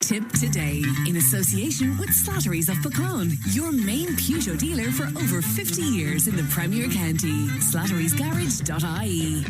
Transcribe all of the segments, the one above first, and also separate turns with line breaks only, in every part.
Tipp today, in association with Slattery's of Pecan, your main Peugeot dealer for over 50 years in the Premier County. Slattery'sGarage.ie.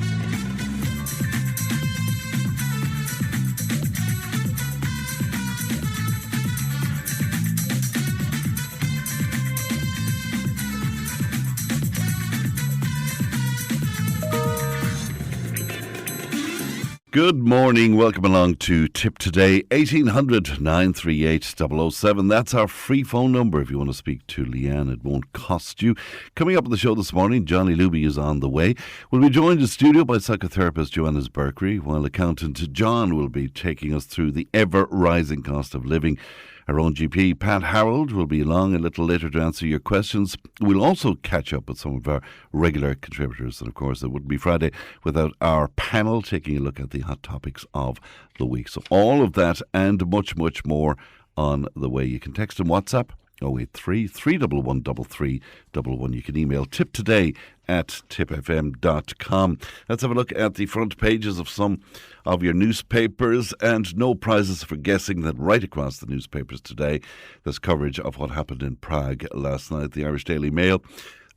Good morning, welcome along to Tipp Today, 1800 938 007. That's our free phone number if you want to speak to Leanne. It won't cost you. Coming up on the show this morning, Johnny Luby is on the way. We'll be joined in studio by psychotherapist Joanas Berkery, while accountant John will be taking us through the ever-rising cost of living. Our own GP, Pat Harrold, will be along a little later to answer your questions. We'll also catch up with some of our regular contributors. And of course, it wouldn't be Friday without our panel taking a look at the hot topics of the week. So all of that and much, much more on the way. You can text and WhatsApp 083 311 3311. You can email tiptoday@tippfm.com. Let's have a look at the front pages of some of your newspapers, and no prizes for guessing that right across the newspapers today there's coverage of what happened in Prague last night. The Irish Daily Mail,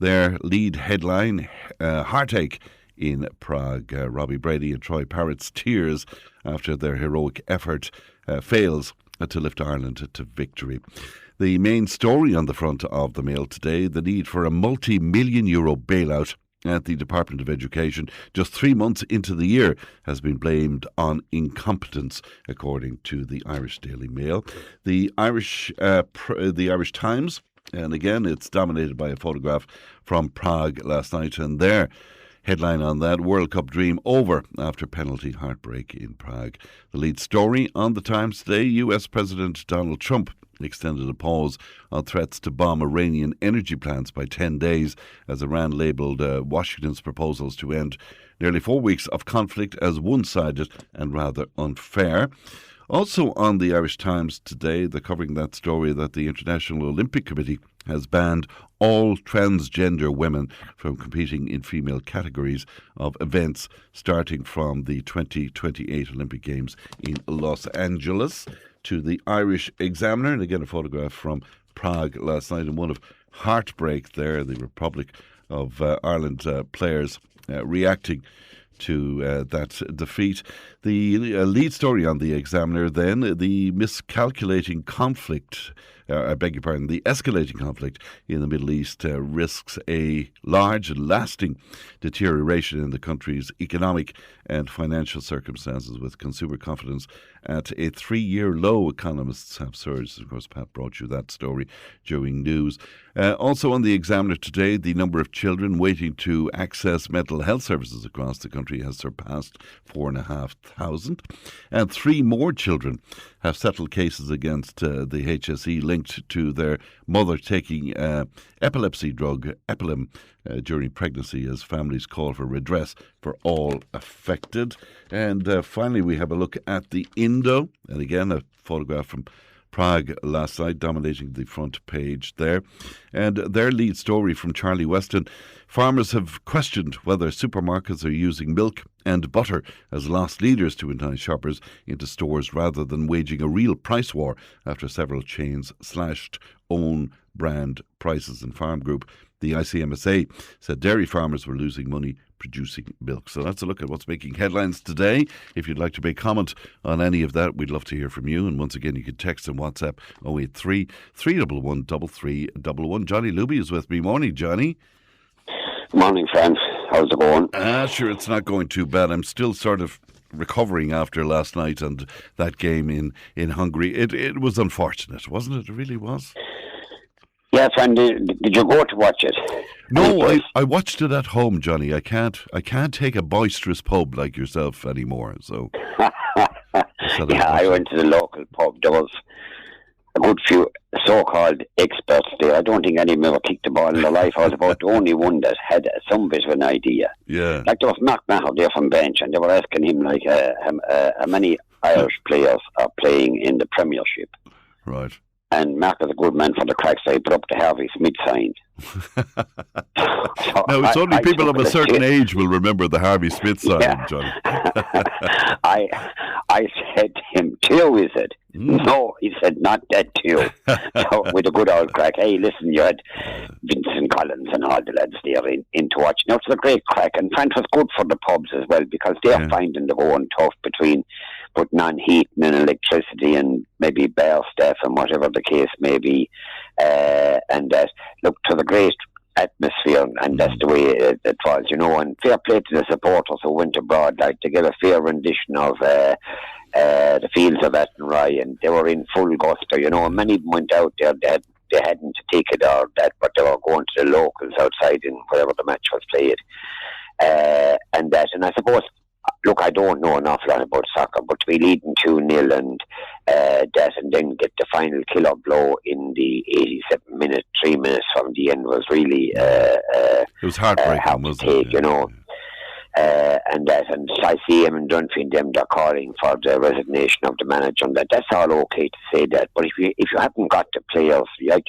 their lead headline, heartache in Prague. Robbie Brady and Troy Parrott's tears after their heroic effort fails to lift Ireland to victory. The main story on the front of the Mail today, the need for a multi-million euro bailout at the Department of Education just 3 months into the year has been blamed on incompetence, according to the Irish Daily Mail. The Irish Times, and again it's dominated by a photograph from Prague last night, and their headline on that, World Cup dream over after penalty heartbreak in Prague. The lead story on the Times today, US President Donald Trump extended a pause on threats to bomb Iranian energy plants by 10 days as Iran labelled Washington's proposals to end nearly 4 weeks of conflict as one-sided and rather unfair. Also on the Irish Times today, they're covering that story that the International Olympic Committee has banned all transgender women from competing in female categories of events starting from the 2028 Olympic Games in Los Angeles. To the Irish Examiner, and again a photograph from Prague last night, and one of heartbreak there, the Republic of Ireland players reacting to that defeat. The lead story on the Examiner then, the miscalculating conflict, the escalating conflict in the Middle East risks a large and lasting deterioration in the country's economic and financial circumstances, with consumer confidence at a 3-year low. Economists have surged. Of course, Pat brought you that story during news. Also on the Examiner today, the number of children waiting to access mental health services across the country has surpassed 4,500, and 3 more children have settled cases against the HSE linked to their mother taking epilepsy drug Epilum during pregnancy, as families call for redress for all affected. And finally, we have a look at the Indo, and again a photograph from Prague last night, dominating the front page there. And their lead story from Charlie Weston, farmers have questioned whether supermarkets are using milk and butter as lost leaders to entice shoppers into stores rather than waging a real price war after several chains slashed own brand prices. In Farm Group, the ICMSA said dairy farmers were losing money producing milk. So that's a look at what's making headlines today. If you'd like to make comment on any of that, we'd love to hear from you. And once again, you can text and WhatsApp 083 311 3311. Johnny Luby is with me. Morning, Johnny.
Morning, friends. How's it going?
Sure, it's not going too bad. I'm still sort of recovering after last night and that game in Hungary. It was unfortunate, wasn't it? It really was.
Yes, and did you go to watch it?
No, I watched it at home, Johnny. I can't take a boisterous pub like yourself anymore. So
I went to the local pub. There was a good few so-called experts there. I don't think any of them ever kicked the ball in their life. I was about the only one that had some bit of an idea.
Yeah.
Like there was Mark Maher there from bench, and they were asking him like how many Irish players are playing in the Premiership.
Right.
and Mark is a good man for the crack, so he put up the Harvey Smith sign.
Now, it's only people of a certain age will remember the Harvey Smith sign, Johnny.
I said to him, Theo, he said. No, he said, not that Theo. So with a good old crack, hey, listen, you had Vincent Collins and all the lads there in to watch. Now, it's a great crack, and it was good for the pubs as well, because they're finding the going tough between putting on heating and electricity and maybe bar staff and whatever the case may be. And that, look, to the great atmosphere, and that's the way it was, you know. And fair play to the supporters who went abroad, like, to get a fair rendition of the fields of Athenry, and they were in full gusto, you know. And many of them went out there, they hadn't a ticket or that, but they were going to the locals outside in wherever the match was played. And I suppose, look, I don't know an awful lot about soccer, but to be leading 2-0 and that, and then get the final killer blow in the 87th minute, 3 minutes from the end, was really
it was heartbreaking, wasn't it?
You know. And I see him and Dunphy and them, they're calling for the resignation of the manager, and that's all okay to say that. But if you haven't got the players, like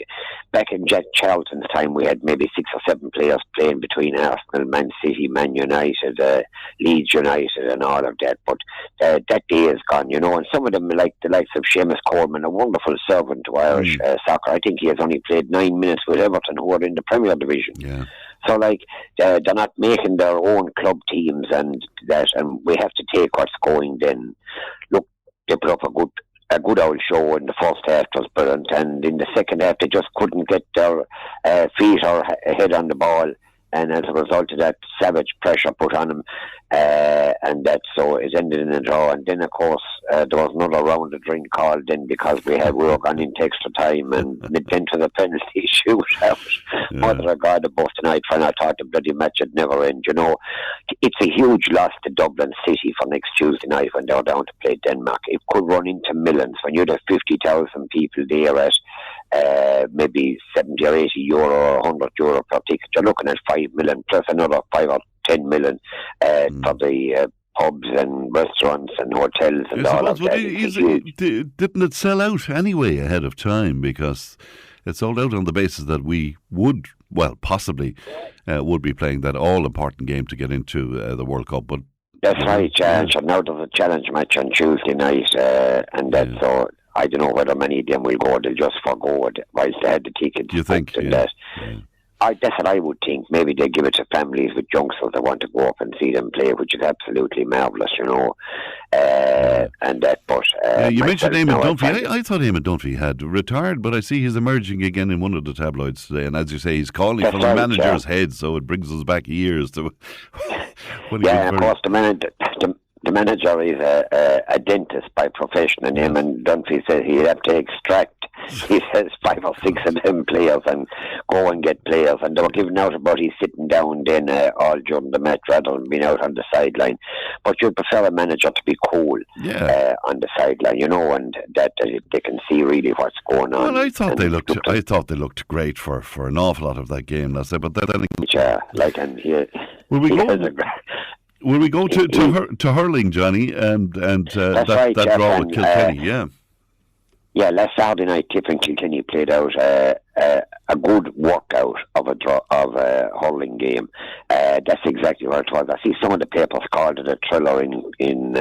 back in Jack Charlton's time, we had maybe 6 or 7 players playing between Arsenal, Man City, Man United, Leeds United, and all of that. But that day is gone, you know. And some of them, like the likes of Seamus Coleman, a wonderful servant to Irish soccer. I think he has only played 9 minutes with Everton, who are in the Premier Division.
Yeah.
So, like, they're not making their own club teams and that, and we have to take what's going then. Look, they put up a good old show in the first half, it was brilliant, and in the second half they just couldn't get their feet or head on the ball, and as a result of that, savage pressure put on them, and that, so it ended in a draw. And then, of course, there was another round of drink called then, because we were gone into extra time, and then to the penalty shootout. Mother of God, above tonight, when I thought the bloody match would never end, you know. It's a huge loss to Dublin City for next Tuesday night when they're down to play Denmark. It could run into millions when you'd have 50,000 people there at maybe 70 or 80 euro or 100 euro per ticket. You're looking at 5 million plus another 5 or 10 million for the pubs and restaurants and hotels and all of that.
Didn't it sell out anyway ahead of time? Because it sold out on the basis that we would, well, possibly would be playing that all-important game to get into the World Cup. But
that's right, and now there's a challenge match on Tuesday night, and that's so. I don't know whether many of them will go. They'll just forgo it whilst they had the tickets.
Do you think?
That's what I would think. Maybe they give it to families with youngsters that want to go up and see them play, which is absolutely marvellous, you know. And that, but
you mentioned Eamon Dunphy. I thought Eamon Dunphy had retired, but I see he's emerging again in one of the tabloids today. And as you say, he's calling for the manager's head, so it brings us back years to.
Of course, the manager is a dentist by profession, and Eamon Dunphy says he'd have to extract, he says, 5 or 6 of them players and go and get players. And they were giving out about he's sitting down then all during the match rather than being out on the sideline. But you'd prefer a manager to be cool on the sideline, you know, and that they can see really what's going on.
Well, I thought they looked great for an awful lot of that game last night. But will we go to hurling, Johnny, and that draw with Kilkenny?
Yeah, last Saturday night, Tipp and Kilkenny played out a good workout of a hurling game. That's exactly what it was. I see some of the papers called it a thriller in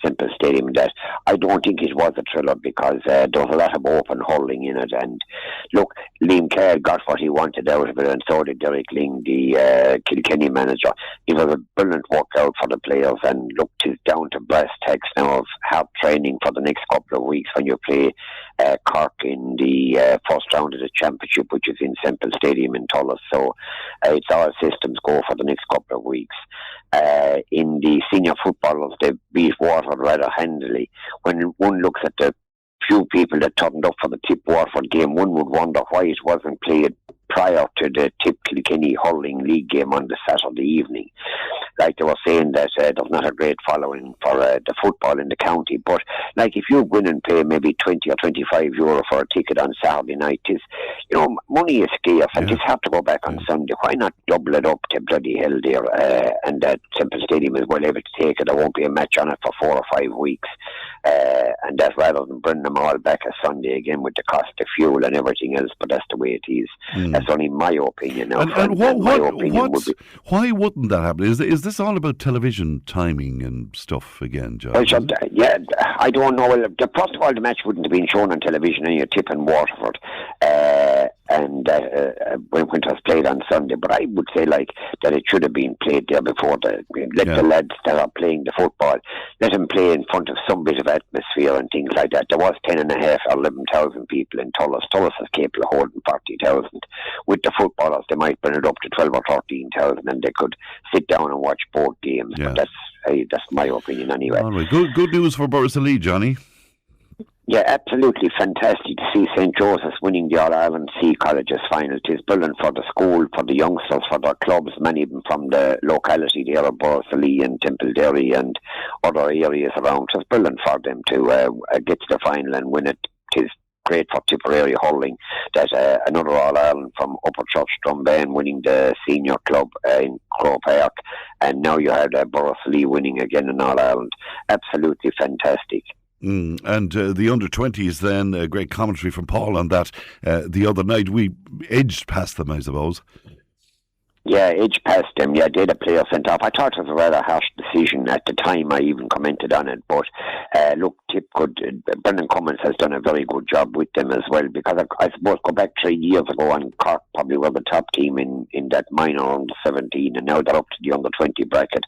Simple Stadium. That I don't think it was a thriller, because there was a lot of open hurling in it. And look, Liam Kerr got what he wanted out of it, and so did Derek Ling, the Kilkenny manager. It was a brilliant workout for the players, and look, it's down to brass tacks now of hard training for the next couple of weeks when you play Cork in the first round of the championship, which is in Semple Stadium in Tullis. So it's all systems go for the next couple of weeks. In the senior footballers, they beat Waterford rather handily. When one looks at the few people that turned up for the Tipp Waterford game, one would wonder why it wasn't played prior to the Tipp Kilkenny hurling league game on the Saturday evening. Like they were saying that there's not a great following for the football in the county, but like if you go in and pay maybe 20 or 25 euro for a ticket on Saturday night, money is scarce, and it's hard to go back on Sunday. Why not double it up to bloody hell there? And that Simple Stadium is well able to take it. There won't be a match on it for 4 or 5 weeks. and that rather than bring them all back a Sunday again with the cost of fuel and everything else. But that's the way it is. That's only my opinion now.
Why wouldn't that happen? Is this all about television timing and stuff again, John?
Well, yeah, I don't know. Well, first of all, the match wouldn't have been shown on television in your Tipp and Waterford. When it was played on Sunday, but I would say that it should have been played there before. Let the lads that are playing the football, let them play in front of some bit of atmosphere and things like that. There was 10,500 or 11,000 people in Tullis. Tullis is capable of holding 40,000. With the footballers, they might bring it up to 12 or 13,000, and they could sit down and watch both games. Yeah. But that's my opinion anyway.
All right, good news for Borrisoleigh, Johnny.
Yeah, absolutely fantastic to see St. Joseph's winning the All-Ireland C Colleges final. It is brilliant for the school, for the youngsters, for their clubs, many of them from the locality there of Borrisoleigh and Templederry and other areas around. It's brilliant for them to get to the final and win it. It is great for Tipperary hurling that another All-Ireland from Upper Church Drumbain winning the senior club in Croke Park, and now you had Borrisoleigh winning again in All-Ireland. Absolutely fantastic.
And the under-20s then, great commentary from Paul on that the other night. We edged past them, I suppose.
Yeah, edged past them. Yeah, they had a player sent off. I thought it was a rather harsh decision at the time. I even commented on it. But look, Brendan Cummins has done a very good job with them as well, because I suppose go back 3 years ago and Cork probably were the top team in that minor under 17, and now they're up to the under 20 bracket.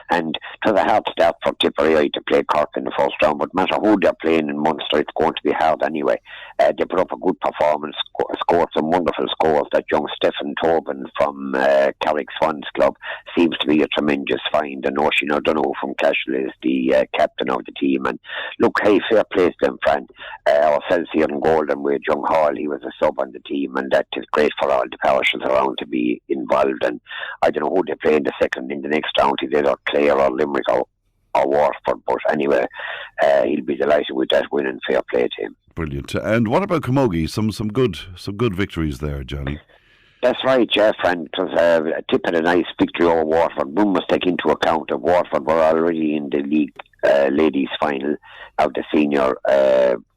And it was a hard start for Tipperary to play Cork in the first round, but no matter who they're playing in Munster, it's going to be hard anyway. They put up a good performance, scored some wonderful scores. That young Stephen Tobin from Carrick Swans Club seems to be a tremendous find. And Oisin O'Donoghue from Cashel is the captain of the team. And look, hey, fair play to them, Fran. Ourselves here in Golden with Young Hall, he was a sub on the team, and that is great for all the parishes around to be involved. And I don't know who they play in the next round, either Clare or Limerick or Waterford, but anyway, he'll be delighted with that win, and fair play to him.
Brilliant. And what about Camogie? Some good victories there, Johnny.
That's right, Jeff, and it was a Tipp had a nice victory over Waterford. One must take into account that Waterford were already in the league ladies final of the senior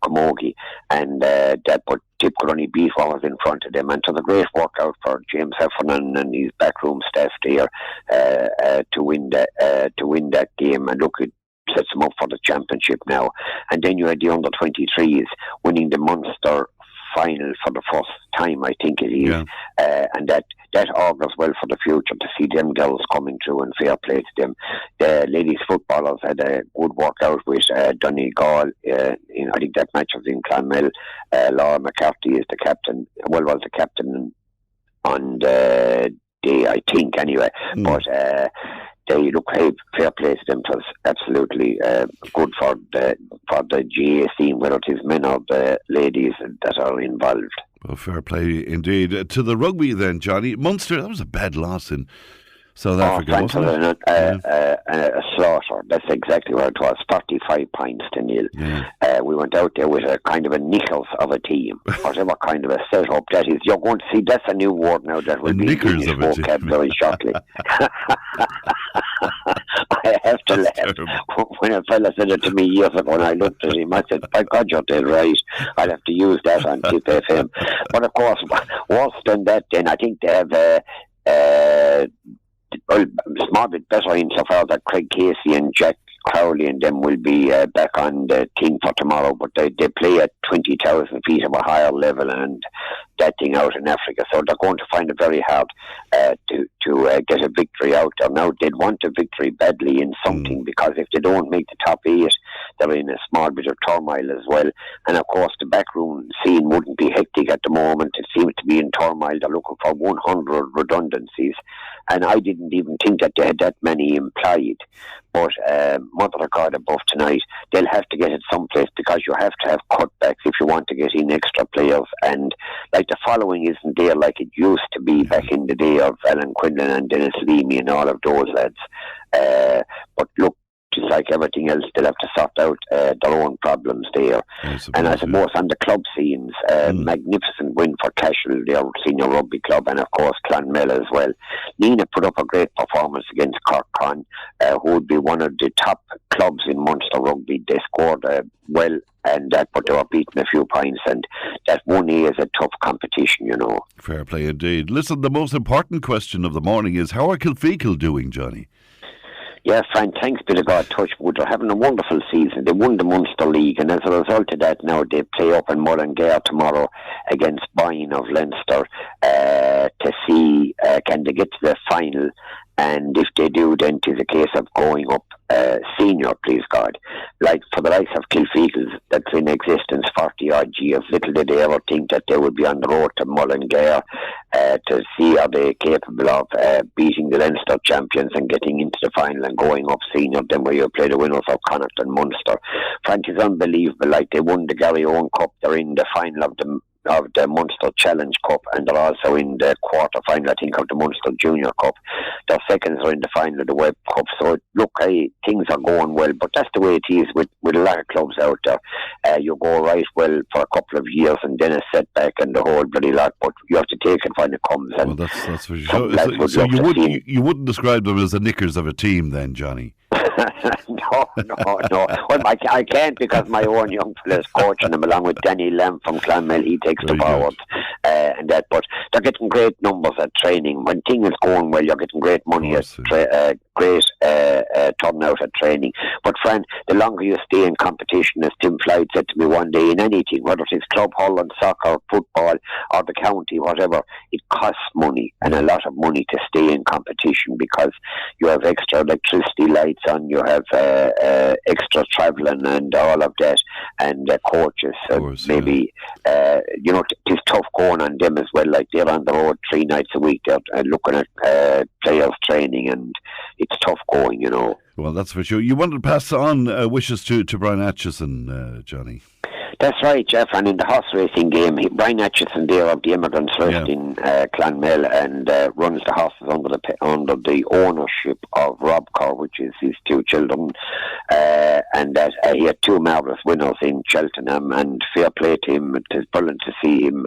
Camogie, and but Tipp could only beat what was in front of them, and it was a great workout for James Heffernan and his backroom staff there to win that game. And look, it sets them up for the championship now. And then you had the under 23s winning the Munster final for the first time, I think it is. Yeah. And that augurs well for the future to see them girls coming through, and fair play to them. The ladies footballers had a good workout with Donegal. I think that match was in Clonmel. Laura McCarthy is the captain. Well, was the captain on the day, I think, anyway. But they look, hey, fair play to them. It was absolutely good for the GA scene, whether it is men or the ladies that are involved.
Well, fair play indeed. To the rugby then, Johnny. Munster, that was a bad loss in South Africa, wasn't it?
A slaughter. That's exactly what it was. 45 points to nil. Yeah. We went out there with a kind of a knickers of a team, whatever kind of a setup that is. You're going to see, that's a new word now that will be in English vocabulary shortly. I have to laugh. When a fella said it to me years ago, and I looked at him, I said, by God, you're dead right. I'll have to use that on Tipp FM. But of course, worse than that, then I think they have a small bit better insofar that Craig Casey and Jack Crowley and them will be back on the team for tomorrow, but they play at 20,000 feet of a higher level and that thing out in Africa, so they're going to find it very hard to get a victory out there. Now, they'd want a victory badly in something, because if they don't make the top 8, they're in a small bit of turmoil as well. And of course, the backroom scene wouldn't be hectic at the moment. It seems to be in turmoil. They're looking for 100 redundancies, and I didn't even think that they had that many implied. But Mother of God above tonight, they'll have to get it someplace, because you have to have cutbacks if you want to get in extra players. And like, the following isn't there like it used to be back in the day of Alan Quinlan and Dennis Leamy and all of those lads. But look, just like everything else, they'll have to sort out their own problems there. And I suppose on the club scenes, magnificent win for Cashel, their senior rugby club, and of course Clonmel as well. Nina put up a great performance against Corkcon, who would be one of the top clubs in Munster rugby. They scored well, and but they were beaten a few points, and that 1A is a tough competition, you know.
Fair play indeed. Listen, the most important question of the morning is, how are Kilfeacle doing, Johnny?
Yeah, Frank, thanks be to God, touch wood. They're having a wonderful season. They won the Munster League, and as a result of that now they play up in Mullingar tomorrow against Boyne of Leinster to see can they get to the final. And if they do, then it is a case of going up senior, please God. Like for the likes of Kilfeacle, that's in existence 40 odd years, little did they ever think that they would be on the road to Mullingar to see are they capable of beating the Leinster champions and getting into the final and going up senior, then where you play the winners of Connacht and Munster. Frank, is unbelievable. Like they won the Gary Owen Cup, they're in the final of the Munster Challenge Cup, and they're also in the quarter final, I think, of the Munster Junior Cup. Their seconds are in the final of the Web Cup. So look, things are going well, but that's the way it is with a lot of clubs out there. You go right well for a couple of years and then a setback and the whole bloody lot, but you have to take it when it comes. And
well, that's for sure. So you wouldn't describe them as the knickers of a team then, Johnny?
No. Well, I can't, because my own young fella's coaching them along with Danny Lamb from Clonmel. He takes the forward and that. But they're getting great numbers at training. When things is going well, you're getting great money great turnout at training. But friend, the longer you stay in competition, as Tim Floyd said to me one day, in anything, whether it's club, hurling, soccer, football, or the county, whatever, it costs money, and a lot of money to stay in competition, because you have extra electricity lights on, you have extra travelling and all of that, and coaches. Course, maybe it's tough going on them as well. Like they're on the road 3 nights a week. They're looking at players training, and it's tough going, you know.
Well, that's for sure. You wanted to pass on wishes to Brian Atchison, Johnny.
That's right, Jeff. And in the horse racing game, Brian Atchison there of the Immigrants First in Clonmel, and runs the horses under the ownership of Rob Kerr, which is his 2 children. And that he had 2 marvellous winners in Cheltenham, and fair play to him. It is brilliant to see him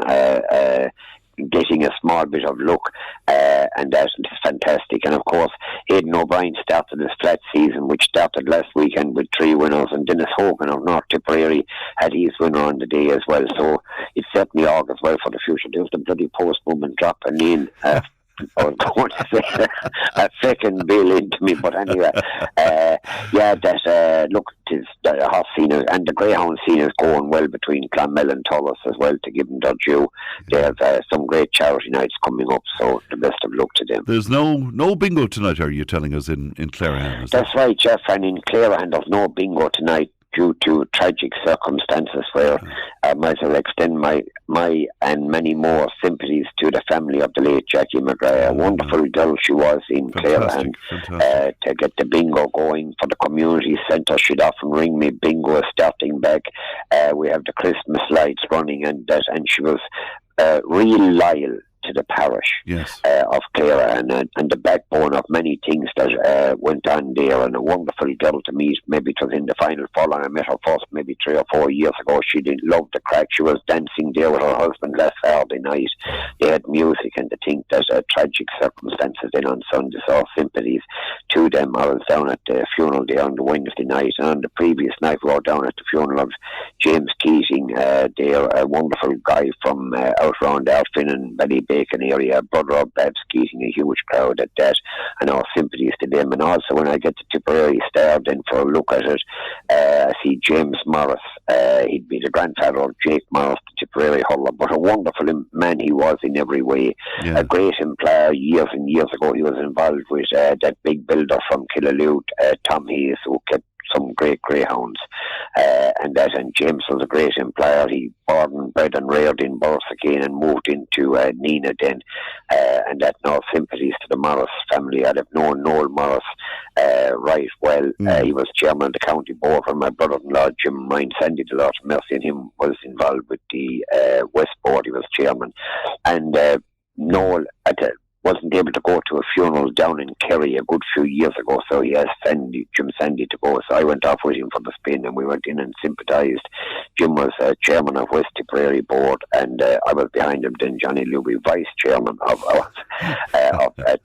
getting a small bit of luck, and that is fantastic. And of course, Aidan O'Brien started his flat season, which started last weekend with 3 winners, and Dennis Hogan of North Tipperary had his winner on the day as well. So it certainly augurs well for the future. There's the bloody post movement dropping in. I was going to say a second bill into me, but anyway, look, tis the horse scene and the greyhound scene is going well between Clonmel and Tullis as well, to give them their due. They have some great charity nights coming up, so the best of luck to them.
There's no bingo tonight, are you telling us, in Clarehan?
That's right, Jeff, and in Clarehan there's no bingo tonight, due to tragic circumstances, where I might as well extend my and many more sympathies to the family of the late Jackie McGrath. A wonderful girl she was in Clarehan. To get the bingo going for the community centre, she'd often ring me, bingo is starting back. We have the Christmas lights running, and she was real loyal to the parish of Clarehan, and the backbone of many things that went on there, and a wonderful girl to meet. Maybe it was in the final fall, and I met her first maybe 3 or 4 years ago. She didn't love the crack. She was dancing there with her husband last Saturday night. They had music, and to think that tragic circumstances then on Sunday, so sympathies to them. I was down at the funeral there on the Wednesday night, and on the previous night we were down at the funeral of James Keating there, a wonderful guy from out around Alphin and Ballybacon area, brother of Babs Keating, a huge crowd at that, and our sympathies to them. And also when I get to Tipperary Star then for a look at it, I see James Morris. He'd be the grandfather of Jake Morris, the Tipperary hurler, but a wonderful man he was in every way. A great employer. Years and years ago he was involved with that big builder from Killalute, Tom Hayes, who kept some great greyhounds, and James was a great employer. He born, bred and reared in Borsakin and moved into Nina then, and that now sympathies to the Morris family. I'd have known Noel Morris right well. He was chairman of the county board, and my brother-in-law Jim Ryan, Sandy the Lord Mercy, and him was involved with the West board. He was chairman, and Noel wasn't able to go to a funeral down in Kerry a good few years ago, so he asked Jim Sandy to go. So I went off with him for the spin, and we went in and sympathised. Jim was chairman of West Tipperary Board, and I was behind him. Then Johnny Luby, vice chairman of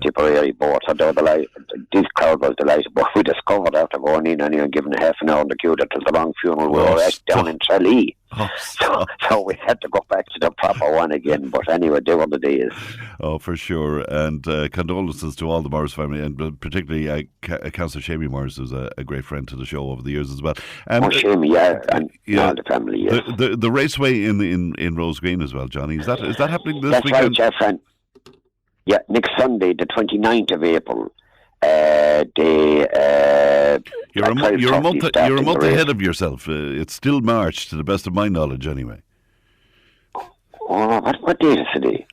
Tipperary Board. So they were this crowd was delighted. But we discovered after going in and even given half an hour on the queue that it was the wrong funeral. We were down in Tralee. So we had to go back to the proper one again. But anyway, they were the days.
Oh, for sure. And condolences to all the Morris family, and particularly Councillor Shamie Morris, who's a great friend to the show over the years as well.
Shamie, and all the family, yes.
The raceway in Rose Green as well, Johnny. Is that happening this weekend?
That's right, Jeff. And next Sunday, the 29th of April.
You're a month ahead of yourself. It's still March, to the best of my knowledge, anyway.
Oh, what date is today?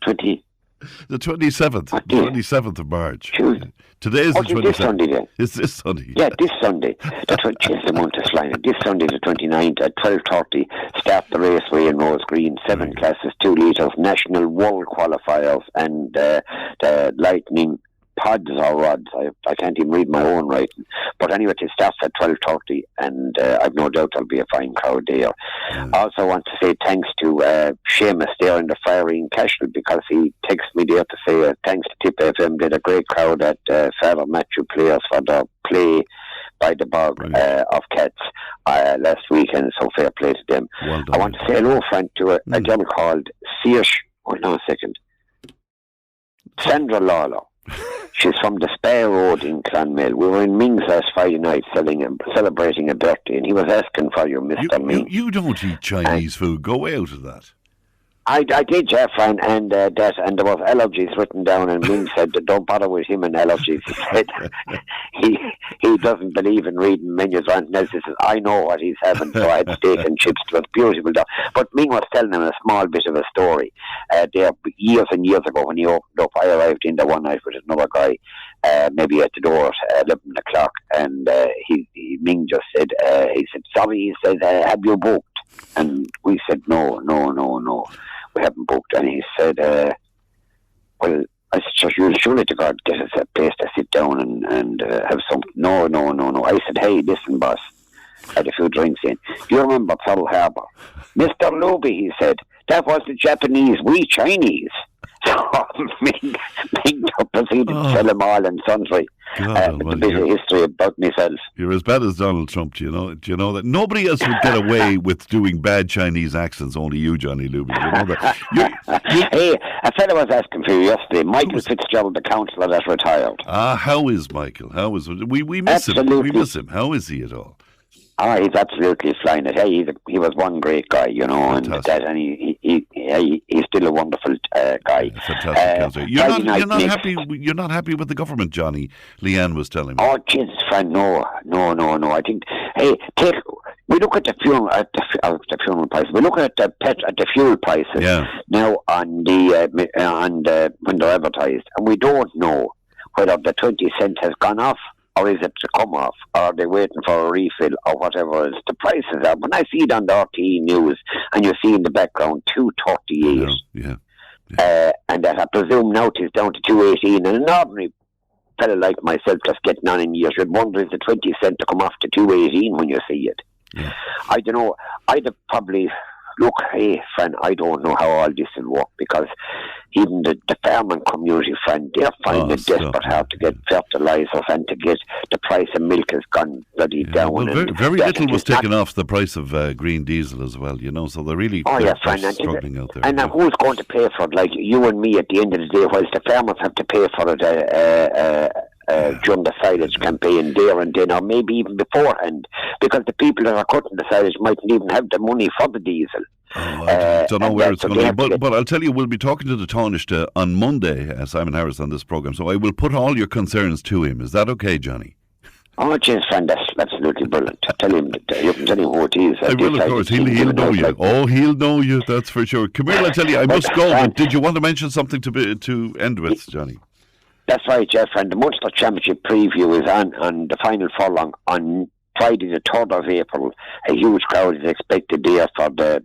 The 27th. 27th of March.
Tuesday.
Today is the 27th.
This Sunday then.
It's this Sunday.
Yeah, this Sunday. The month is flying. This Sunday, the 29th at 12:30, start the raceway in Rose Green. 7 classes, 2 litres, national world qualifiers, and the lightning pods or rods. I can't even read my own writing. But anyway, it starts at 12:30, and I've no doubt there'll be a fine crowd there. I also want to say thanks to Seamus there in the Fiery in Cashel, because he texted me there to say thanks to Tipp FM, did a great crowd at Father Matthew Players for the play by the bog of cats last weekend, so fair play to them.
Well done.
I want to say hello, friend, to a girl called Sandra Lawler. She's from the Spare Road in Clonmel. We were in Ming's last Friday night celebrating a birthday, and he was asking for you, Mr. Ming.
You don't eat Chinese food. Go out of that.
I did, Jeff, and there was allergies written down, and Ming said, don't bother with him and allergies. He said he doesn't believe in reading menus or anything else. He says, I know what he's having, so I had steak and chips. It was beautiful. But Ming was telling him a small bit of a story. There, years and years ago, when he opened up, I arrived in there one night with another guy, maybe at the door at 11 o'clock, and Ming just said, sorry, he said, have you booked? And we said, no, we haven't booked. And he said, well, I said, you'll surely to God get us a place to sit down and have something. No. I said, hey, listen, boss, had a few drinks in. Do you remember Pearl Harbor? Mr. Luby, he said, that was the Japanese, we Chinese. So Ming proceeded to tell him all and sundry. A bit of history about myself.
You're as bad as Donald Trump, do you know that? Nobody else would get away with doing bad Chinese accents, only you, Johnny Luby. You know that?
Hey, a fellow was asking for you yesterday, Michael Fitzgerald, the councillor that retired.
How is Michael? We miss him. We miss him. How is he at all?
He's absolutely flying it. Hey, he was one great guy,
Fantastic.
and he's still a wonderful guy.
Fantastic. You're not happy with the government, Johnny. Leanne was telling me.
Oh, Jesus, friend, no. I think. Hey, we look at the funeral prices. We look at the fuel prices now on the when they're advertised, and we don't know whether the 20 cents has gone off, or is it to come off, or are they waiting for a refill, or whatever else the prices are. When I see it on the RTE News, and you see in the background 2.38, and that I presume now it is down to 2.18, and an ordinary fella like myself just getting on in years would wonder is the 20 cent to come off to 2.18 when you see it.
Yeah.
I don't know. I'd probably look, hey, friend, I don't know how all this will work, because even the farming community, friend, they're finding it desperate hard to get fertilisers, and to get the price of milk has gone bloody down.
Well, very little was taken off the price of green diesel as well, so they're really struggling out there.
And who's going to pay for it? Like you and me at the end of the day, whilst the farmers have to pay for it during the silage campaign there and then, or maybe even beforehand, because the people that are cutting the silage mightn't even have the money for the diesel.
I don't know where it's going to be, but I'll tell you, we'll be talking to the Taoiseach on Monday, Simon Harris, on this programme, so I will put all your concerns to him. Is that okay, Johnny?
Oh, jeez, friend, that's absolutely brilliant. Tell him, you can tell him who it is.
I will, of course. He'll know you. He'll know you, that's for sure. Come here, I tell you, I must go, but did you want to mention something to end with, Johnny?
That's right, Jeff, and the Munster Championship preview is on the final furlong on Friday the 3rd of April, a huge crowd is expected there for the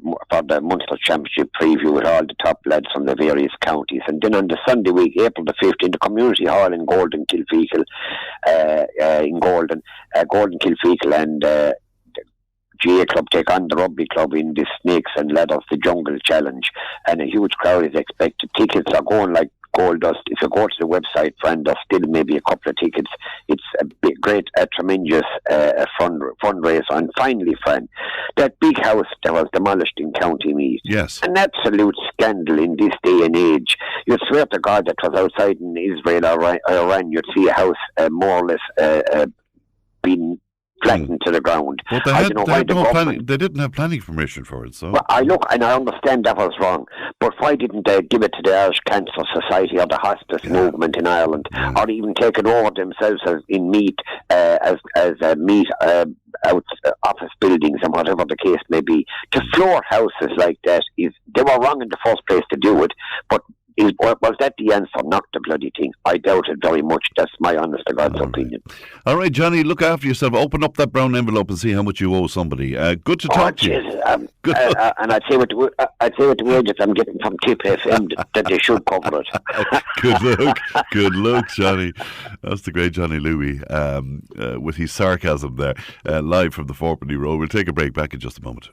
Munster Championship preview with all the top lads from the various counties. And then on the Sunday week, April the 5th, in the Community Hall in Golden Kilfeacle, Golden Kilfeacle and GA Club take on the Rugby Club in the Snakes and Ladders, the Jungle Challenge. And a huge crowd is expected. Tickets are going like gold dust. If you go to the website, friend, there's still maybe a couple of tickets. It's a tremendous fundraiser. And finally, friend, that big house that was demolished in County Meath.
Yes.
An absolute scandal in this day and age. You'd swear to God that was outside in Israel or Iran, you'd see a house more or less being flattened to the ground.
But they didn't have planning permission for it, so...
Well, I understand that was wrong, but why didn't they give it to the Irish Cancer Society or the hospice movement in Ireland, or even take it over themselves in Meath, as Meath office buildings and whatever the case may be? To floor houses like that, they were wrong in the first place to do it, but was that the answer? Not the bloody thing. I doubt it very much. That's my honest to God's opinion.
All right, Johnny, look after yourself. Open up that brown envelope and see how much you owe somebody. Good to talk to you.
And I'd say with the wages I'm getting from Tipp FM that they should cover it.
Good luck, Johnny. That's the great Johnny Luby with his sarcasm there, live from the Fourpenny Road. We'll take a break. Back in just a moment.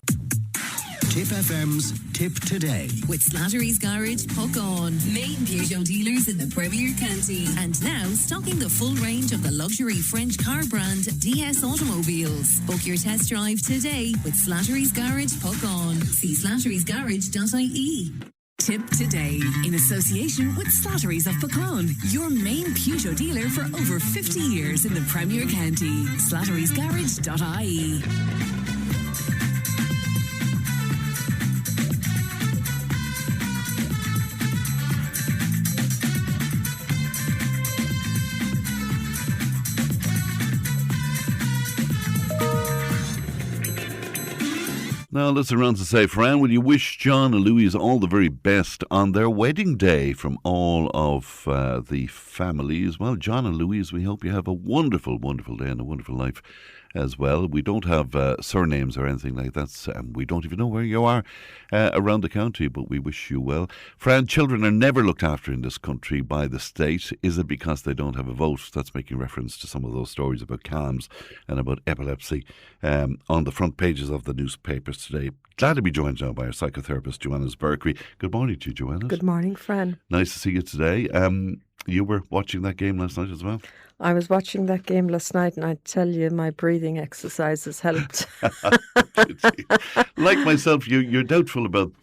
Tipp FM's Tip Today. With Slattery's Garage, Puck On. Main Peugeot dealers in the Premier County. And now stocking the full range of the luxury French car brand DS Automobiles. Book your test drive today with Slattery's Garage, Puck On. See slatterysgarage.ie. Tip Today, in association with Slattery's of Pecan, your main Peugeot dealer for over 50 years in the Premier County. slatterysgarage.ie.
Now, listen around to say, Fran, will you wish John and Louise all the very best on their wedding day from all of the families? Well, John and Louise, we hope you have a wonderful, wonderful day and a wonderful life as well. We don't have surnames or anything like that. We don't even know where you are around the county, but we wish you well. Fran, children are never looked after in this country by the state. Is it because they don't have a vote? That's making reference to some of those stories about CAMS and about epilepsy on the front pages of the newspapers today. Glad to be joined now by our psychotherapist, Joanas Berkery. Good morning to you, Joanna.
Good morning, Fran.
Nice to see you today. You were watching that game last night as well?
I was watching that game last night, and I tell you, my breathing exercises helped.
Like myself, you're doubtful about,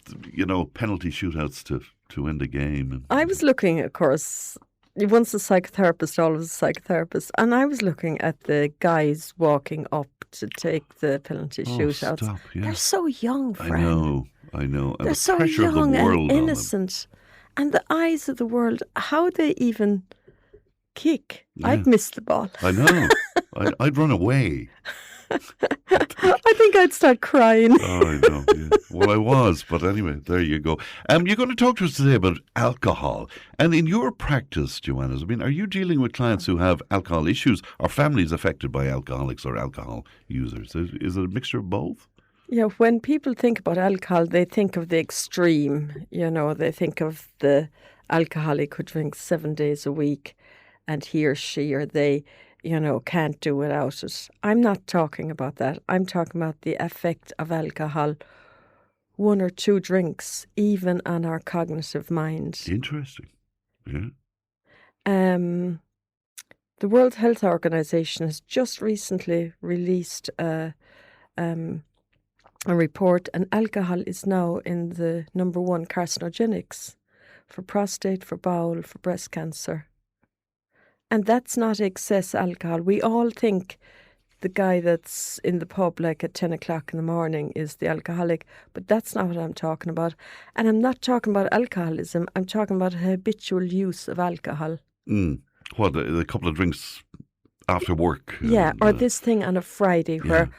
penalty shootouts to end a game.
I was looking, of course, once a psychotherapist, always a psychotherapist, and I was looking at the guys walking up to take the penalty shootouts.
Stop, yeah.
They're so young, Fran.
I know. And
they're
the
so
pressure
young
of the world
and innocent. And the eyes of the world, how they even kick. Yeah. I'd miss the ball.
I know. I'd run away.
I think I'd start crying.
Oh, I know. Yeah. Well, I was, but anyway, there you go. You're going to talk to us today about alcohol. And in your practice, Joanna, are you dealing with clients who have alcohol issues or families affected by alcoholics or alcohol users? Is it a mixture of both?
Yeah, when people think about alcohol, they think of the extreme. They think of the alcoholic who drinks 7 days a week and he or she or they, can't do without it. I'm not talking about that. I'm talking about the effect of alcohol, 1 or 2 drinks, even on our cognitive mind.
Interesting. Yeah.
The World Health Organization has just recently released a report, and alcohol is now in the number 1 carcinogenics for prostate, for bowel, for breast cancer. And that's not excess alcohol. We all think the guy that's in the pub like at 10 o'clock in the morning is the alcoholic, but that's not what I'm talking about. And I'm not talking about alcoholism. I'm talking about habitual use of alcohol.
What, a couple of drinks after work?
Yeah, or this thing on a Friday where...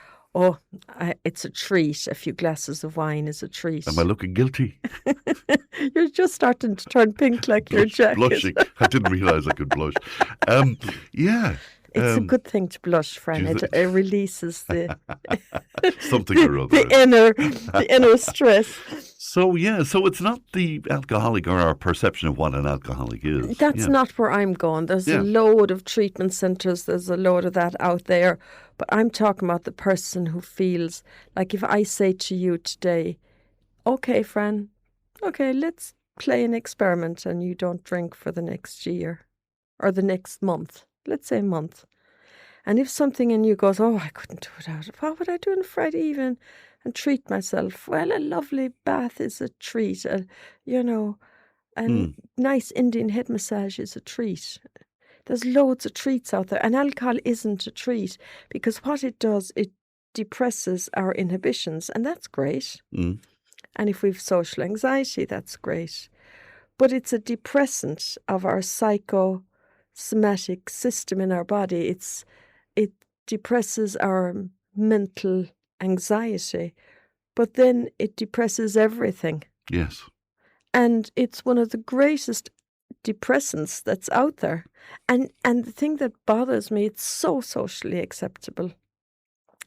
it's a treat. A few glasses of wine is a treat.
Am I looking guilty?
You're just starting to turn pink like your jacket.
Blushing. I didn't realise I could blush. Yeah.
It's a good thing to blush, Fran. It releases the
something or other.
The inner stress.
So it's not the alcoholic or our perception of what an alcoholic is.
That's not where I'm going. There's a load of treatment centres. There's a load of that out there. But I'm talking about the person who feels like if I say to you today, okay, Fran, okay, let's play an experiment and you don't drink for the next year or the next month. Let's say a month. And if something in you goes, oh, I couldn't do it out. What would I do on Friday evening and treat myself? Well, a lovely bath is a treat, a nice Indian head massage is a treat. There's loads of treats out there. And alcohol isn't a treat because what it does, it depresses our inhibitions. And that's great. And if we've social anxiety, that's great. But it's a depressant of our psychosomatic system in our body. It depresses our mental anxiety, but then it depresses everything.
Yes.
And it's one of the greatest depressants that's out there. And the thing that bothers me, it's so socially acceptable.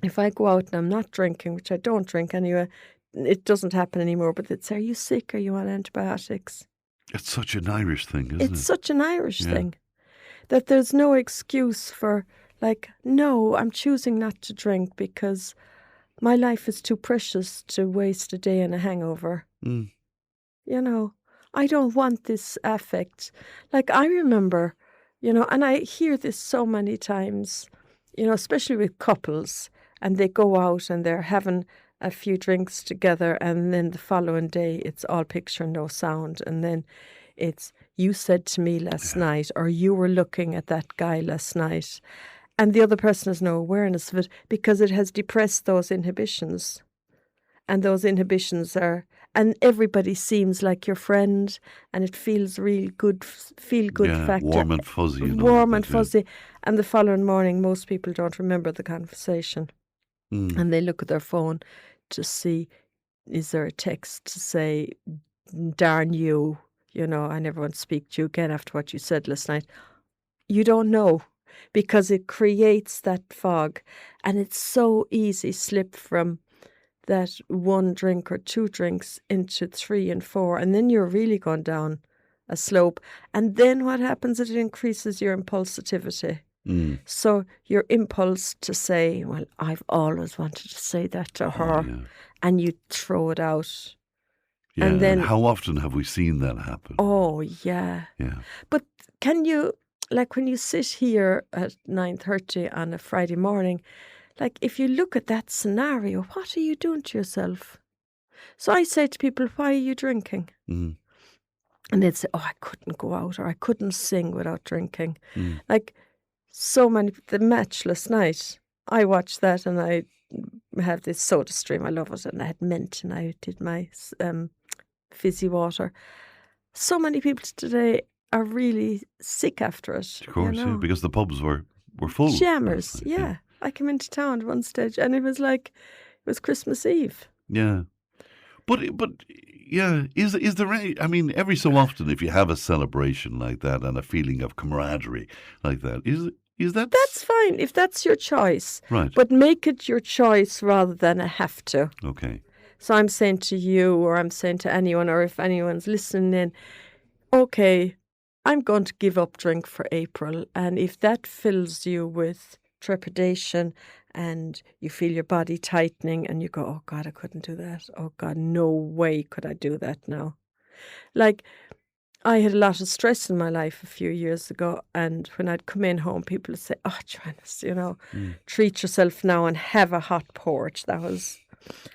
If I go out and I'm not drinking, which I don't drink anyway, it doesn't happen anymore, but they'd say, are you sick? Are you on antibiotics?
It's such an Irish thing, isn't it?
It's such an Irish thing that there's no excuse for, like, no, I'm choosing not to drink because my life is too precious to waste a day in a hangover. You know, I don't want this affect. Like, I remember, and I hear this so many times, especially with couples, and they go out and they're having a few drinks together, and then the following day it's all picture, no sound, and then it's, you said to me last night, or you were looking at that guy last night, and the other person has no awareness of it because it has depressed those inhibitions, and those inhibitions and everybody seems like your friend, and it feels real good, feel-good factor.
Warm and fuzzy.
Warm and fuzzy, and the following morning most people don't remember the conversation, and they look at their phone to see, is there a text to say, darn you, I never want to speak to you again after what you said last night. You don't know because it creates that fog, and it's so easy slip from that one drink or two drinks into 3 and 4, and then you're really gone down a slope. And then what happens is it increases your impulsivity. So your impulse to say, well, I've always wanted to say that to her, and you throw it out.
Yeah,
and then
how often have we seen that happen?
Oh, yeah. But can you, like when you sit here at 9:30 on a Friday morning, like if you look at that scenario, what are you doing to yourself? So I say to people, why are you drinking? And they'd say, oh, I couldn't go out, or I couldn't sing without drinking. Like, so many, the match last night, I watched that and I have this soda stream, I love it, and I had mint and I did my fizzy water. So many people today are really sick after it.
Of course, because the pubs were full.
Jammers, I came into town at one stage and it was like, it was Christmas Eve.
Yeah. But is there any, I mean, every so often if you have a celebration like that and a feeling of camaraderie like that, is that...
That's fine if that's your choice.
Right.
But make it your choice rather than a have to.
Okay.
So I'm saying to you, or I'm saying to anyone, or if anyone's listening in, okay, I'm going to give up drink for April. And if that fills you with trepidation and you feel your body tightening and you go, oh God, I couldn't do that. Oh God, no way could I do that now. Like, I had a lot of stress in my life a few years ago, and when I'd come in home, people would say, oh, Joannas, treat yourself now and have a hot porridge. That was...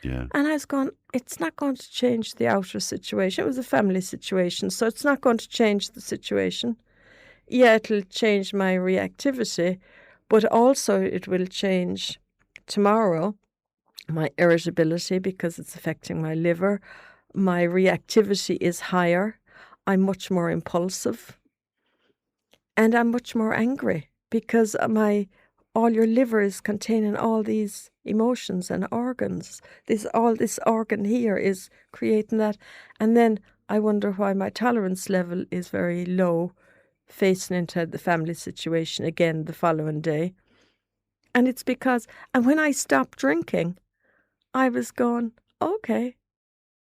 And I was going, it's not going to change the outer situation. It was a family situation, so it's not going to change the situation. Yeah, it'll change my reactivity, but also it will change tomorrow my irritability because it's affecting my liver. My reactivity is higher. I'm much more impulsive. And I'm much more angry because all your liver is containing all these emotions and organs. This organ here is creating that. And then I wonder why my tolerance level is very low facing into the family situation again the following day. And it's because, and when I stopped drinking, I was going, okay.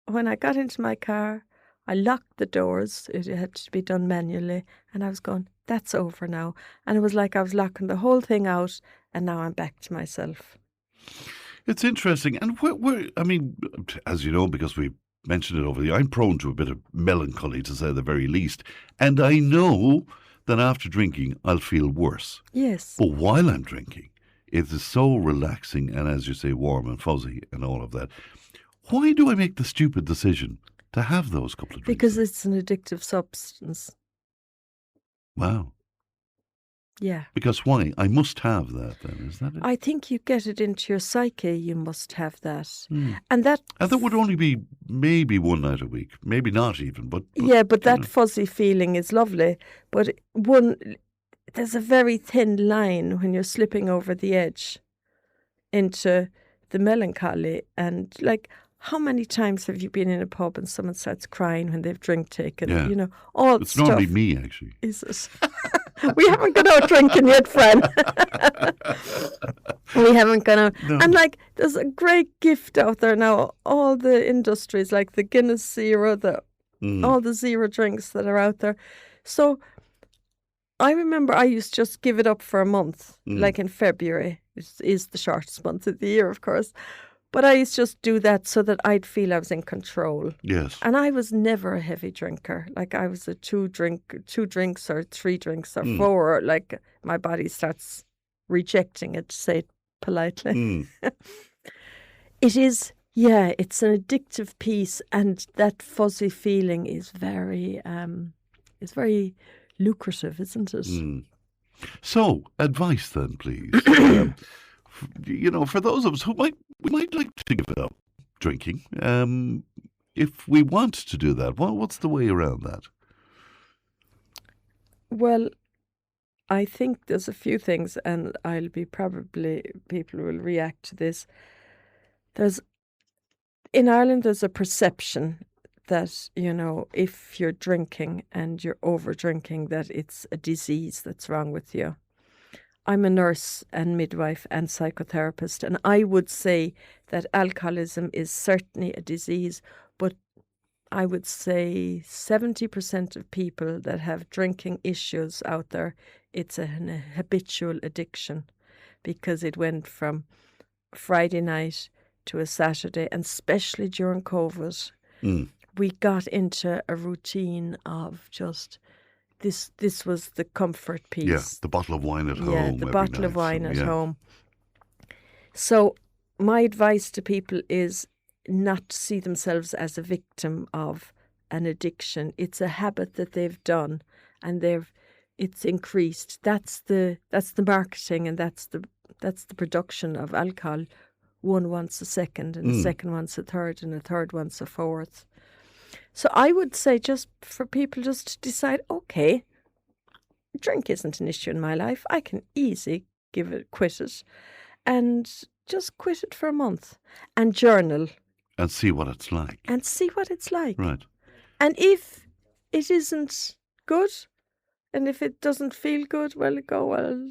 When I got into my car, I locked the doors. It had to be done manually. And I was going, that's over now. And it was like I was locking the whole thing out, and now I'm back to myself.
It's interesting. And I mean, as you know, because we mentioned it over the, I'm prone to a bit of melancholy, to say the very least. And I know that after drinking, I'll feel worse.
Yes.
But while I'm drinking, it is so relaxing and, as you say, warm and fuzzy and all of that. Why do I make the stupid decision to have those couple of drinks?
Because it's an addictive substance.
Wow.
Yeah.
Because why? I must have that then, is that it?
I think you get it into your psyche, you must have that. And that
would only be maybe one night a week, maybe not even. But
that fuzzy feeling is lovely. But there's a very thin line when you're slipping over the edge into the melancholy. And like, how many times have you been in a pub and someone starts crying when they've drink taken?
Yeah.
You know, all
it's
stuff.
normally me, actually.
Is it? We haven't gone out drinking yet, friend. We haven't gone out. No. And like, there's a great gift out there now. All the industries, like the Guinness Zero, all the zero drinks that are out there. So I remember I used to just give it up for a month, like in February. It is the shortest month of the year, of course. But I used to just do that so that I'd feel I was in control.
Yes.
And I was never a heavy drinker. Like I was a 2 drinks or 3 drinks or 4. Like my body starts rejecting it, to say it politely. It is, it's an addictive piece, and that fuzzy feeling is very lucrative, isn't it?
So, advice then, please. For those of us who might like to give up drinking, if we want to do that, what's the way around that?
Well, I think there's a few things, and people will react to this. In Ireland, there's a perception that, if you're drinking and you're over drinking, that it's a disease that's wrong with you. I'm a nurse and midwife and psychotherapist, and I would say that alcoholism is certainly a disease, but I would say 70% of people that have drinking issues out there, it's a habitual addiction, because it went from Friday night to a Saturday, and especially during COVID, we got into a routine of just... This was the comfort piece.
Yeah, the bottle of wine at home.
Yeah, the bottle of wine at home. So my advice to people is not to see themselves as a victim of an addiction. It's a habit that they've done, and it's increased. That's the marketing, and that's the production of alcohol. One wants a second, and a second wants a third, and a third wants a fourth. So I would say, just for people just to decide, okay, drink isn't an issue in my life. I can easily quit it, and just quit it for a month and journal.
And see what it's like. Right.
And if it isn't good, and if it doesn't feel good, well,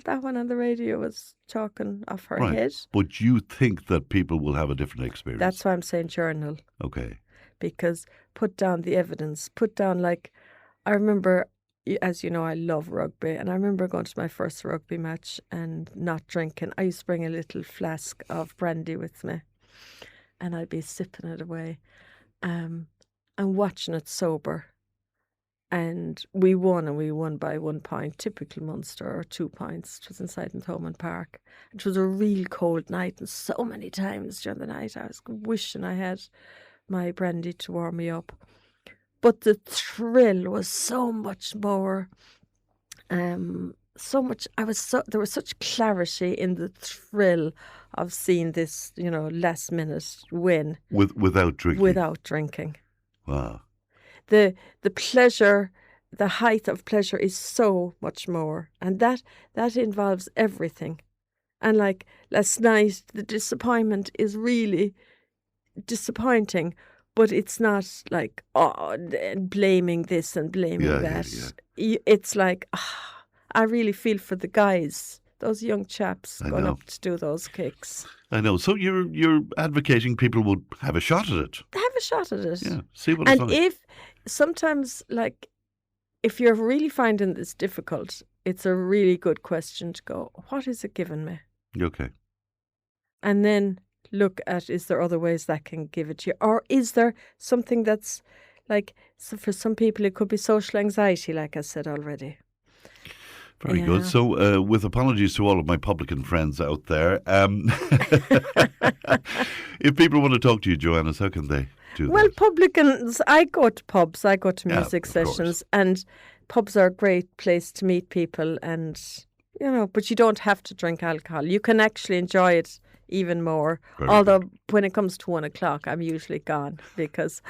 that one on the radio was talking off her head.
But you think that people will have a different experience?
That's why I'm saying journal.
Okay.
Because put down the evidence, I remember, as you know, I love rugby, and I remember going to my first rugby match and not drinking. I used to bring a little flask of brandy with me, and I'd be sipping it away, and watching it sober. And we won by 1 point, typical Munster, or 2 points. It was inside in Thomond Park. It was a real cold night, and so many times during the night I was wishing I had my brandy to warm me up. But the thrill was so much more, there was such clarity in the thrill of seeing this, last minute win.
Without drinking?
Without drinking.
Wow.
The pleasure, the height of pleasure is so much more. And that involves everything. And like last night, the disappointment is really disappointing, but it's not like, blaming this and blaming that. It's like, I really feel for the guys, those young chaps going up to do those kicks.
I know. So you're advocating people would have a shot at it.
Have a shot at it.
Yeah, see what it's like.
And sometimes, like, if you're really finding this difficult, it's a really good question to go, what is it giving me?
Okay.
And then look at, is there other ways that can give it to you? Or is there something that's like, so for some people it could be social anxiety, like I said already.
Very good. So, with apologies to all of my publican friends out there, if people want to talk to you, Joannas, how can they do that?
Well, publicans, I go to pubs, I go to music sessions, and pubs are a great place to meet people, and, but you don't have to drink alcohol. You can actually enjoy it even more. Although when it comes to 1 o'clock, I'm usually gone because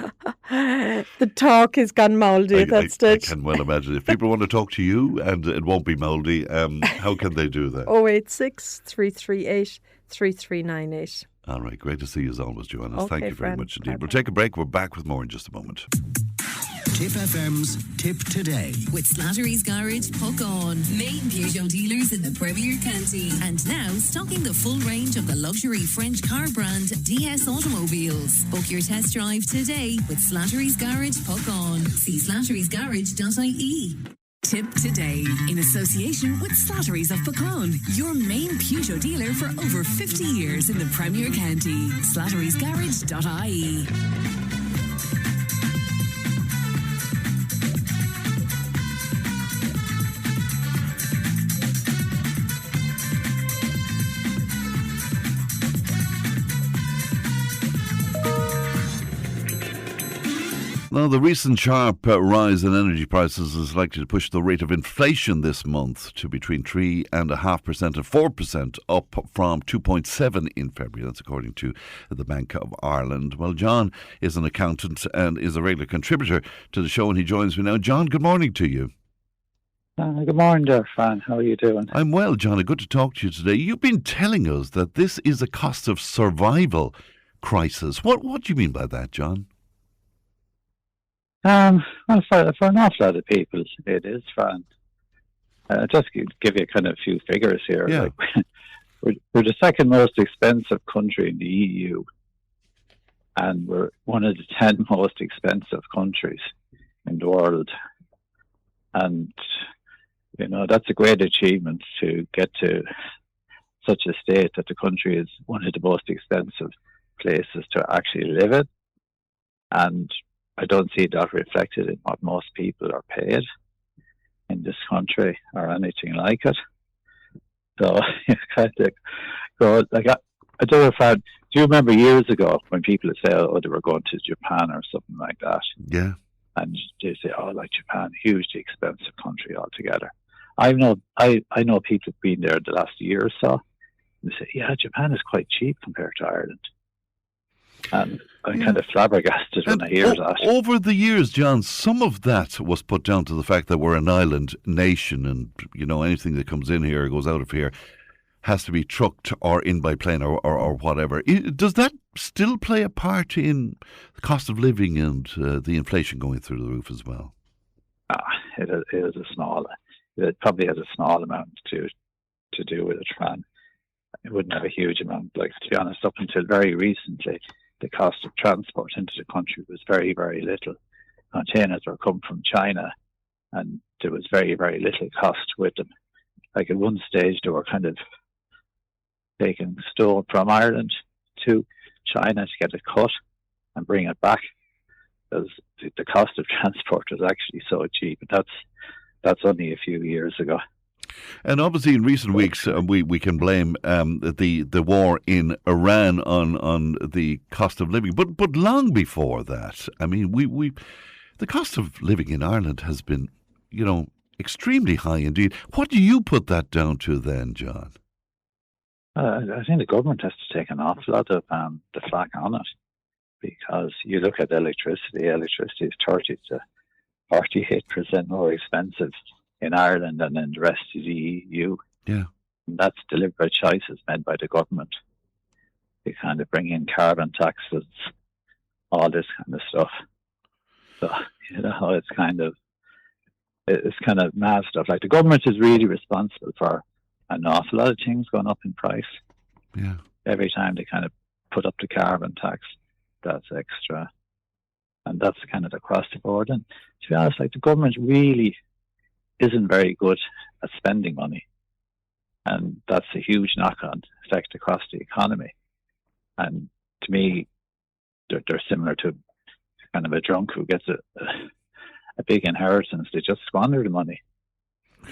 the talk has gone mouldy at that stage.
I can well imagine. If people want to talk to you and it won't be mouldy, how can they do that?
086 338 3398.
All right, great to see you as always, Joannas.
Okay,
Thank you very much indeed.
Bye-bye.
We'll take a break. We're back with more in just a moment.
Tipp FM's Tipp Today with Slattery's Garage, Hook On, main Peugeot dealers in the Premier County, and now stocking the full range of the luxury French car brand DS Automobiles. Book your test drive today with Slattery's Garage, Hook On. See slatterysgarage.ie. Tipp Today in association with Slattery's of Puckane, your main Peugeot dealer for over 50 years in the Premier County. slatterysgarage.ie.
Now, the recent sharp rise in energy prices is likely to push the rate of inflation this month to between 3.5% and 4%, up from 2.7% in February. That's according to the Bank of Ireland. Well, John is an accountant and is a regular contributor to the show, and he joins me now. John, good morning to you.
Good morning there, Fran. How are you doing?
I'm well, John. Good to talk to you today. You've been telling us that this is a cost of survival crisis. What do you mean by that, John?
Well, for an awful lot of people, it is, Fran. Just to give you kind of a few figures here.
Yeah.
Like, we're the second most expensive country in the EU, and we're one of the 10 most expensive countries in the world. And, that's a great achievement to get to such a state that the country is one of the most expensive places to actually live in. And I don't see that reflected in what most people are paid in this country or anything like it. So you kind of go, like, I don't know if do you remember years ago when people would say, they were going to Japan or something like that?
Yeah.
And they say, like Japan, hugely expensive country altogether. I know people who've been there the last year or so, and they say, yeah, Japan is quite cheap compared to Ireland. And I'm kind of flabbergasted when I hear that.
Over the years, John, some of that was put down to the fact that we're an island nation and, anything that comes in here or goes out of here has to be trucked or in by plane or whatever. Does that still play a part in the cost of living and the inflation going through the roof as well? It probably has a small amount to do with it, Fran. It wouldn't have a huge amount. Like, to be honest, up until very recently, the cost of transport into the country was very, very little. Containers were come from China, and there was very, very little cost with them. Like, at one stage, they were kind of taking stone from Ireland to China to get it cut and bring it back, because the cost of transport was actually so cheap. And that's only a few years ago. And obviously, in recent weeks, we can blame the war in Iran on the cost of living. But long before that, I mean, the cost of living in Ireland has been, extremely high indeed. What do you put that down to then, John?
I think the government has to take an awful lot of the flak on it, because you look at electricity. Electricity is 30 to 48% more expensive in Ireland and in the rest of the EU.
Yeah.
And that's deliberate choices made by the government. They kind of bring in carbon taxes all this kind of stuff. So, it's kind of mad stuff. Like, the government is really responsible for an awful lot of things going up in price.
Yeah.
Every time they kind of put up the carbon tax, that's extra. And that's kind of across the board. And to be honest, like, the government really isn't very good at spending money. And that's a huge knock-on effect across the economy. And to me, they're similar to kind of a drunk who gets a big inheritance. They just squander the money.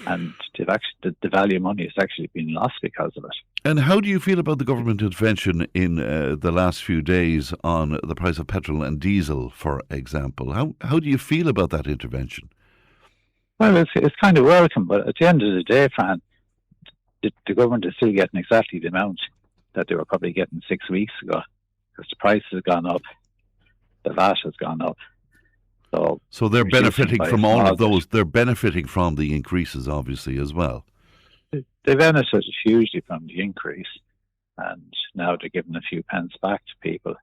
And the value of money has actually been lost because of it.
And how do you feel about the government intervention in the last few days on the price of petrol and diesel, for example? How do you feel about that intervention?
Well, it's kind of welcome, but at the end of the day, Fran, the government is still getting exactly the amount that they were probably getting 6 weeks ago, because the price has gone up, the VAT has gone up. So they're
benefiting from all of those. They're benefiting from the increases, obviously, as well.
They benefited hugely from the increase, and now they're giving a few pence back to people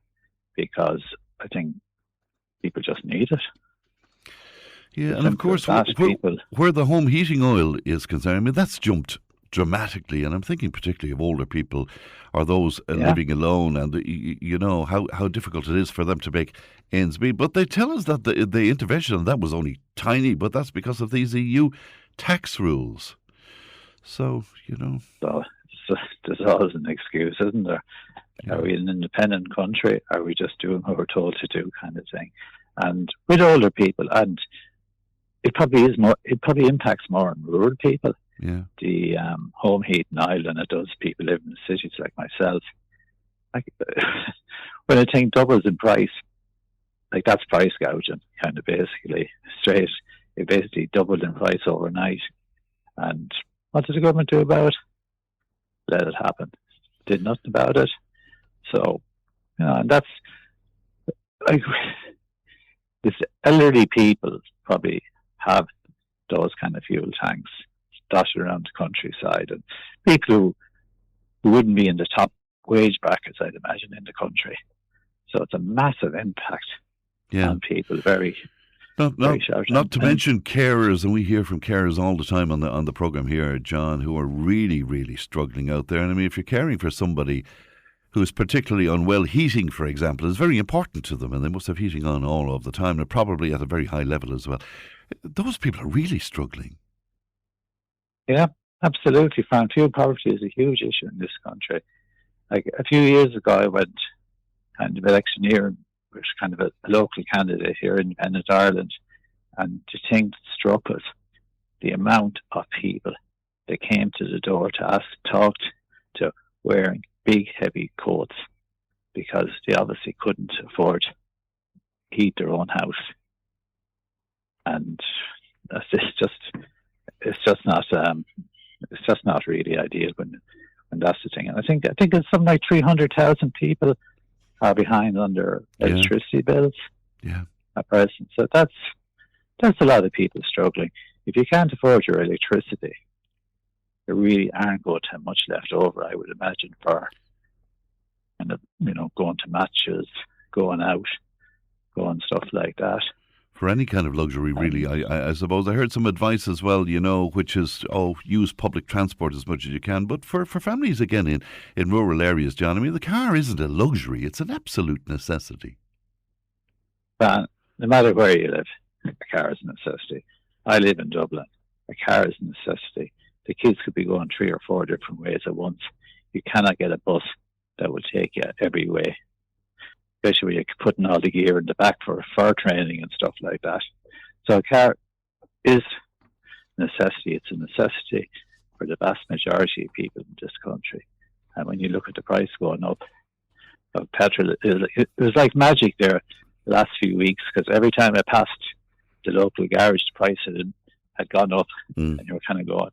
because I think people just need it.
Yeah, and of course, where the home heating oil is concerned, I mean, that's jumped dramatically, and I'm thinking particularly of older people or those living alone, and how difficult it is for them to make ends meet. But they tell us that the intervention on that was only tiny, but that's because of these EU tax rules. So,
So there's always an excuse, isn't there? Yeah. Are we an independent country? Are we just doing what we're told to do, kind of thing? And with older people, and it probably impacts more on rural people.
Yeah.
The home heating oil than it does people living in cities like myself. Like, when a thing doubles in price, like, that's price gouging, kind of basically straight. It basically doubled in price overnight. And what did the government do about it? Let it happen. Did nothing about it. So, and that's like, this elderly people probably have those kind of fuel tanks dotted around the countryside, and people who wouldn't be in the top wage brackets, I'd imagine, in the country. So it's a massive impact on people. Not
to mention carers, and we hear from carers all the time on the programme here, John, who are really, really struggling out there. And I mean, if you're caring for somebody who's particularly unwell, heating, for example, is very important to them, and they must have heating on all of the time, and probably at a very high level as well. Those people are really struggling.
Yeah, absolutely. Fuel poverty is a huge issue in this country. Like, a few years ago, I went kind of electioneering, which is kind of a local candidate here in Independent Ireland, and the thing that struck us, the amount of people that came to the door to talk to wearing big, heavy coats because they obviously couldn't afford to heat their own house. And it's just not really ideal when that's the thing. And I think it's something like 300,000 people are behind on their electricity bills at present. So that's a lot of people struggling. If you can't afford your electricity, there really aren't going to have much left over, I would imagine, for kind of, going to matches, going out, going stuff like that.
For any kind of luxury, really, I suppose. I heard some advice as well, which is, use public transport as much as you can. But for families, again, in rural areas, John, I mean, the car isn't a luxury. It's an absolute necessity.
No matter where you live, a car is a necessity. I live in Dublin. A car is a necessity. The kids could be going 3 or 4 different ways at once. You cannot get a bus that will take you every way, especially when you're putting all the gear in the back for training and stuff like that. So a car is a necessity. It's a necessity for the vast majority of people in this country. And when you look at the price going up of petrol, it was like magic there the last few weeks, because every time I passed the local garage, the price had gone up, and you were kind of going,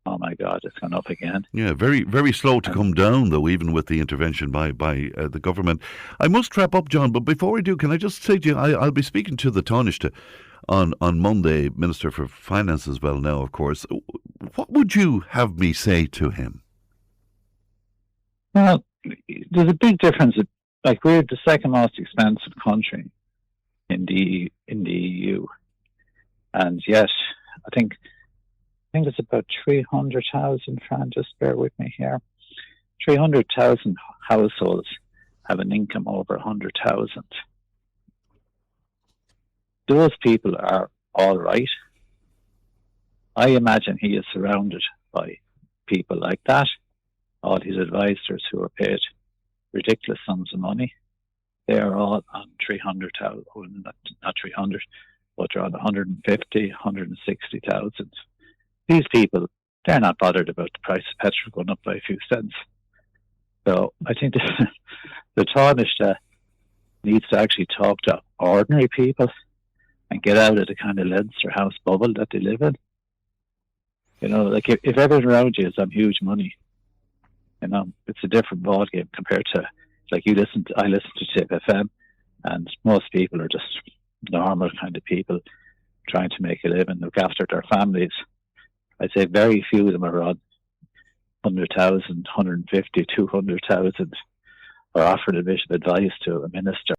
oh my God, it's gone up again. Yeah,
very, very slow to come down, though, even with the intervention by the government. I must wrap up, John, but before I do, can I just say to you, I'll be speaking to the Taoiseach on Monday, Minister for Finance as well now, of course. What would you have me say to him?
Well, there's a big difference like we're the second most expensive country in the EU, and yet I think it's about 300,000. Fran, just bear with me here. 300,000 households have an income over 100,000. Those people are all right. I imagine he is surrounded by people like that. All his advisors who are paid ridiculous sums of money. They are all on 300,000, not 300, but they're on 150, 160,000. These people, they're not bothered about the price of petrol going up by a few cents. So I think the Taoiseach needs to actually talk to ordinary people and get out of the kind of Leinster house bubble that they live in. You know, like if everyone around you is on huge money, you know, it's a different ballgame compared to, like I listen to Tipp FM, and most people are just normal kind of people trying to make a living, look after their families. I'd say very few of them are on 100,000, 150, 200,000, or offered a bit of advice to a minister.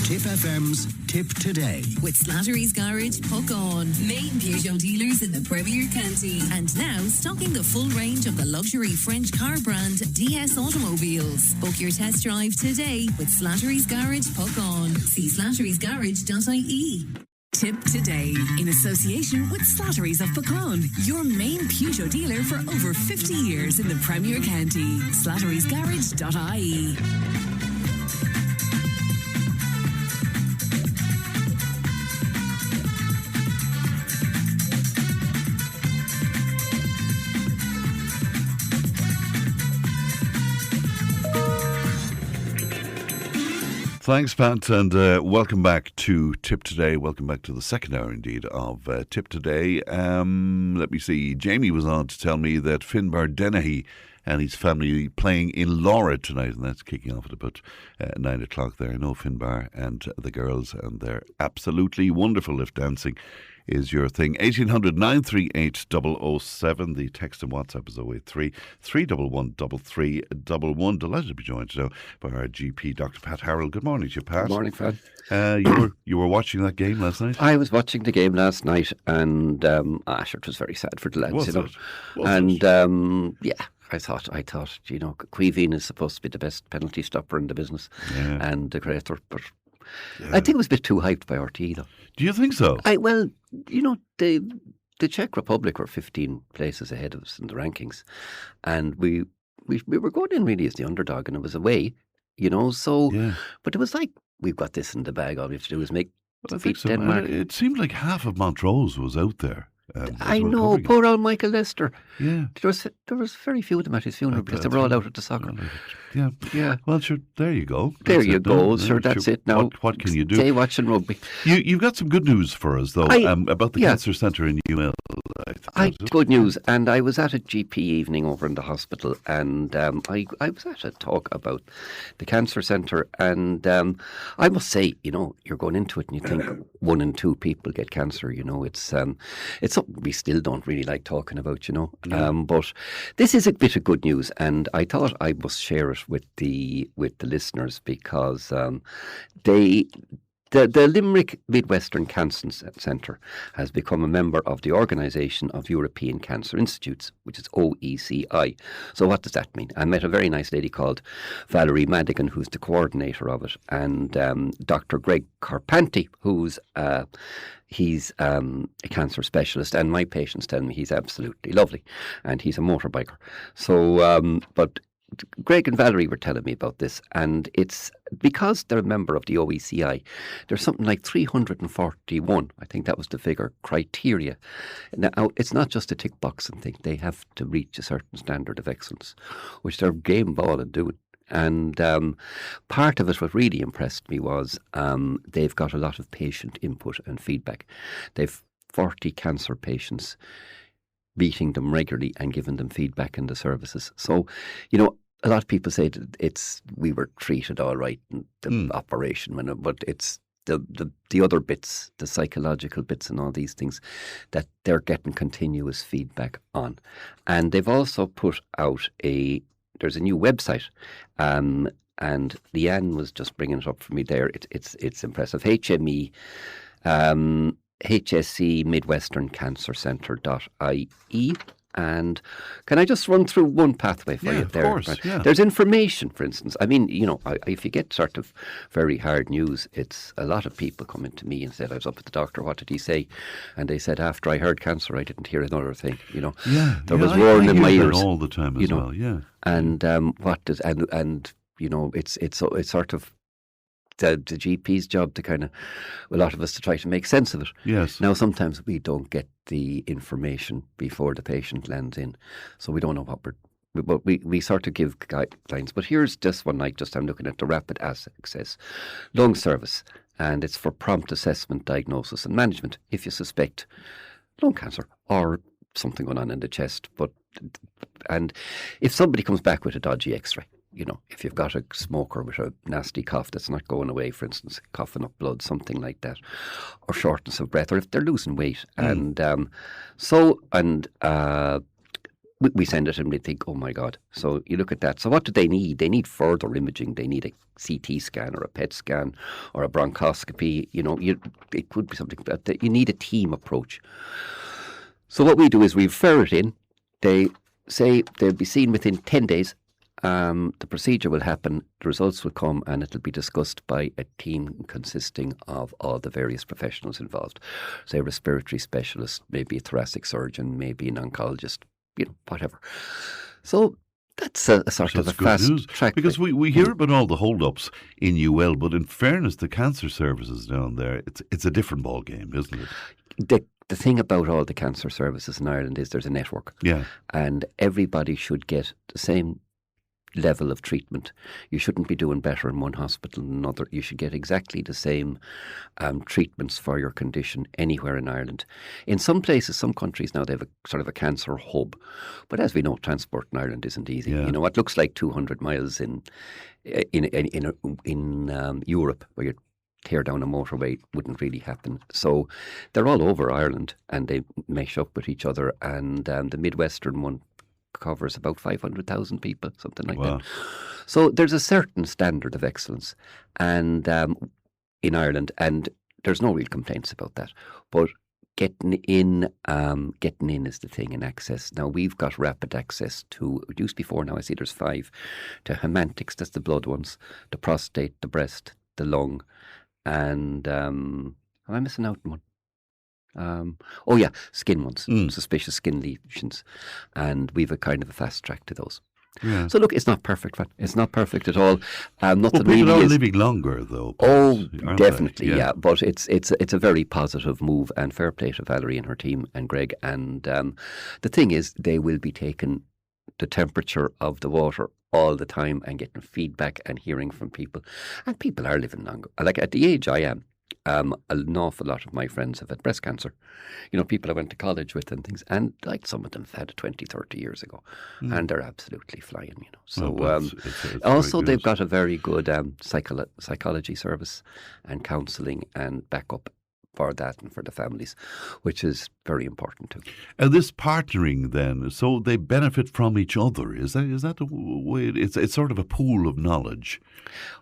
Tipp FM's Tip Today. With Slattery's Garage, hook on. Main Peugeot dealers in the Premier County. And now stocking the full range of the luxury French car brand DS Automobiles. Book your test drive today with Slattery's Garage, hook on. See slatterysgarage.ie. Tip Today, in association with Slattery's of Pecan, your main Peugeot dealer for over 50 years in the Premier County. slatterysgarage.ie.
Thanks, Pat, and welcome back to Tip Today. Welcome back to the second hour, indeed, of Tip Today. Let me see. Jamie was on to tell me that Finbar Dennehy and his family playing in Laura tonight, and that's kicking off at about 9 o'clock there. I know Finbar and the girls, and they're absolutely wonderful if dancing is your thing. 1800 938 007. The text and WhatsApp is 083 311 3311. Delighted to be joined now by our GP, Dr. Pat Harrold. Good morning to you, Pat.
Good morning, Fran.
You were watching that game last night?
I was watching the game last night, and sure, it was very sad for the lads, you know. Yeah. I thought, you know, Queeveen is supposed to be the best penalty stopper in the business, and the creator, but I think it was a bit too hyped by RTE, though.
Do you think so?
Well, you know, the Czech Republic were 15 places ahead of us in the rankings, and we were going in really as the underdog, and it was away, you know. So, but it was like, we've got this in the bag. All we have to do is beat Denmark.
It seemed like half of Montrose was out there.
I know, poor old Michael Lester.
Yeah,
there was very few of them at his funeral because they were all out at the soccer.
Yeah. Well, sure. There you go.
There you go. Sure, that's it. Now,
what can you do?
Stay watching rugby.
You've got some good news for us, though, about the cancer centre in UL.
Good news. And I was at a GP evening over in the hospital, and I was at a talk about the cancer centre, and I must say, you know, you're going into it and you think 1 in 2 people get cancer. You know, it's something we still don't really like talking about, you know. But this is a bit of good news, and I thought I must share it with the listeners, because the Limerick Midwestern Cancer Centre has become a member of the Organisation of European Cancer Institutes, which is OECI. So what does that mean? I met a very nice lady called Valerie Madigan, who's the coordinator of it, and Dr. Greg Carpanti, who's he's a cancer specialist, and my patients tell me he's absolutely lovely, and he's a motorbiker. So, but Greg and Valerie were telling me about this, and it's because they're a member of the OECI. There's something like 341, I think that was the figure, criteria. Now, it's not just a tick boxing thing. They have to reach a certain standard of excellence, which they're game ball at doing. And part of it, what really impressed me was they've got a lot of patient input and feedback. They've 40 cancer patients, meeting them regularly and giving them feedback in the services. So, you know, a lot of people say that we were treated all right in the operation, but it's the other bits, the psychological bits and all these things that they're getting continuous feedback on. And they've also put out there's a new website And Leanne was just bringing it up for me there. It's impressive. HME, HSC Midwestern Cancer Centre.ie. And can I just run through one pathway for you there?
Of course, yeah.
There's information, for instance. I mean, if you get sort of very hard news, it's a lot of people coming to me and said, I was up with the doctor, what did he say? And they said, after I heard cancer, I didn't hear another thing, There was roaring in my ears.
all the time as well, yeah.
And it's sort of the GP's job to kind of, a lot of us to try to make sense of it.
Yes.
Now, sometimes we don't get the information before the patient lands in, so we don't know but we sort of give guidelines. But here's just one night, I'm looking at the rapid access lung service, and it's for prompt assessment, diagnosis and management if you suspect lung cancer or something going on in the chest. And if somebody comes back with a dodgy x-ray, if you've got a smoker with a nasty cough that's not going away, for instance, coughing up blood, something like that, or shortness of breath, or if they're losing weight. And we send it and we think, oh my God. So you look at that. So what do they need? They need further imaging. They need a CT scan or a PET scan or a bronchoscopy. It could be something like that. You need a team approach. So what we do is we refer it in. They say they'll be seen within 10 days. The procedure will happen, the results will come, and it'll be discussed by a team consisting of all the various professionals involved. Say a respiratory specialist, maybe a thoracic surgeon, maybe an oncologist, whatever. So that's a sort of a fast track.
Because we hear about all the hold-ups in UL, but in fairness, the cancer services down there, it's a different ball game, isn't it?
The thing about all the cancer services in Ireland is there's a network.
Yeah.
And everybody should get the same level of treatment. You shouldn't be doing better in one hospital than another. You should get exactly the same treatments for your condition anywhere in Ireland. In some places, some countries now, they have a sort of a cancer hub. But as we know, transport in Ireland isn't easy.
Yeah.
What looks like 200 miles in Europe, where you tear down a motorway, wouldn't really happen. So they're all over Ireland and they mesh up with each other. And the Midwestern one covers about 500,000 people, something like that. So there's a certain standard of excellence and in Ireland, and there's no real complaints about that. But getting in is the thing, and access. Now we've got rapid access to, it used to be 4, now I see there's 5, to hemantics, that's the blood ones, the prostate, the breast, the lung, and am I missing out on one? Skin ones, suspicious skin lesions, and we've a kind of a fast track to those.
Yeah.
So look, it's not perfect, man. It's not perfect at all.
Nothing
really
people are living longer, though.
Definitely, yeah. But it's a very positive move, and fair play to Valerie and her team and Greg. And the thing is, they will be taking the temperature of the water all the time and getting feedback and hearing from people. And people are living longer. Like at the age I am, an awful lot of my friends have had breast cancer. People I went to college with and things, and like some of them have had it 20, 30 years ago, and they're absolutely flying, So it's also they've got a very good psychology service and counselling and backup for that and for the families, which is very important too.
And this partnering then, so they benefit from each other. Is that the way? It's sort of a pool of knowledge.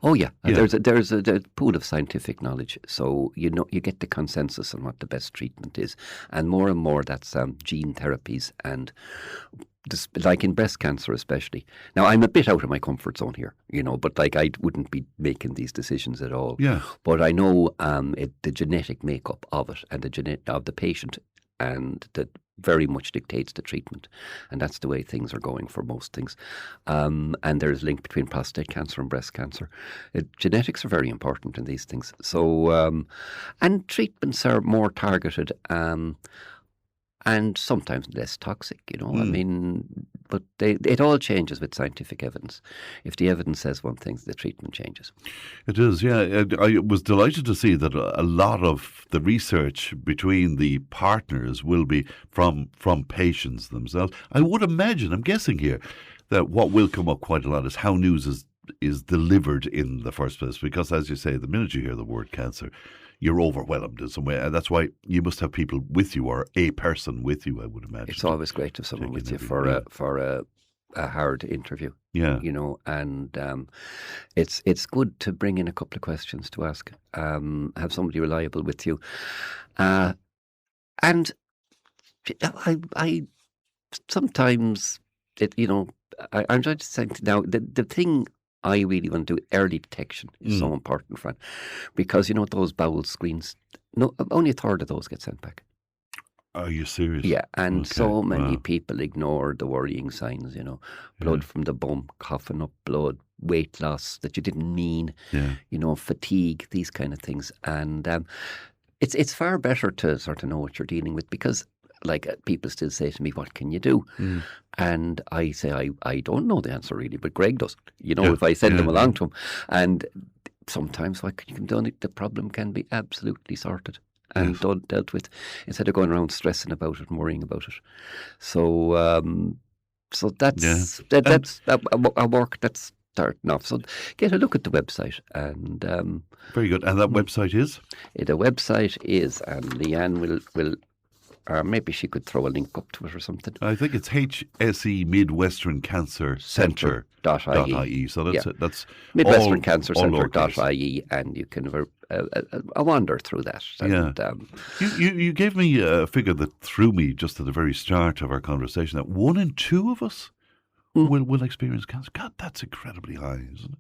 Oh yeah. There's a pool of scientific knowledge. So you get the consensus on what the best treatment is, and more that's gene therapies and. Like in breast cancer especially. Now, I'm a bit out of my comfort zone here, but like I wouldn't be making these decisions at all.
Yeah.
But I know the genetic makeup of it and of the patient, and that very much dictates the treatment. And that's the way things are going for most things. And there's a link between prostate cancer and breast cancer. Genetics are very important in these things. So, and treatments are more targeted. And sometimes less toxic, I mean, but it all changes with scientific evidence. If the evidence says one thing, the treatment changes.
It is, yeah. I was delighted to see that a lot of the research between the partners will be from patients themselves. I would imagine, I'm guessing here, that what will come up quite a lot is how news is delivered in the first place. Because, as you say, the minute you hear the word cancer, you're overwhelmed in some way. And that's why you must have people with you, or a person with you, I would imagine.
It's always great to have someone with you for a a hard interview.
Yeah.
And it's good to bring in a couple of questions to ask. Have somebody reliable with you, and I sometimes I'm trying to think now. The thing I really want to do, early detection, is so important, Fran, because those bowel screens. No, only a third of those get sent back.
Are you serious?
Yeah, and
Okay.
so many
Wow.
people ignore the worrying signs, blood from the bum, coughing up blood, weight loss that you didn't mean,
Yeah.
fatigue, these kind of things. And it's far better to sort of know what you're dealing with, because people still say to me, what can you do? And I say, I don't know the answer really, but Greg does, if I send them along to him. And sometimes what you can do, the problem can be absolutely sorted and dealt with, instead of going around stressing about it and worrying about it. So that's a work that's starting off. So get a look at the website. And
Very good. And that website is?
The website is, and Leanne will or maybe she could throw a link up to it or something.
I think it's HSE Midwestern Cancer Centre.ie. So that's
Midwestern Cancer Centre.ie, and you can have a wander through that. And,
you gave me a figure that threw me just at the very start of our conversation, that 1 in 2 of us will experience cancer. God, that's incredibly high, isn't it?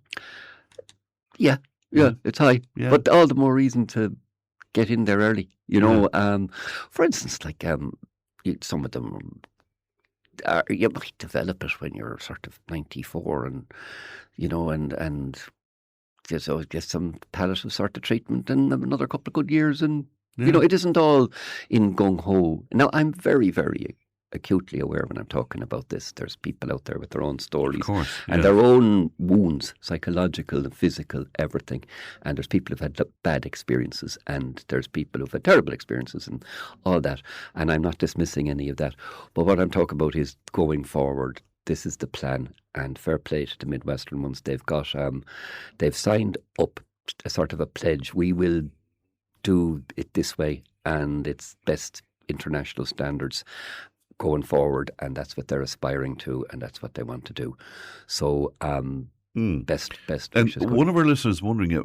Yeah, it's high. Yeah. But all the more reason to get in there early, for instance, some of them you might develop it when you're sort of 94, and just get some palliative sort of treatment and another couple of good years, and it isn't all in gung ho. Now, I'm very, very acutely aware when I'm talking about this, there's people out there with their own stories,
of course,
and their own wounds, psychological and physical, everything. And there's people who've had bad experiences, and there's people who've had terrible experiences, and all that. And I'm not dismissing any of that. But what I'm talking about is going forward. This is the plan, and fair play to the Midwestern ones. They've got, they've signed up a sort of a pledge. We will do it this way, and it's best international standards going forward, and that's what they're aspiring to, and that's what they want to do. So best
and one of our listeners is wondering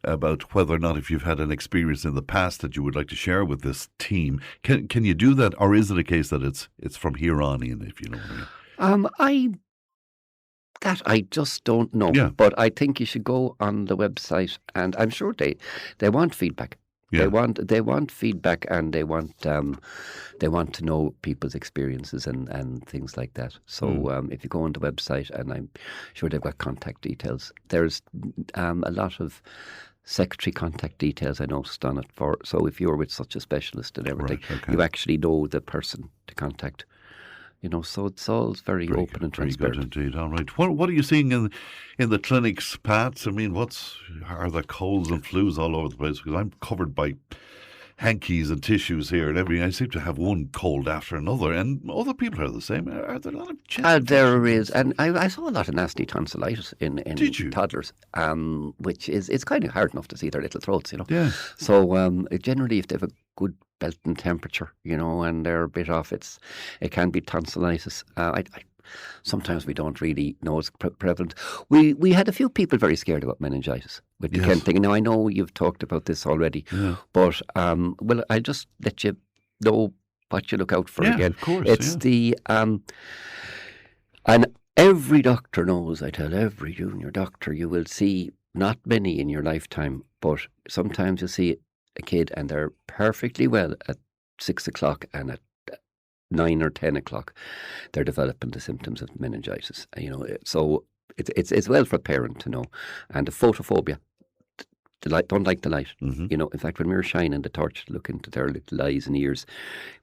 about whether or not, if you've had an experience in the past that you would like to share with this team. Can you do that, or is it a case that it's from here on in, if you know what I mean?
I just don't know. Yeah. But I think you should go on the website, and I'm sure they want feedback. Yeah. They want feedback, and they want to know people's experiences and things like that. So if you go on the website, and I'm sure they've got contact details. There's a lot of secretary contact details I noticed on it for. So if you're with such a specialist and everything, you actually know the person to contact. So it's all very open and transparent.
Very good indeed. All right. What are you seeing in the clinics, Pat? I mean, are there colds and flus all over the place? Because I'm covered by hankies and tissues here and everything. I seem to have one cold after another, and other people are the same. Are there a lot of chest
there is, and I saw a lot of nasty tonsillitis in toddlers, which it's kind of hard enough to see their little throats,
Yeah.
So generally, if they have a good belt and temperature, and they're a bit off, it can be tonsillitis. Sometimes we don't really know it's prevalent. We had a few people very scared about meningitis with the Kent thing. Now, I know you've talked about this already, but well, I'll just let you know what you look out for again.
Of course,
it's the and every doctor knows. I tell every junior doctor, you will see not many in your lifetime, but sometimes you see a kid and they're perfectly well at 6 o'clock, and at 9 or 10 o'clock they're developing the symptoms of meningitis. So it's well for a parent to know. And the photophobia, don't like the light. Mm-hmm. In fact, when we're shining the torch to look into their little eyes and ears,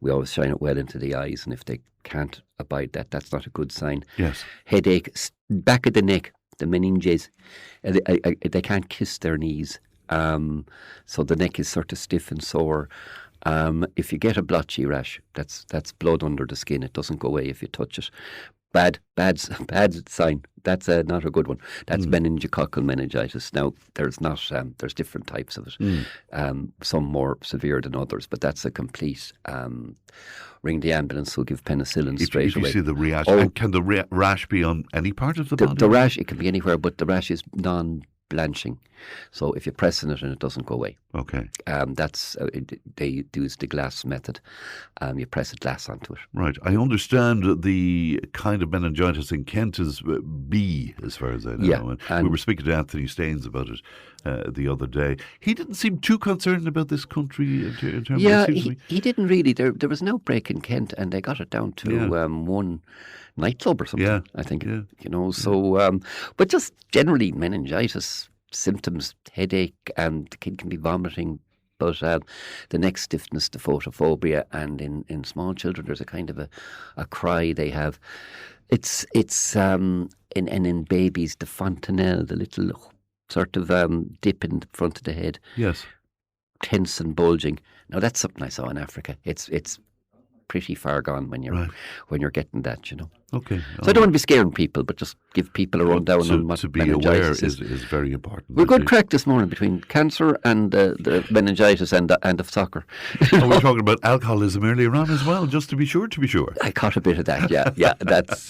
we always shine it well into the eyes, and if they can't abide that, that's not a good sign.
Yes.
Headache, back of the neck, the meninges, they can't kiss their knees. So the neck is sort of stiff and sore. If you get a blotchy rash, that's blood under the skin. It doesn't go away if you touch it. Bad sign. That's not a good one. That's meningococcal meningitis. Now, there's different types of it. Some more severe than others, but that's a complete. Ring the ambulance. We'll give penicillin straight away.
If you see the rash, and can the rash be on any part of the body?
The rash, it can be anywhere, but the rash is non-blanching. So if you press on it and it doesn't go away. Okay. They use the glass method. You press a glass onto it.
Right. I understand the kind of meningitis in Kent is B, as far as I know.
Yeah,
and we were speaking to Anthony Staines about it the other day. He didn't seem too concerned about this country in terms of...
Yeah, he didn't really. There was an outbreak in Kent and they got it down to one nightclub or something, I think. Yeah. You know, so... but just generally meningitis... symptoms, headache, and the kid can be vomiting, but the neck stiffness, the photophobia, and in small children there's a kind of a cry they have. It's in babies, the fontanelle, the little sort of dip in the front of the head.
Yes.
Tense and bulging. Now that's something I saw in Africa. It's pretty far gone when you're getting that, you know.
Okay.
So I don't want to be scaring people, but just give people a rundown on what
to be
meningitis
aware
is
very important.
We're good crack this morning between cancer and the meningitis and of soccer.
We're talking about alcoholism earlier on as well, just to be sure.
I caught a bit of that, yeah. That's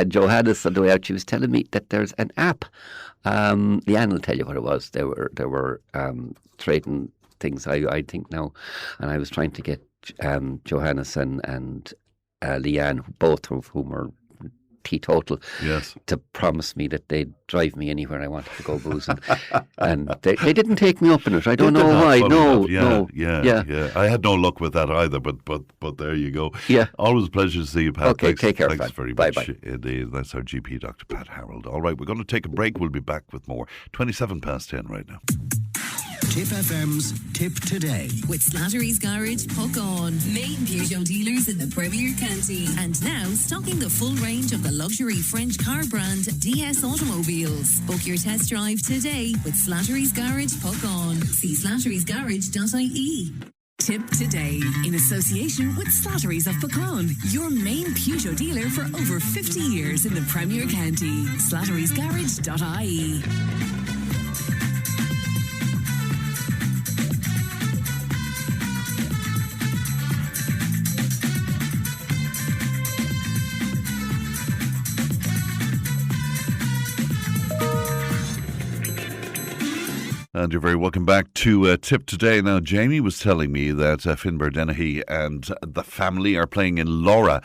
Johannes on the way out, she was telling me that there's an app. Leanne will tell you what it was. There were trading things, I think now, and I was trying to get Johannes and Leanne, both of whom are teetotal, to promise me that they'd drive me anywhere I wanted to go boozing. And they didn't take me up on it. I don't know why. No.
I had no luck with that either, but there you go.
Yeah.
Always a pleasure to see you, Pat.
Okay, take care,
Thanks
Pat.
very
Bye,
much.
bye.
That's our GP, Dr. Pat Harrold. All right, we're going to take a break. We'll be back with more. 10:27 right now.
Tipp FM's Tip Today. With Slattery's Garage, Puck On. Main Peugeot dealers in the Premier County. And now stocking the full range of the luxury French car brand DS Automobiles. Book your test drive today with Slattery's Garage, Puck On. See slatterysgarage.ie. Tip Today, in association with Slattery's of Pecan, your main Peugeot dealer for over 50 years in the Premier County. slatterysgarage.ie.
And you're very welcome back to Tip Today. Now, Jamie was telling me that Finbar Dennehy and the family are playing in Laura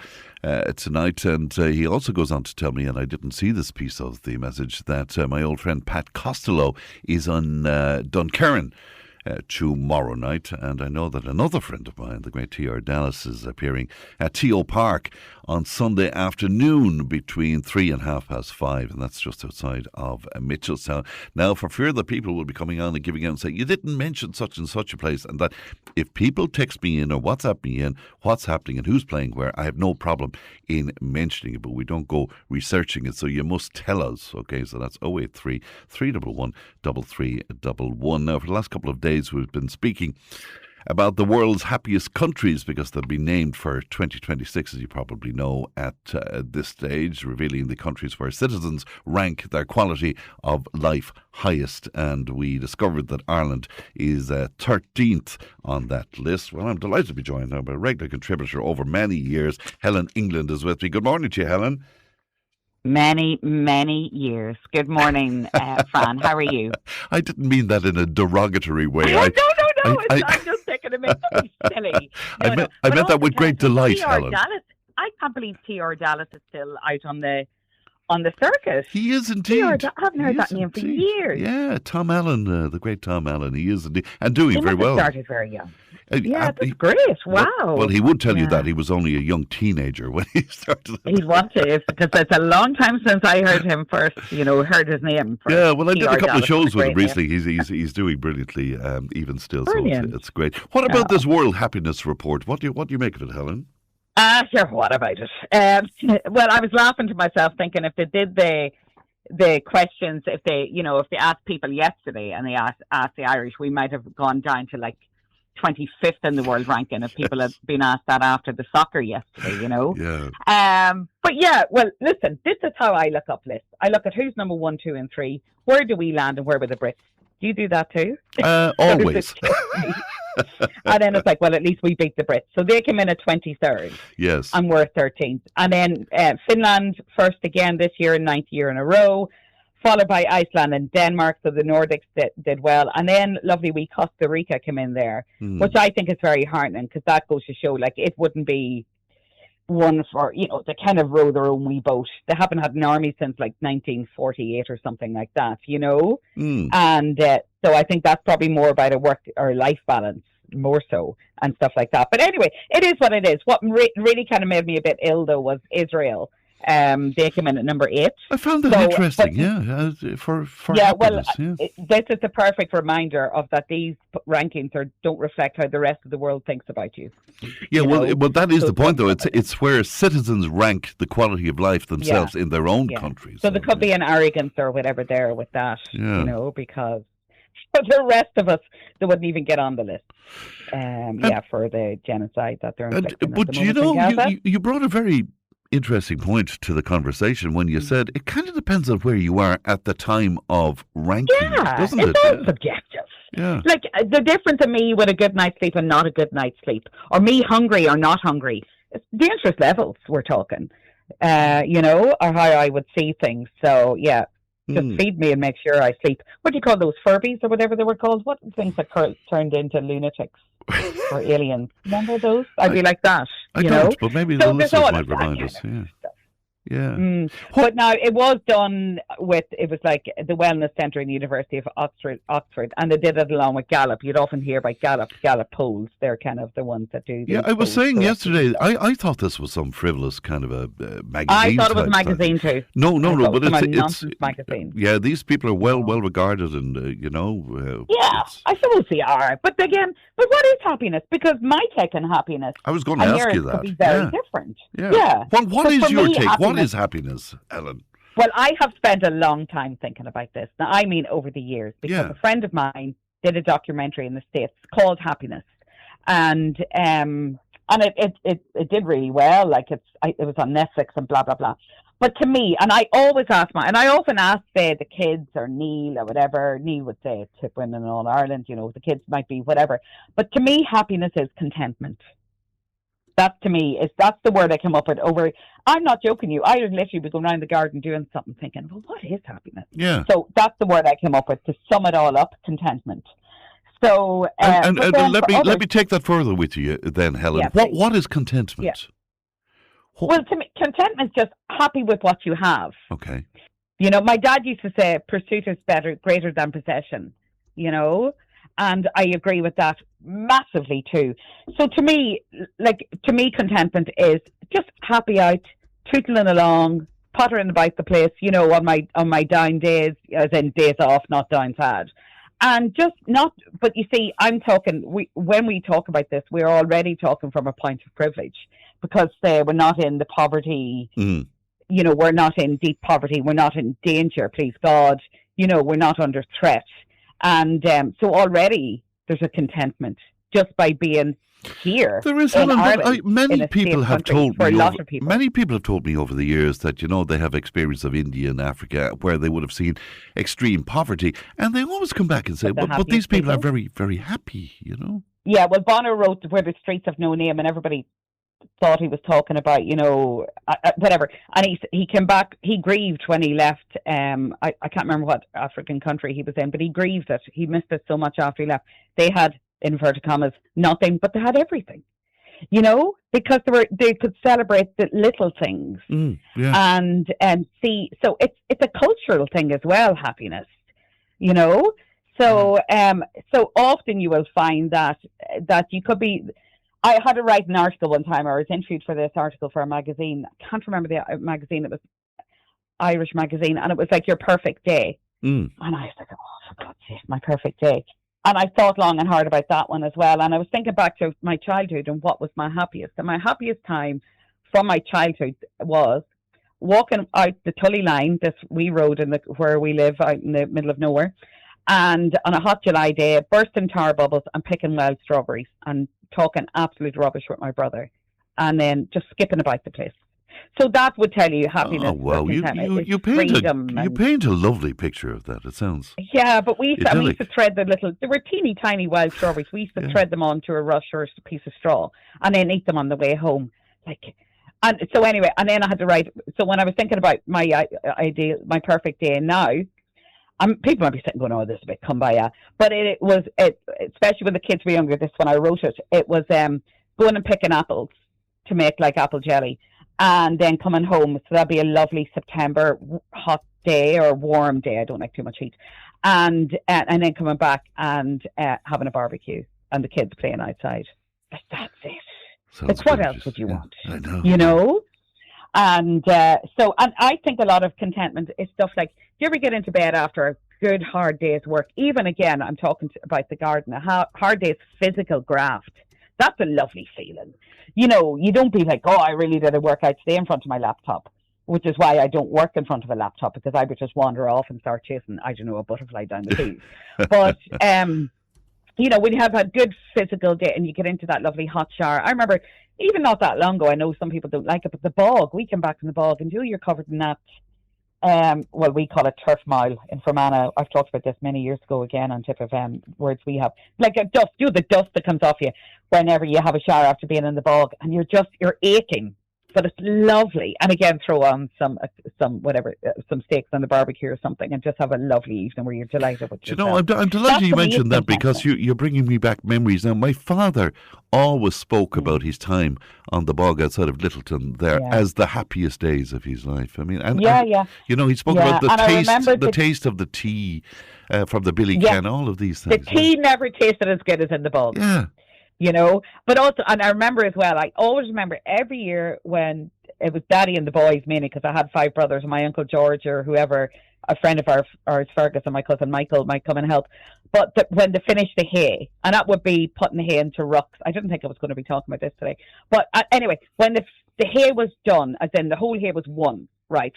tonight, and he also goes on to tell me, and I didn't see this piece of the message, that my old friend Pat Costello is on Dunkerrin tomorrow night, and I know that another friend of mine, the great T.R. Dallas, is appearing at T.O. Park on Sunday afternoon between 3 and 5:30, and that's just outside of Mitchelstown. Now, for fear that people will be coming on and giving out and saying, you didn't mention such and such a place, and that if people text me in or WhatsApp me in what's happening and who's playing where, I have no problem in mentioning it, but we don't go researching it, so you must tell us, okay? So that's 083 311 3311. Now, for the last couple of days, we've been speaking about the world's happiest countries because they'll be named for 2026, as you probably know, at this stage, revealing the countries where citizens rank their quality of life highest. And we discovered that Ireland is 13th on that list. Well, I'm delighted to be joined now by a regular contributor over many years. Helen England is with me. Good morning to you, Helen.
Many, many years. Good morning, Fran. How are you?
I didn't mean that in a derogatory way.
No. I'm just taking a minute to be silly.
I meant that with great delight, Helen.
Dallas, I can't believe T.R. Dallas is still out on the circuit.
He is indeed.
I haven't heard that name for years.
Yeah, Tom Allen, the great Tom Allen. He is indeed, and doing very well.
He started very young. That's great. Wow.
Well, he would tell you that he was only a young teenager when he started.
He'd want to, because it's a long time since I heard him first, heard his name first.
Yeah, well, I did a couple of shows with him recently. He's doing brilliantly, even still.
Brilliant.
So it's great. What about this World Happiness Report? What do you make of it, Helen?
Sure, what about it? Well, I was laughing to myself thinking if they did the questions, if they asked people yesterday and they asked the Irish, we might have gone down to like 25th in the world ranking if people had been asked that after the soccer yesterday, you know. But yeah, well, listen, this is how I look up lists. I look at who's number 1, 2, and 3. Where do we land and where were the Brits? Do you do that too?
Always.
And then it's like, well, at least we beat the Brits. So they came in at 23rd.
Yes.
And we're 13th. And then Finland first again this year, 9th year in a row, followed by Iceland and Denmark. So the Nordics did well. And then lovely wee Costa Rica came in there, which I think is very heartening because that goes to show, like, it wouldn't be one for, you know, they kind of row their own wee boat. They haven't had an army since like 1948 or something like that, you know? And so I think that's probably more about a work or life balance, more so, and stuff like that. But anyway, it is what it is. What really kind of made me a bit ill, though, was Israel. They came in at number 8.
I found that interesting, for
this is the perfect reminder of that these rankings don't reflect how the rest of the world thinks about you.
Yeah, well, that is the point, though. It's where citizens rank the quality of life themselves in their own countries.
So there could be an arrogance or whatever there with that, you know, because for the rest of us, they wouldn't even get on the list. For the genocide that they're inflicting.
But you know, you brought a very interesting point to the conversation when you said it kind of depends on where you are at the time of ranking, doesn't it?
It's all subjective.
Yeah.
Like the difference of me with a good night's sleep and not a good night's sleep, or me hungry or not hungry, it's the interest levels we're talking, you know, or how I would see things. So, yeah, just feed me and make sure I sleep. What do you call those, Furbies or whatever they were called? What things that turned into lunatics? Or aliens. Remember those? I'd be like that.
I don't, but maybe the listeners might remind us. Yeah.
But now it was done with, it was like the Wellness Centre in the University of Oxford, and they did it along with Gallup. You'd often hear about Gallup polls. They're kind of the ones that do.
Yeah, I was saying yesterday, I thought this was some frivolous kind of a magazine.
I thought it was a magazine too.
No, but it's
magazine.
Yeah, these people are well regarded, and you know.
I suppose they are. But again, what is happiness? Because my take on happiness,
I was going to ask you that.
Could be very different.
Yeah. Well, what is your take? What is happiness, Ellen?
Well, I have spent a long time thinking about this. Now, I mean over the years, because a friend of mine did a documentary in the States called Happiness, and it did really well. Like it was on Netflix and blah blah blah. But to me, and I always ask I often ask, say, the kids or Neil or whatever. Neil would say Tipp winning All Ireland. You know, the kids might be whatever. But to me, happiness is contentment. That to me that's the word I came up with over. I'm not joking you. I would literally be going around the garden doing something thinking, well, what is happiness? Yeah. So that's the word I came up with to sum it all up, contentment. So
let me take that further with you then, Helen. Yeah, what is contentment?
Yeah. Well, to me, contentment is just happy with what you have.
Okay.
You know, my dad used to say pursuit is greater than possession, you know? And I agree with that massively too. So to me, contentment is just happy out, tootling along, pottering about the place, you know, on my down days, as in days off, not down sad. And just not, but you see, I'm talking, when we talk about this, we're already talking from a point of privilege, because we're not in the poverty, you know, we're not in deep poverty, we're not in danger, please God, you know, we're not under threat. And so already there's a contentment just by being here.
There is, Helen, but many people have told me over the years that, you know, they have experience of India and Africa where they would have seen extreme poverty, and they always come back and say, but these people are very, very happy, you know. Yeah,
well, Bono wrote Where the Streets Have No Name, and everybody thought he was talking about, you know, whatever. And he came back, he grieved when he left, I can't remember what African country he was in, but he grieved it. He missed it so much after he left. They had, inverted commas, nothing, but they had everything, you know, because they could celebrate the little things. And see, so it's a cultural thing as well, happiness, you know. So so often you will find that you could be. I had to write an article one time, or I was interviewed for this article for a magazine. I can't remember the magazine. It was Irish magazine, and it was like your perfect day. And I was like, oh, for God's sake, my perfect day. And I thought long and hard about that one as well. And I was thinking back to my childhood and what was my happiest. And my happiest time from my childhood was walking out the Tully line, this wee road where we live out in the middle of nowhere, And on a hot July day, bursting tar bubbles and picking wild strawberries and talking absolute rubbish with my brother, and then just skipping about the place. So that would tell you happiness.
Oh, wow. You paint a lovely picture of that, it sounds.
Yeah, but we used to thread they were teeny tiny wild strawberries. We used to thread them onto a rush or a piece of straw and then eat them on the way home. And so anyway, and then I had to write. So when I was thinking about my perfect day now, people might be sitting going, "Oh, this is a bit come by," yeah. But it was, especially when the kids were younger. This when I wrote it, it was going and picking apples to make like apple jelly, and then coming home. So that'd be a lovely September hot day or warm day. I don't like too much heat, and then coming back and having a barbecue and the kids playing outside. That's it. What else would you want?
I know.
You know? And and I think a lot of contentment is stuff like, do you ever get into bed after a good hard day's work? Even again, I'm talking about the garden, a hard day's physical graft. That's a lovely feeling. You know, you don't be like, oh, I really did a workout today in front of my laptop, which is why I don't work in front of a laptop, because I would just wander off and start chasing, I don't know, a butterfly down the keys. But, you know, when you have a good physical day and you get into that lovely hot shower, I remember even not that long ago, I know some people don't like it, but the bog, we came back from the bog and you're covered in that, well, we call it turf mile in Fermanagh. I've talked about this many years ago again on Tipp FM, words we have. Like a dust, the dust that comes off you whenever you have a shower after being in the bog, and you're aching. But it's lovely. And again, throw on some steaks on the barbecue or something and just have a lovely evening where you're delighted with yourself.
You know, I'm delighted you mentioned that, because you're bringing me back memories. Now, my father always spoke about his time on the bog outside of Littleton there as the happiest days of his life. I mean, and you know, he spoke about the taste of the tea from the billy can, all of these things.
The tea never tasted as good as in the bog.
Yeah.
You know, but also, and I remember as well, I always remember every year when it was Daddy and the boys, mainly because I had 5 brothers, and my Uncle George or whoever, a friend of ours, Fergus, and my cousin Michael might come and help. But when they finished the hay, and that would be putting the hay into rucks. I didn't think I was going to be talking about this today. But anyway, when the hay was done, as in the whole hay was won, right,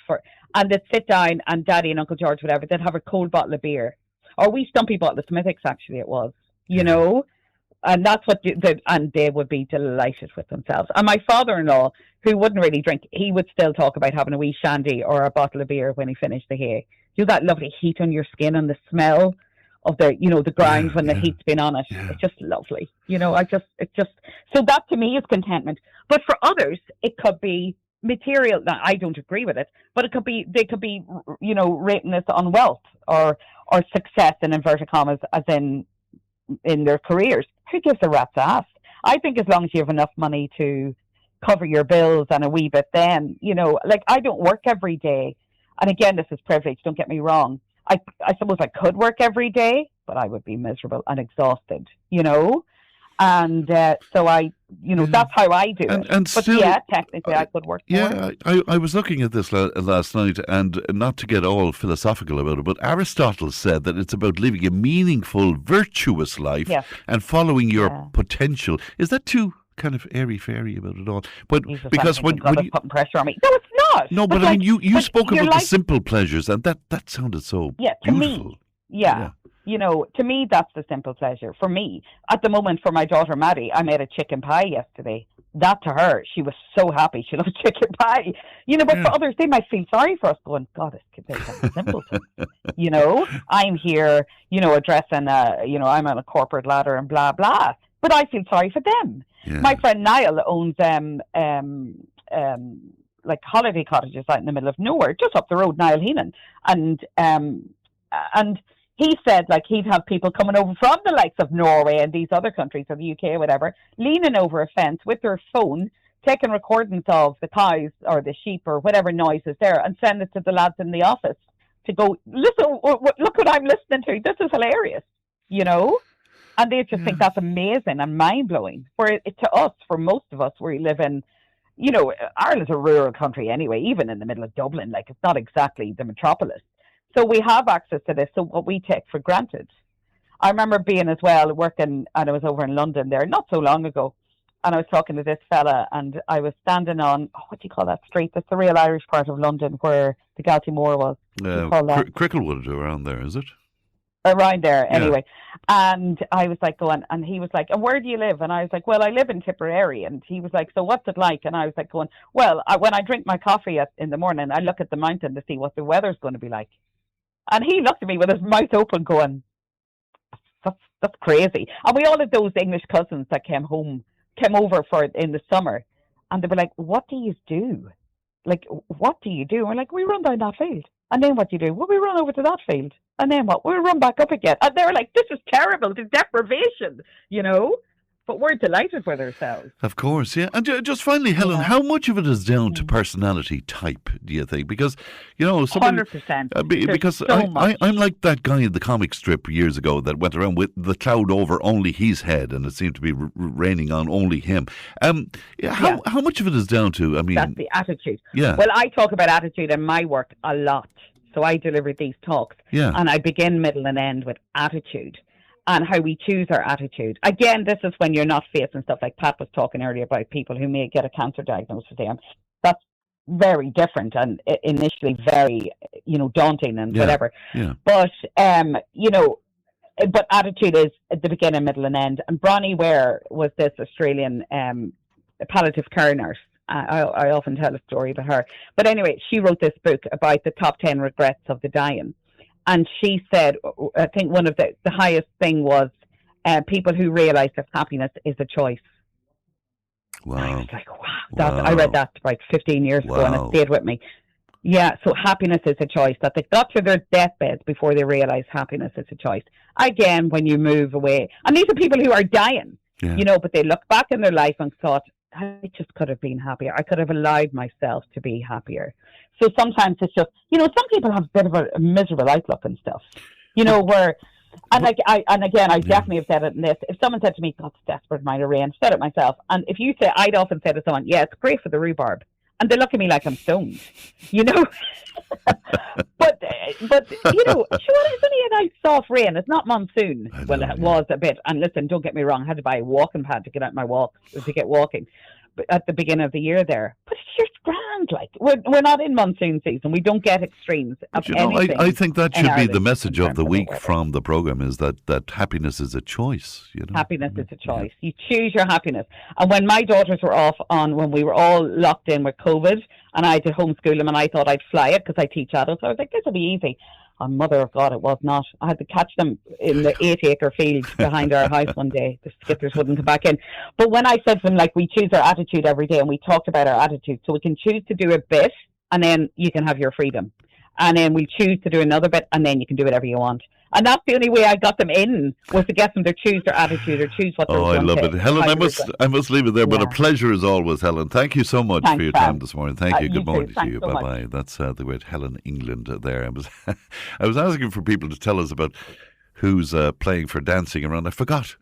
and they'd sit down, and Daddy and Uncle George, whatever, they'd have a cold bottle of beer. Or we stumpy bottle of Smithwick's, actually it was, you know. And that's what and they would be delighted with themselves. And my father-in-law, who wouldn't really drink, he would still talk about having a wee shandy or a bottle of beer when he finished the hay. You know, that lovely heat on your skin and the smell of the ground when the heat's been on it. Yeah. It's just lovely. You know, so that to me is contentment. But for others, it could be material. Now, I don't agree with it, but they could be, you know, rating this on wealth or success in inverted commas, as in their careers. Who gives a rat's ass? I think as long as you have enough money to cover your bills and a wee bit, then, you know, like I don't work every day. And again, this is privilege, don't get me wrong. I suppose I could work every day, but I would be miserable and exhausted, you know? And so that's how I do it.
But still,
technically I could work more.
Yeah, I was looking at this last night, and not to get all philosophical about it, but Aristotle said that it's about living a meaningful, virtuous life and following your potential. Is that too kind of airy-fairy about it all? But
Jesus,
because when
you putting pressure on me. No, it's not.
No, but I mean, you spoke about the simple pleasures, and that sounded so beautiful.
To me, you know, to me, that's the simple pleasure. For me, at the moment, for my daughter Maddie, I made a chicken pie yesterday. That to her, she was so happy. She loves chicken pie. You know, but for others, they might feel sorry for us, going, God, this kid is something simple. You know, I'm here, you know, addressing, you know, I'm on a corporate ladder and blah, blah. But I feel sorry for them. Yeah. My friend Niall owns like holiday cottages out in the middle of nowhere, just up the road, Niall Heenan. And he said, like, he'd have people coming over from the likes of Norway and these other countries, or the UK or whatever, leaning over a fence with their phone, taking recordings of the cows or the sheep or whatever noise is there, and send it to the lads in the office to go, listen, look what I'm listening to. This is hilarious, you know? And they just think that's amazing and mind-blowing. Where to us, for most of us, we live in, you know, Ireland's a rural country anyway, even in the middle of Dublin. Like, it's not exactly the metropolis. So we have access to this, so what we take for granted. I remember being as well working, and I was over in London there not so long ago, and I was talking to this fella, and I was standing on, what do you call that street? That's the real Irish part of London where the Galtymore was.
Cricklewood around there, is it?
around there anyway. And I was like going, and he was like, and where do you live? And I was like, well, I live in Tipperary. And he was like, so what's it like? And I was like going, well, when I drink my coffee in the morning, I look at the mountain to see what the weather's going to be like. And he looked at me with his mouth open going, that's crazy. And we all had those English cousins that came over for in the summer, and they were like, what do you do? Like, what do you do? And we're like, we run down that field. And then what do you do? Well, we run over to that field. And then what? We'll run back up again. And they were like, this is terrible. This deprivation, you know? But we're delighted with ourselves.
Of course, yeah. And just finally, Helen, how much of it is down to personality type, do you think? Because, you know,
100%.
Because
so
I'm like that guy in the comic strip years ago that went around with the cloud over only his head, and it seemed to be raining on only him. How much of it is down to, I mean...
That's the attitude.
Yeah.
Well, I talk about attitude in my work a lot. So I deliver these talks.
Yeah.
And I begin, middle and end with attitude. And how we choose our attitude. Again, this is when you're not facing stuff like Pat was talking earlier about people who may get a cancer diagnosis. That's very different and initially very, daunting and whatever.
Yeah.
But, but attitude is at the beginning, middle and end. And Bronnie Ware was this Australian palliative care nurse. I often tell a story about her. But anyway, she wrote this book about the top 10 regrets of the dying. And she said, I think one of the highest thing was people who realise that happiness is a choice.
Wow.
And I was like, wow. I read that about 15 years ago and it stayed with me. Yeah, so happiness is a choice. That they got to their deathbeds before they realise happiness is a choice. Again, when you move away. And these are people who are dying, but they look back in their life and thought, I just could have been happier. I could have allowed myself to be happier. So sometimes it's just, some people have a bit of a miserable outlook and stuff, where, and like, I definitely have said it in this. If someone said to me, God, it's desperate amount of rain, I've said it myself. And if you say, I'd often say to someone, yeah, it's great for the rhubarb. And they look at me like I'm stoned, but sure, it's only a nice soft rain. It's not monsoon. It was a bit. And listen, don't get me wrong, I had to buy a walking pad to get out my walk, to get walking at the beginning of the year there. But it's just grand, like we're not in monsoon season. We don't get extremes of anything.
I think that should be the message of the week from the programme, is that happiness is a choice.
Happiness is a choice. You choose your happiness. And when my daughters were off when we were all locked in with COVID, and I had to homeschool them, and I thought I'd fly it because I teach adults, I was like, this will be easy. And mother of God, it was not. I had to catch them in the 8-acre field behind our house one day. The skippers wouldn't come back in. But when I said to them, like, we choose our attitude every day, and we talked about our attitude, so we can choose to do a bit, and then you can have your freedom. And then we'll choose to do another bit, and then you can do whatever you want. And that's the only way I got them in, was to get them to choose their attitude or choose what they're going to.
I love it. Helen, I must leave it there, but a pleasure as always, Helen. Thank you so much for your time this morning. Thank you. Good morning to you. Bye-bye. That's the great Helen England there. I was asking for people to tell us about who's playing for dancing around. I forgot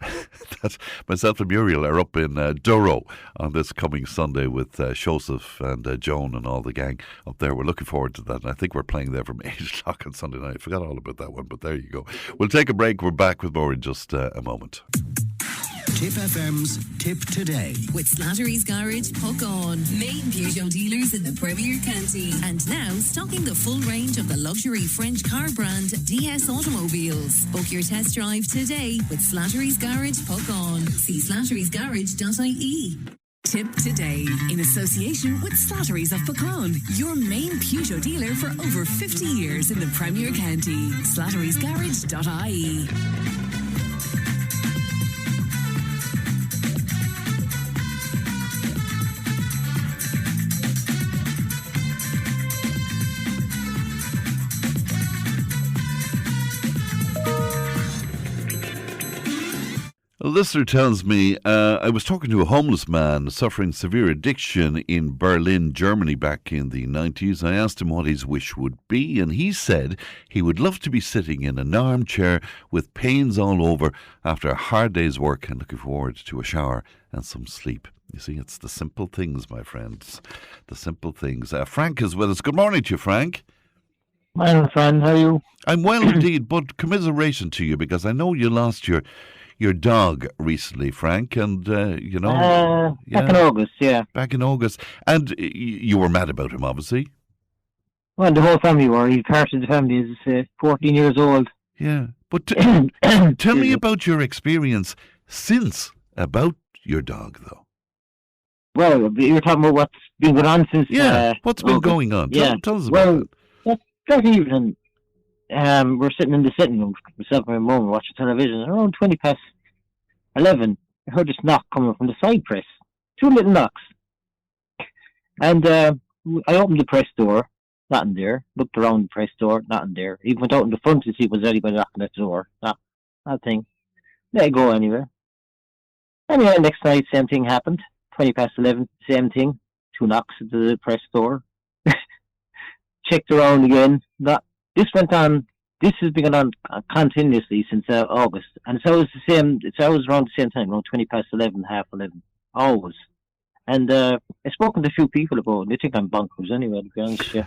that myself and Muriel are up in Durrow on this coming Sunday with Joseph and Joan and all the gang up there. We're looking forward to that, and I think we're playing there from 8 o'clock on Sunday night. I forgot all about that one, but there you go. We'll take a break. We're back with more in just a moment.
Tipp FM's Tip Today with Slattery's Garage, Hook On, main Peugeot dealers in the Premier County, and now stocking the full range of the luxury French car brand DS Automobiles. Book your test drive today with Slattery's Garage, Hook On. See slatterysgarage.ie. Tip Today in association with Slattery's of Puckon, your main Peugeot dealer for over 50 years in the Premier County. slatterysgarage.ie.
A listener tells me, I was talking to a homeless man suffering severe addiction in Berlin, Germany back in the 90s. I asked him what his wish would be, and he said he would love to be sitting in an armchair with pains all over after a hard day's work and looking forward to a shower and some sleep. You see, it's the simple things, my friends. The simple things. Frank is with us. Good morning to you, Frank.
My friend, how are you?
I'm well indeed, but commiseration to you because I know you lost your dog recently, Frank, and,
back in August, yeah.
Back in August. And you were mad about him, obviously.
Well, the whole family were. He parted the family as 14 years old.
Yeah. But tell me about your experience since about your dog, though.
Well, you're talking about what's been going on since...
what's been going on? Tell us about
that evening, we're sitting in the sitting room, myself and my mum, watching television, and around 11, I heard this knock coming from the side press. 2 little knocks. And I opened the press door, nothing there. Looked around the press door, nothing there. Even went out in the front to see if there was anybody knocking at the door. Nothing. Let it go anywhere. Anyway, next night, same thing happened. 11, same thing. 2 knocks at the press door. Checked around again. This went on. This has been going on continuously since August, and it's always the same. It's always around the same time, around 11, 11:30, always. And I've spoken to a few people about it. They think I'm bonkers anyway, to be honest. Yeah.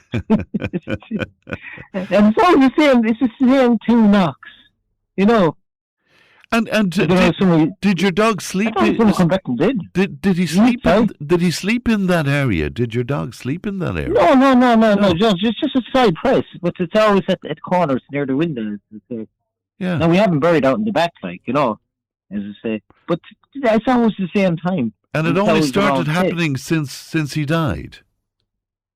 And it's always the same. It's the same 2 knocks, you know.
And did your dog sleep?
Come back and
Did he sleep? Did he sleep in that area? Did your dog sleep in that area?
No. Just a side press, but it's always at the corners near the window.
Yeah.
Now we haven't buried out in the back, like, you know, as I say. But it's always the same time.
And it only started happening since he died.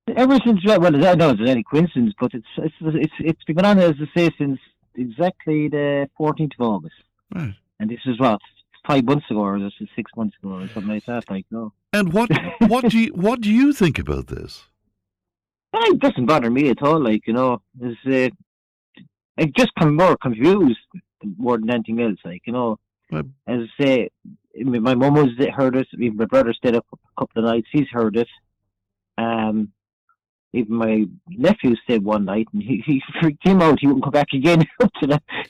Ever since, well, I don't know if there's any coincidence, but it's been on, as I say, since exactly the 14th of August.
Right.
And this is 5 months ago, or this is 6 months ago, or something like that. Like, no.
And what do you think about this?
It doesn't bother me at all. Like, you know, I just come more confused more than anything else. Like, you know, as I say, my mum heard it. Even my brother stayed up a couple of nights. He's heard it. Even my nephew stayed one night, and he freaked him out. He wouldn't come back again. He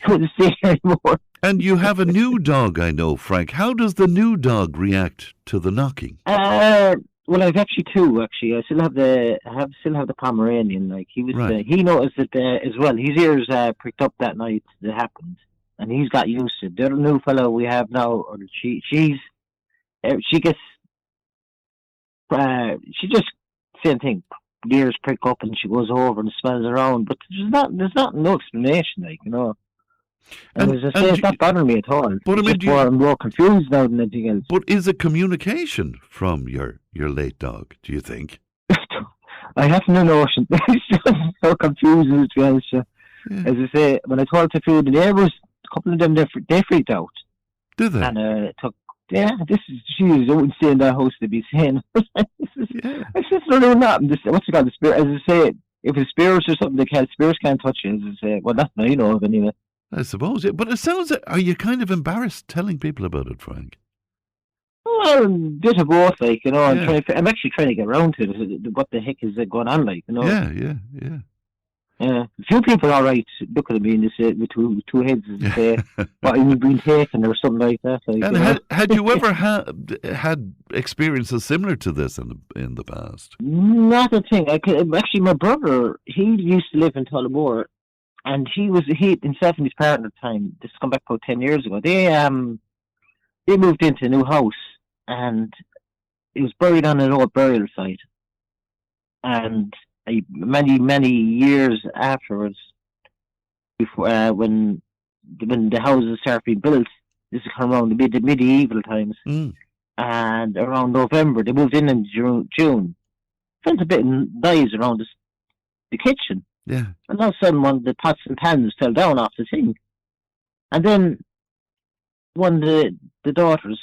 wouldn't stay here anymore.
And you have a new dog, I know, Frank. How does the new dog react to the knocking?
Well, I've actually 2. Actually, I still have the Pomeranian. Like, he was,
right.
He noticed it as well. His ears pricked up that night that happened, and he's got used to it. The other new fellow we have now, or she gets, she just same thing. The ears prick up, and she goes over and smells around. But there's no explanation, like, you know. And as I say, it's not bothering me at all. But I'm more confused now than anything else.
But is it communication from your late dog, do you think?
I have no notion. It's just so confusing, to be honest. Yeah. As I say, when I told a few of the neighbours, a couple of them, they freaked out.
Did they?
And she wouldn't stay in that house to be saying. It's just not doing that. What's it called? The spirit? As I say, if it's spirits or something, spirits can't touch you. As I say, well, that's not, you know of anyway.
I suppose, but it sounds. Are you kind of embarrassed telling people about it, Frank?
Well, a bit of both, like, you know. Yeah. I'm actually trying to get around to it. What the heck is going on, like, you know?
Yeah.
A few people, all right, look at me and they say with two heads and say, "What, you've been taken," or something like that. Like,
and had you ever had experiences similar to this in the past?
Not a thing. Actually, my brother, he used to live in Tullamore. And he himself and his partner at the time, this has come back about 10 years ago, they moved into a new house, and it was buried on an old burial site. And many years afterwards, before when the houses started being built, this is kind of around the medieval times, and around November, they moved in June. Felt a bit noise around the kitchen.
Yeah.
And all of a sudden, one of the pots and pans fell down off the thing. And then one of the daughters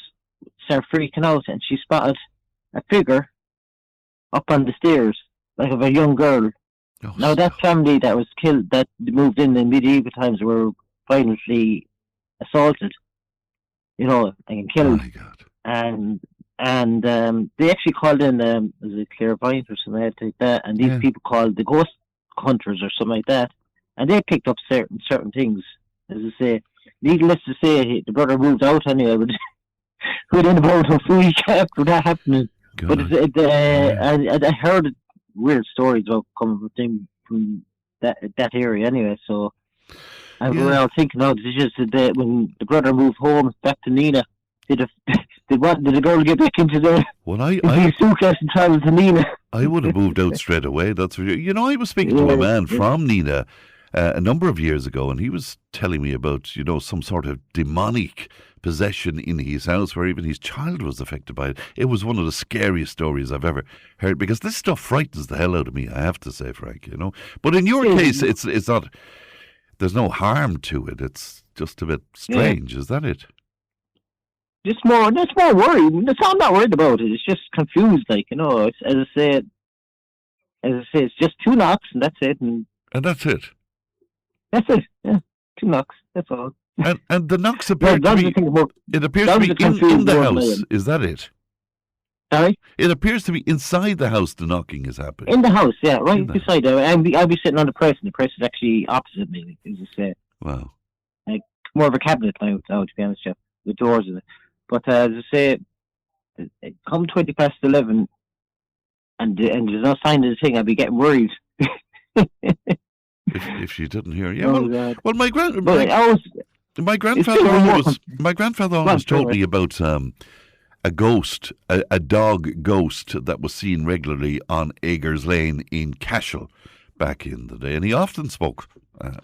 started freaking out, and she spotted a figure up on the stairs, like of a young girl. Oh, now, that family that was killed, that moved in medieval times, were violently assaulted, you know, and killed.
Oh, my God.
And they actually called in, as a clairvoyant or something like that, and these people called the ghost hunters or something like that, and they picked up certain things. As I say, needless to say, the brother moved out anyway within about a week after that happening. God. But I heard weird stories about coming from that area anyway. So I was thinking, it's just that when the brother moved home back to Nina, did the girl get back into the suitcase and travel to Nina?
I would have moved out straight away. That's for you. You know, I was speaking to a man from Nina, a number of years ago, and he was telling me about, some sort of demonic possession in his house where even his child was affected by it. It was one of the scariest stories I've ever heard, because this stuff frightens the hell out of me, I have to say, Frank, But in your case, it's not, there's no harm to it. It's just a bit strange. Is that it?
That's more worried. That's all I'm not worried about it. It's just confused, It's, as I say, it's just 2 knocks, and that's it. And
that's it.
That's it. Yeah, 2 knocks. That's all.
And the knocks appear to be. It appears to be in the house. Is that it?
Sorry.
It appears to be inside the house. The knocking is happening.
In the house, yeah, right beside there. I'll be sitting on the press, and the press is actually opposite me. As I say.
Wow.
Like more of a cabinet now, to be honest, Jeff. The doors in it. But as I say, come 11:20, and there's no sign of the thing, I'd be getting worried.
if she didn't hear, well, my grandfather always told me about a ghost, a dog ghost that was seen regularly on Agers Lane in Cashel back in the day, and he often spoke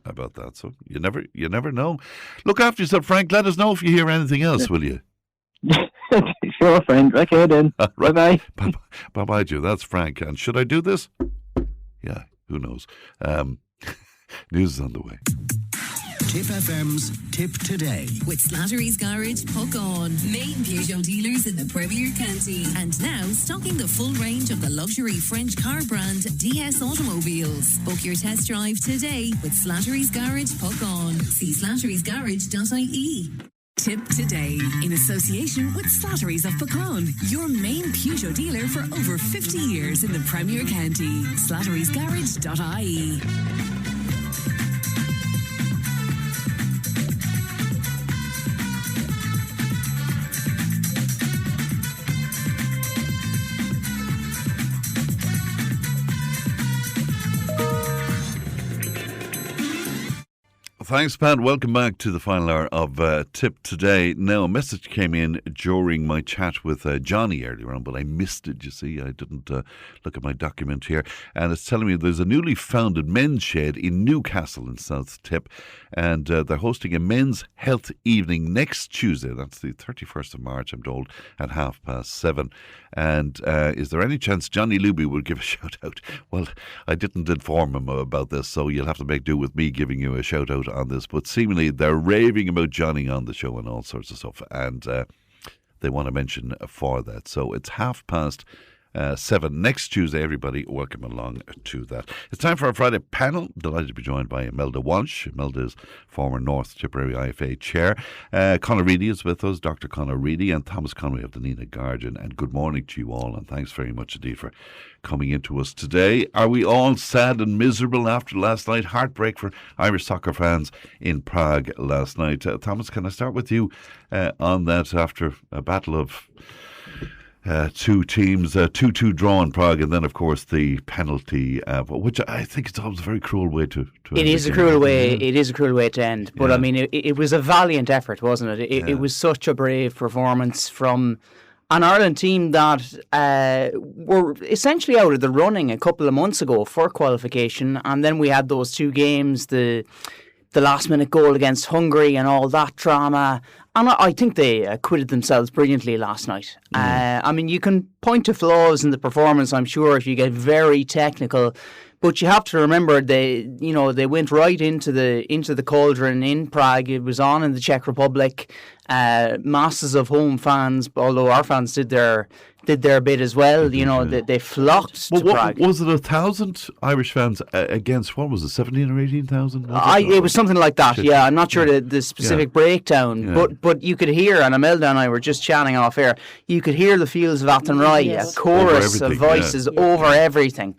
about that. So you never know. Look after yourself, Frank. Let us know if you hear anything else, will you?
Sure, friend. Okay, then. Right.
Bye-bye. Bye-bye, Joe. That's Frank. And should I do this? Yeah, who knows? News is on the way.
Tipp FM's Tip Today. With Slattery's Garage, Hook On. Main Peugeot dealers in the Premier County. And now stocking the full range of the luxury French car brand DS Automobiles. Book your test drive today with Slattery's Garage, Hook On. See slatterysgarage.ie. Tip Today, in association with Slattery's of Pecan, your main Peugeot dealer for over 50 years in the Premier County. slatterysgarage.ie.
Thanks, Pat. Welcome back to the final hour of Tip Today. Now, a message came in during my chat with Johnny earlier on, but I missed it, you see. I didn't look at my document here. And it's telling me there's a newly founded men's shed in Newcastle in South Tipp, and they're hosting a men's health evening next Tuesday. That's the 31st of March, I'm told, at 7:30. And is there any chance Johnny Luby will give a shout out? Well, I didn't inform him about this, so you'll have to make do with me giving you a shout out on this. But seemingly they're raving about Johnny on the show and all sorts of stuff, and they want to mention for that. So it's 7:30 next Tuesday. Everybody, welcome along to that. It's time for our Friday panel. Delighted to be joined by Imelda Walsh. Imelda is former North Tipperary IFA chair. Conor Reedy is with us, Dr. Conor Reedy, and Thomas Conway of the Nina Guardian. And good morning to you all, and thanks very much indeed for coming into us today. Are we all sad and miserable after last night? Heartbreak for Irish soccer fans in Prague last night. Thomas, can I start with you on that after a battle of two teams, 2-2 draw in Prague, and then, of course, the penalty, which I think it's always a very cruel way to end.
It is a cruel way. It is a cruel way to end. But I mean, it was a valiant effort, wasn't it? It was such a brave performance from an Ireland team that were essentially out of the running a couple of months ago for qualification, and then we had those 2 games, the last-minute goal against Hungary and all that drama. And I think they acquitted themselves brilliantly last night. I mean, you can point to flaws in the performance, I'm sure, if you get very technical. But you have to remember they went right into the cauldron in Prague. It was on in the Czech Republic. Masses of home fans, although our fans did their bit as well. They flocked to Prague.
Was it 1,000 Irish fans against, what was it, 17 or 18,000?
It was something like that. Yeah, I'm not sure the specific breakdown, but you could hear, and Imelda and I were just chatting off air. You could hear the fields of Athenry, a chorus of voices over everything.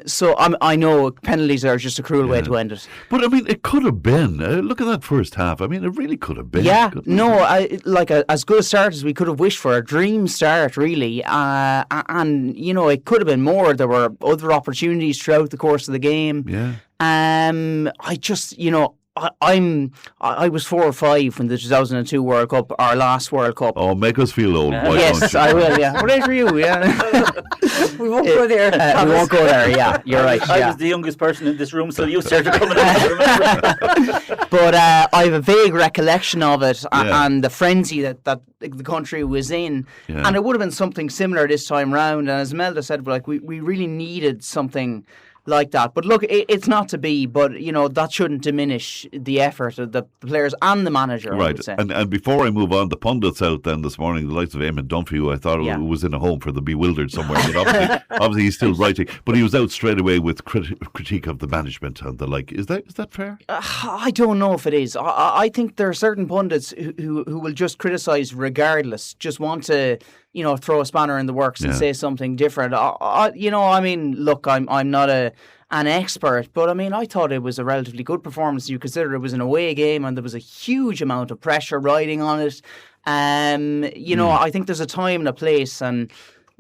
So I know penalties are just a cruel way to end it.
But I mean, it could have been. Look at that first half. I mean, it really could have been.
Yeah, no, as good a start as we could have wished for, a dream start, really. And it could have been more. There were other opportunities throughout the course of the game.
Yeah.
I I was 4 or 5 when the 2002 World Cup, our last World Cup.
Oh, make us feel old. Why
Yes,
don't you?
I will. Yeah, what age were you? Yeah,
We won't go there.
we won't go there. Yeah, you're right.
I
Yeah.
was the youngest person in this room, so you started coming out.
But I have a vague recollection of it
Yeah.
and the frenzy that the country was in.
Yeah.
And it would have been something similar this time round. And as Melda said, like we really needed something like that. But look, it's not to be, but that shouldn't diminish the effort of the players and the manager. I
Right,
would say.
and before I move on, the pundits out then this morning, the likes of Eamon Dunphy, who I thought
Yeah.
was in a home for the bewildered somewhere, but obviously he's still writing. But he was out straight away with critique of the management and the like. Is that fair?
I don't know if it is. I think there are certain pundits who will just criticise regardless, just want to throw a spanner in the works and
Yeah.
say something different. I mean, look, I'm not an expert, but I mean, I thought it was a relatively good performance. You consider it was an away game and there was a huge amount of pressure riding on it. I think there's a time and a place, and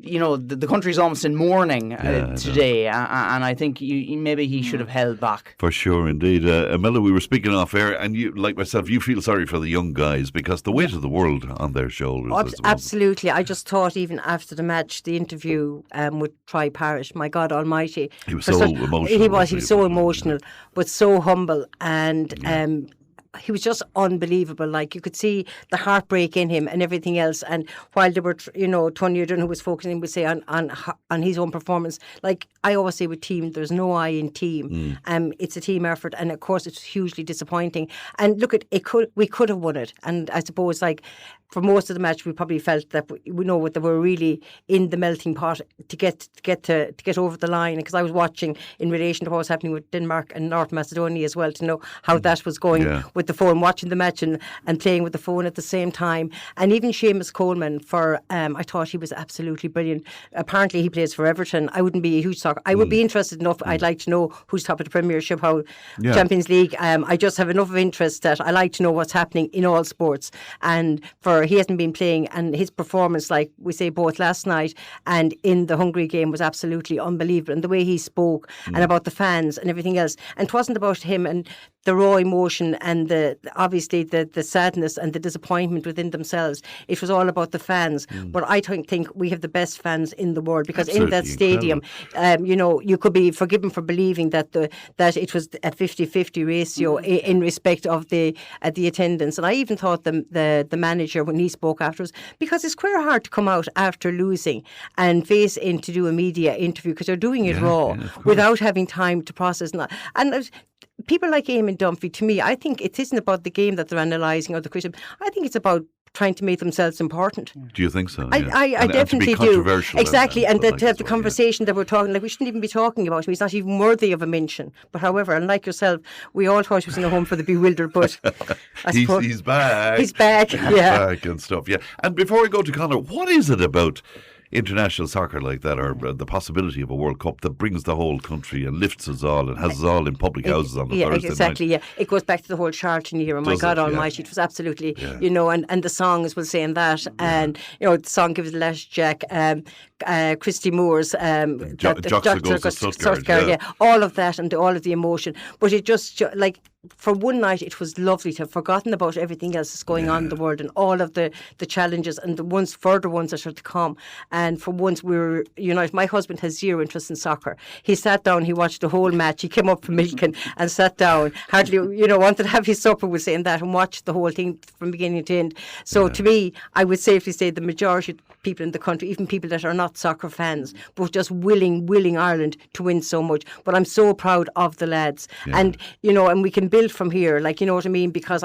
the country's almost in mourning today, and I think maybe he should have held back.
For sure, indeed. Imelda, we were speaking off air, and you, like myself, you feel sorry for the young guys because the weight of the world on their shoulders.
Absolutely. I just thought even after the match, the interview with Troy Parrish, my God Almighty.
He was so emotional.
He was so emotional, but so humble, and he was just unbelievable. Like, you could see the heartbreak in him and everything else. And while they were, Tony O'Donnell, who was focusing, would say on his own performance. Like I always say with team, there's no I in team. It's a team effort, and of course it's hugely disappointing. And look, we could have won it. And I suppose, like, for most of the match, we probably felt that we know that they were really in the melting pot to get over the line. Because I was watching in relation to what was happening with Denmark and North Macedonia as well, to know how that was going with the phone, watching the match and playing with the phone at the same time. And even Seamus Coleman, I thought he was absolutely brilliant. Apparently he plays for Everton. I wouldn't be a huge soccer. I would be interested enough. I'd like to know who's top of the Premiership, Champions League. I just have enough of interest that I like to know what's happening in all sports. And he hasn't been playing, and his performance, like we say, both last night and in the Hungary game, was absolutely unbelievable. And the way he spoke and about the fans and everything else. And it wasn't about him and the raw emotion and obviously the sadness and the disappointment within themselves. It was all about the fans. But I think we have the best fans in the world, because in that stadium, you could be forgiven for believing that it was a 50-50 ratio in respect of the attendance. And I even thought the manager, when he spoke afterwards, because it's quite hard to come out after losing and face in to do a media interview, because they're doing it raw without having time to process. And people like Eamon Dunphy, to me, I think it isn't about the game that they're analysing or the criticism. I think it's about trying to make themselves important.
Do you think so?
I definitely do. Exactly, and to have the conversation that we're talking, like, we shouldn't even be talking about him. He's not even worthy of a mention. But however, and like yourself, we all thought he was in a home for the bewildered, but
he's back.
He's back,
He's back and stuff, And before we go to Conor, what is it about international soccer like that, or the possibility of a World Cup, that brings the whole country and lifts us all and has us all in public houses on the Thursday
exactly,
night?
It goes back to the whole Charlton era. My God Almighty, it was absolutely, and the songs will say in that, and the song Give It a Lash Jack, Christy Moore's Stuttgart, all of that and all of the emotion. But it just, like, for one night, it was lovely to have forgotten about everything else that's going on in the world and all of the challenges and the further ones that are to come. And for once, we were united. My husband has zero interest in soccer. He sat down, he watched the whole match. He came up from Milken and sat down, hardly, wanted to have his supper, was saying that, and watched the whole thing from beginning to end. So to me, I would safely say the majority of people in the country, even people that are not soccer fans, but just willing Ireland to win so much. But I'm so proud of the lads. And, and we can build from here, like, you know what I mean? Because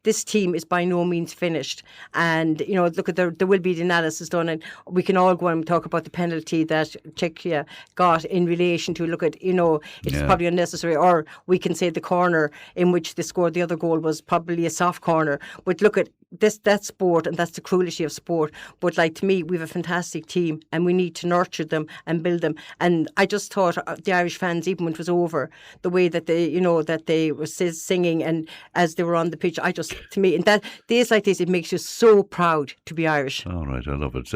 this team is by no means finished. And, look, there will be the analysis done, and we can all go and talk about the penalty that Czechia got in relation to, look at, it's probably unnecessary, or we can say the corner in which they scored the other goal was probably a soft corner. But look at that's sport, and that's the cruelty of sport. But, like, to me, we have a fantastic team, and we need to nurture them and build them. And I just thought the Irish fans, even when it was over, the way that they were singing and as they were on the pitch, to me, in that days like this, it makes you so proud to be Irish.
All right, I love it.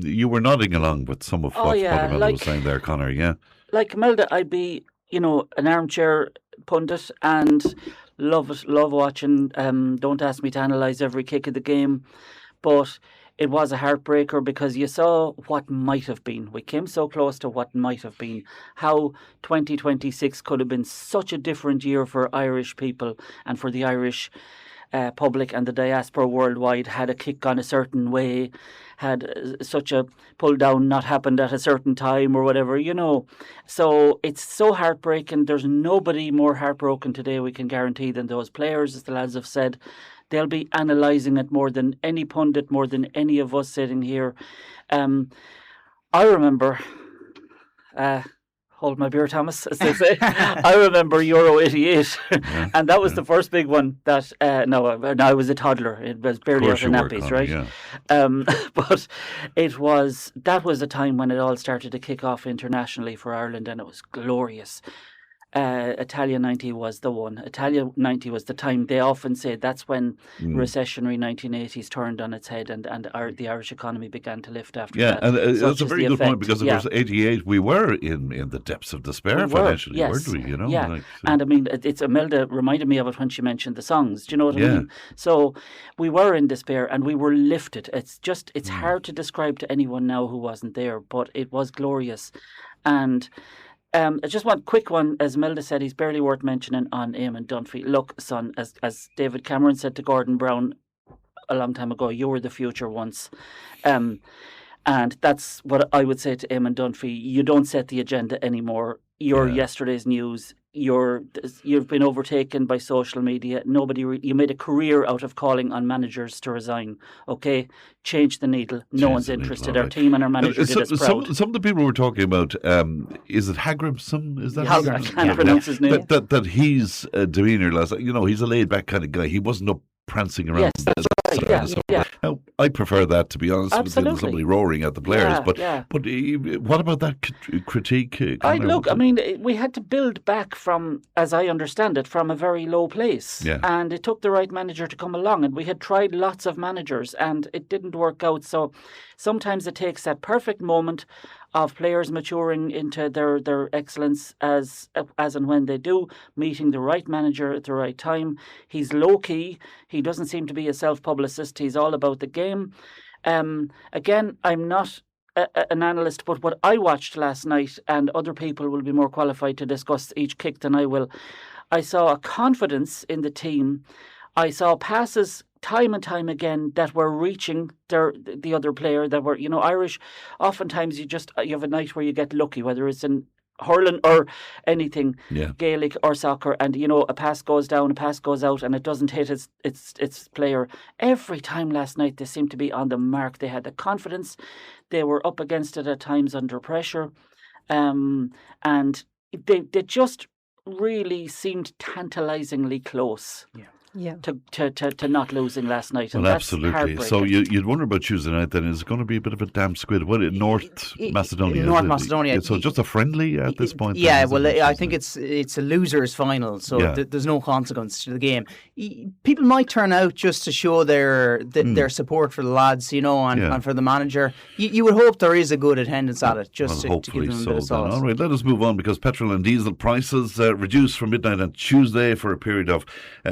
You were nodding along with some of what Imelda was saying there, Conor.
Like Imelda, I'd be, an armchair pundit, and Love it, love watching. Don't ask me to analyse every kick of the game, but it was a heartbreaker because you saw what might have been. We came so close to what might have been. How 2026 could have been such a different year for Irish people and for the Irish public and the diaspora worldwide had a kick gone a certain way, had such a pull down not happened at a certain time or whatever, you know. So it's so heartbreaking. There's nobody more heartbroken today, we can guarantee, than those players, as the lads have said. They'll be analysing it more than any pundit, more than any of us sitting here. I remember... hold my beer, Thomas, as they say. I remember Euro 88, and that was the first big one that, no, I was a toddler. It was barely out of nappies, right? Yeah. But that was a time when it all started to kick off internationally for Ireland, and it was glorious. Italia 90 was the one. Italia 90 was the time. They often say that's when recessionary 1980s turned on its head and the Irish economy began to lift after that.
Yeah, and that's a very good point because, of course, 88, we were in the depths of despair financially, weren't we? You know?
Yeah, and I mean, it's Imelda reminded me of it when she mentioned the songs. Do you know what I mean? So we were in despair and we were lifted. It's hard to describe to anyone now who wasn't there, but it was glorious. And I just want a quick one. As Melda said, he's barely worth mentioning on Eamon Dunphy. Look, son, as David Cameron said to Gordon Brown a long time ago, you were the future once. And that's what I would say to Eamon Dunphy. You don't set the agenda anymore. You're yesterday's news. You've been overtaken by social media. You made a career out of calling on managers to resign. Okay, change the needle. No one's interested. Our team and our manager did us proud.
Some of the people we're talking about, is it Hagrimson? Is that?
I can't pronounce his name.
That his demeanour last, he's a laid back kind of guy. He wasn't up prancing around.
Yes, that's right. Yeah.
Now, I prefer that, to be honest,
Absolutely.
with somebody roaring at the players. But what about that critique?
I mean, we had to build back from, as I understand it, from a very low place.
Yeah.
And it took the right manager to come along. And we had tried lots of managers and it didn't work out. So sometimes it takes that perfect moment of players maturing into their excellence as and when they do, meeting the right manager at the right time. He's low-key. He doesn't seem to be a self-publicist. He's all about the game. Again, I'm not an analyst, but what I watched last night, and other people will be more qualified to discuss each kick than I will, I saw a confidence in the team. I saw passes time and time again that were reaching the other player, that were, Irish. Oftentimes you have a night where you get lucky, whether it's in hurling or anything, Gaelic or soccer, and a pass goes down, a pass goes out, and it doesn't hit its player. Every time last night they seemed to be on the mark. They had the confidence. They were up against it at times under pressure, and they just really seemed tantalisingly close. To not losing last night. And
well, absolutely. So you'd wonder about Tuesday night then. Is it going to be a bit of a damn squid? What, North Macedonia?
North Macedonia.
So just a friendly at this point?
Yeah, I think it's a loser's final, so there's no consequence to the game. People might turn out just to show their support for the lads, and for the manager. You would hope there is a good attendance at it, just to give them a bit of sauce.
All right, let us move on, because petrol and diesel prices reduced from midnight on Tuesday for a period of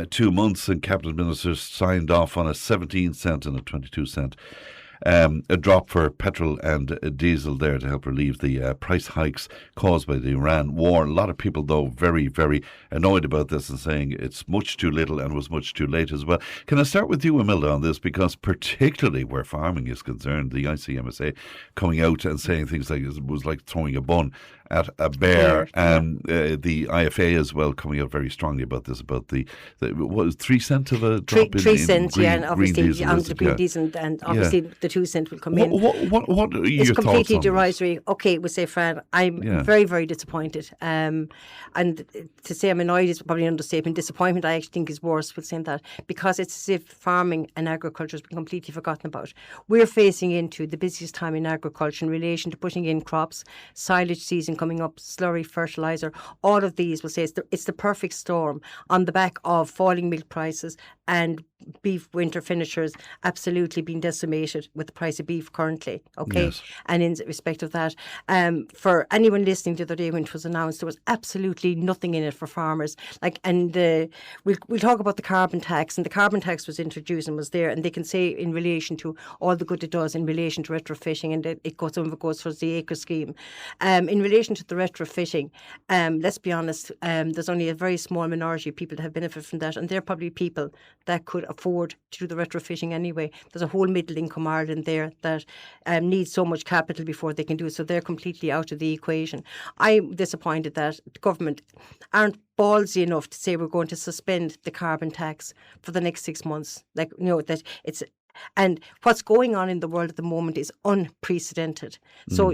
2 months. And cabinet ministers signed off on a 17-cent and a 22-cent a drop for petrol and diesel there to help relieve the price hikes caused by the Iran war. A lot of people, though, very, very annoyed about this and saying it's much too little and was much too late as well. Can I start with you, Imelda, on this? Because particularly where farming is concerned, the ICMSA coming out and saying things like it was like throwing a bun at a bear, and the IFA as well coming out very strongly about this, about the what was 3 cents of a drop
3 cents,
green,
and obviously
diesel,
on the green diesel, and obviously the 2 cent will come in.
What are your
it's completely
thoughts on
derisory. Okay, we'll say, Fran, I'm very, very disappointed. And to say I'm annoyed is probably an understatement. Disappointment, I actually think, is worse with saying that, because it's as if farming and agriculture has been completely forgotten about. We're facing into the busiest time in agriculture in relation to putting in crops, silage season coming up, slurry, fertiliser. All of these will say it's the perfect storm on the back of falling milk prices, and beef winter finishers absolutely being decimated with the price of beef currently, okay?
Yes.
And in respect of that, for anyone listening the other day when it was announced, there was absolutely nothing in it for farmers. We'll talk about the carbon tax, and the carbon tax was introduced and was there, and they can say in relation to all the good it does in relation to retrofitting, and some of it goes towards the acre scheme. In relation to the retrofitting, let's be honest, there's only a very small minority of people that have benefited from that, and they're probably people that could afford to do the retrofitting anyway. There's a whole middle income Ireland there that needs so much capital before they can do it, so they're completely out of the equation. I'm disappointed that the government aren't ballsy enough to say we're going to suspend the carbon tax for the next 6 months. And what's going on in the world at the moment is unprecedented. So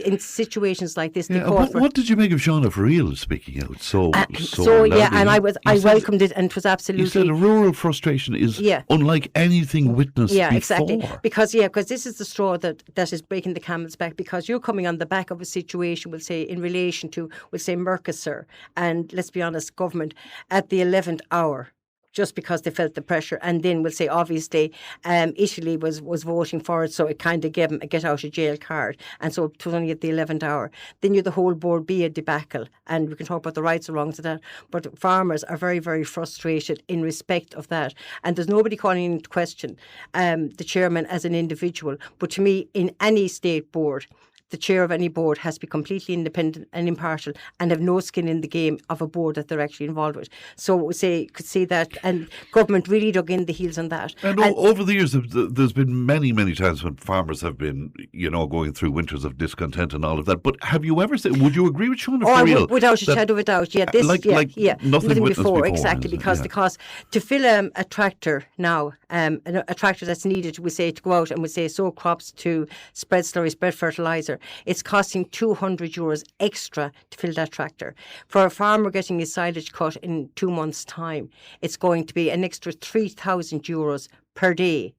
in situations like this,
what did you make of Shauna Farrell speaking out so loudly?
And I welcomed it, and it was absolutely.
You said a rural frustration is unlike anything witnessed before.
Exactly. Because this is the straw that is breaking the camel's back, because you're coming on the back of a situation, we'll say, in relation to, Mercosur, and let's be honest, government at the 11th hour, just because they felt the pressure. And then we'll say, obviously, Italy was voting for it, so it kind of gave them a get-out-of-jail card. And so it was only at the 11th hour. Then you the whole board be a debacle. And we can talk about the rights and wrongs of that. But farmers are very, very frustrated in respect of that. And there's nobody calling into question the chairman as an individual. But to me, in any state board, the chair of any board has to be completely independent and impartial and have no skin in the game of a board that they're actually involved with. So we could see that, and government really dug in the heels on that.
And over the years, there's been many, many times when farmers have been, going through winters of discontent and all of that. But have you ever said, would you agree with Shauna Farrell?
Without a shadow of a doubt, yeah.
Nothing before.
Exactly, because the cost to fill a tractor now, a tractor that's needed, we say, to go out and we say sow crops, to spread slurry, spread fertiliser, it's costing €200 extra to fill that tractor. For a farmer getting his silage cut in 2 months' time, it's going to be an extra €3,000 per day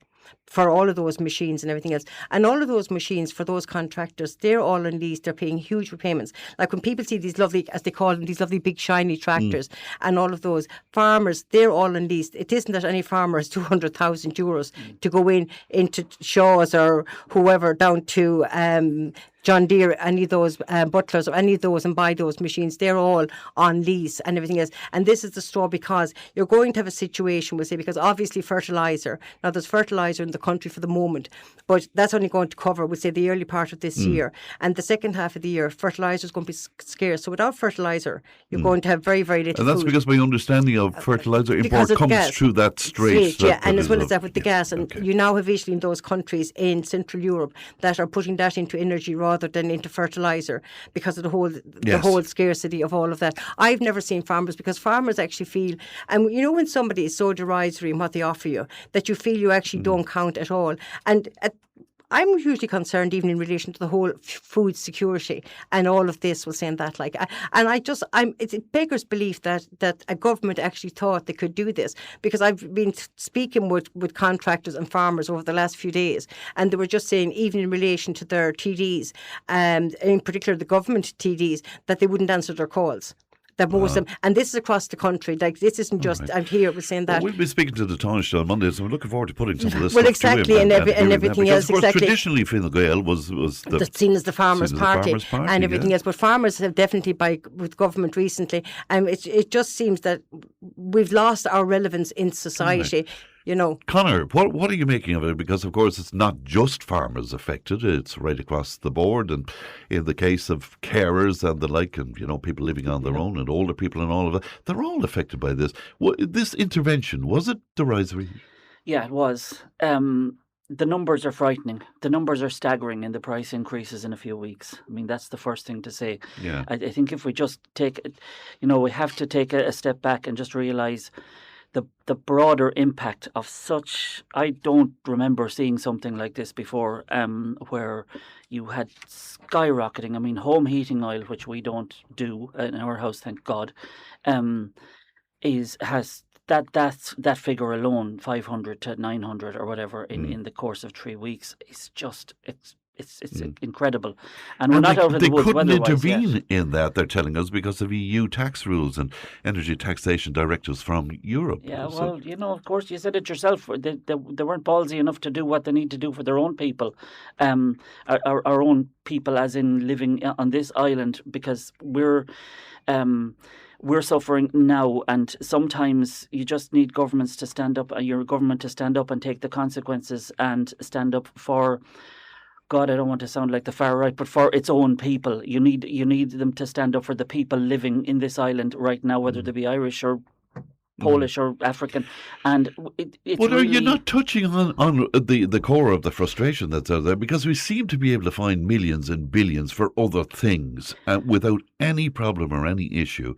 for all of those machines and everything else. And all of those machines, for those contractors, they're all on lease. They're paying huge repayments. Like when people see these lovely, as they call them, these lovely big shiny tractors and all of those, farmers, they're all on lease. It isn't that any farmer has €200,000 to go into Shaw's or whoever down to John Deere, any of those Butlers or any of those, and buy those machines. They're all on lease and everything else. And this is the straw, because you're going to have a situation, we'll say, because obviously fertiliser, now there's fertiliser in the country for the moment, but that's only going to cover, we'll say, the early part of this year. And the second half of the year, fertiliser is going to be scarce. So without fertiliser, you're going to have very, very little
And that's
food.
Because my understanding of fertiliser import comes through that strait.
And as well as that with the gas. And you now have Italy in those countries in Central Europe that are putting that into energy rather than into fertiliser, because of the whole scarcity of all of that. I've never seen farmers, because farmers actually feel, and when somebody is so derisory in what they offer you, that you feel you actually don't count at all. And I'm hugely concerned even in relation to the whole food security and all of this was saying that, it beggars belief that a government actually thought they could do this, because I've been speaking with contractors and farmers over the last few days, and they were just saying, even in relation to their TDs, and in particular the government TDs, that they wouldn't answer their calls. That most of them, and this is across the country. Like, this isn't just out here. We're saying that.
We'll be speaking to the Taoiseach on Monday, so we're looking forward to putting some of this.
Well, exactly, and everything else.
Of course,
exactly.
Traditionally, Fine Gael was
seen as the Farmers' Party and everything else. But farmers have definitely, with government recently, and it just seems that we've lost our relevance in society. Right.
Conor, what are you making of it? Because, of course, it's not just farmers affected. It's right across the board. And in the case of carers and the like, and, people living on their own and older people and all of that, they're all affected by this. This intervention, was it derisory?
Yeah, it was. The numbers are frightening. The numbers are staggering in the price increases in a few weeks. I mean, that's the first thing to say.
Yeah.
I think if we just take, we have to take a step back and just realise the broader impact of such. I don't remember seeing something like this before, where you had skyrocketing. I mean, home heating oil, which we don't do in our house, thank God, has that figure alone, 500 to 900 or whatever in the course of 3 weeks, it's It's incredible, and we're not out of the woods.
They couldn't
intervene
yet in that, they're telling us, because of EU tax rules and energy taxation directives from Europe.
Yeah, well, of course, you said it yourself. They weren't ballsy enough to do what they need to do for their own people, our own people, as in living on this island, because we're suffering now, and sometimes you just need governments to stand up, your government to stand up and take the consequences and stand up for. God, I don't want to sound like the far right, but for its own people. You need them to stand up for the people living in this island right now, whether they be Irish or Polish or African. And it's
But
really...
are you not touching on the core of the frustration that's out there? Because we seem to be able to find millions and billions for other things without any problem or any issue.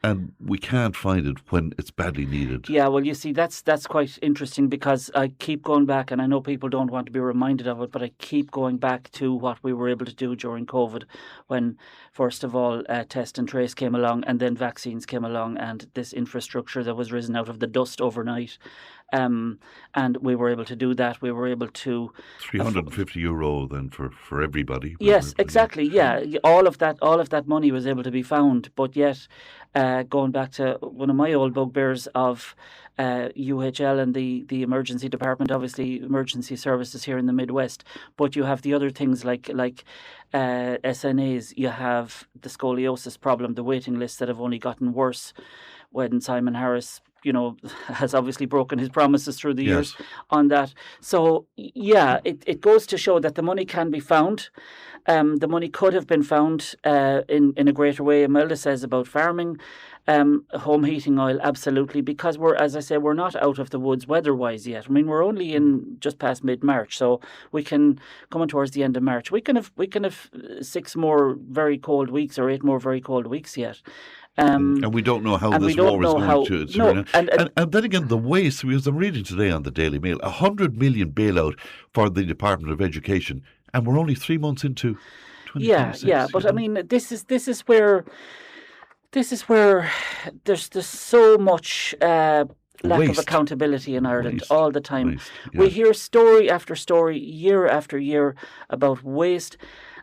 And we can't find it when it's badly needed.
Yeah, well, you see, that's quite interesting, because I keep going back, and I know people don't want to be reminded of it, but I keep going back to what we were able to do during COVID, when, first of all, test and trace came along, and then vaccines came along, and this infrastructure that was risen out of the dust overnight. And we were able to do that. We were able to
€350 then for everybody.
Yes, exactly. Yeah, all of that money was able to be found. But yet, going back to one of my old bugbears of UHL and the emergency department, obviously emergency services here in the Midwest. But you have the other things like SNAs. You have the scoliosis problem, the waiting lists that have only gotten worse when Simon Harris, has obviously broken his promises through the years on that. So, yeah, it goes to show that the money can be found. The money could have been found in a greater way. Imelda says about farming, home heating oil, absolutely, because we're not out of the woods weather-wise yet. I mean, we're only in just past mid-March, so we can, coming towards the end of March, we can have 6 more very cold weeks or 8 more very cold weeks yet.
And we don't know how this war is going to turn out. And then again, the waste, because I'm reading today on the Daily Mail, $100 million bailout for the Department of Education, and we're only 3 months into 2026.
Yeah, but I mean, this is where there's so much lack of accountability in Ireland all the time. We hear story after story, year after year, about waste,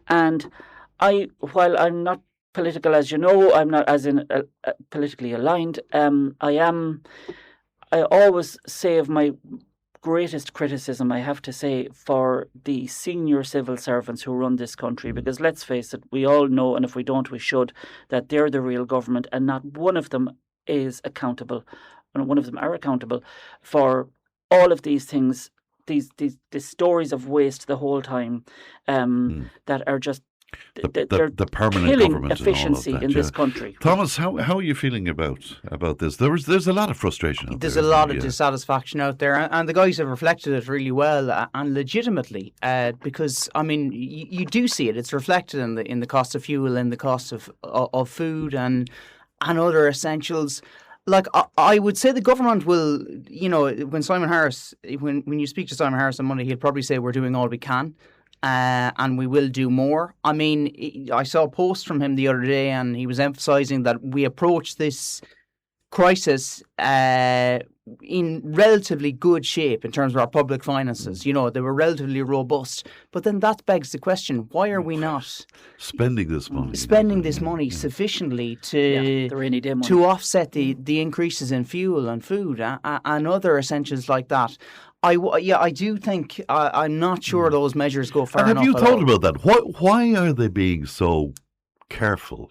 and while I'm not political, as you know, I'm not as in politically aligned. I always say of my greatest criticism, I have to say, for the senior civil servants who run this country, because let's face it, we all know, and if we don't, we should, that they're the real government, and not one of them is accountable, and one of them are accountable for all of these things, these stories of waste the whole time, that are just
the permanent
killing
government
efficiency
and all of that,
in this country.
Thomas, how are you feeling about this? There's a lot of frustration.
There's a lot of dissatisfaction out there, and the guys have reflected it really well and legitimately. Because I mean, you do see it. It's reflected in the cost of fuel, in the cost of food and other essentials. Like, I would say the government will, when Simon Harris, when you speak to Simon Harris on Monday, he'll probably say we're doing all we can. And we will do more. I mean, I saw a post from him the other day, and he was emphasising that we approach this crisis in relatively good shape in terms of our public finances. They were relatively robust. But then that begs the question, why are we not
spending this money
sufficiently to offset the increases in fuel and food and other essentials like that? I do think I'm not sure those measures go far enough.
Have you thought about that? Why are they being so careful?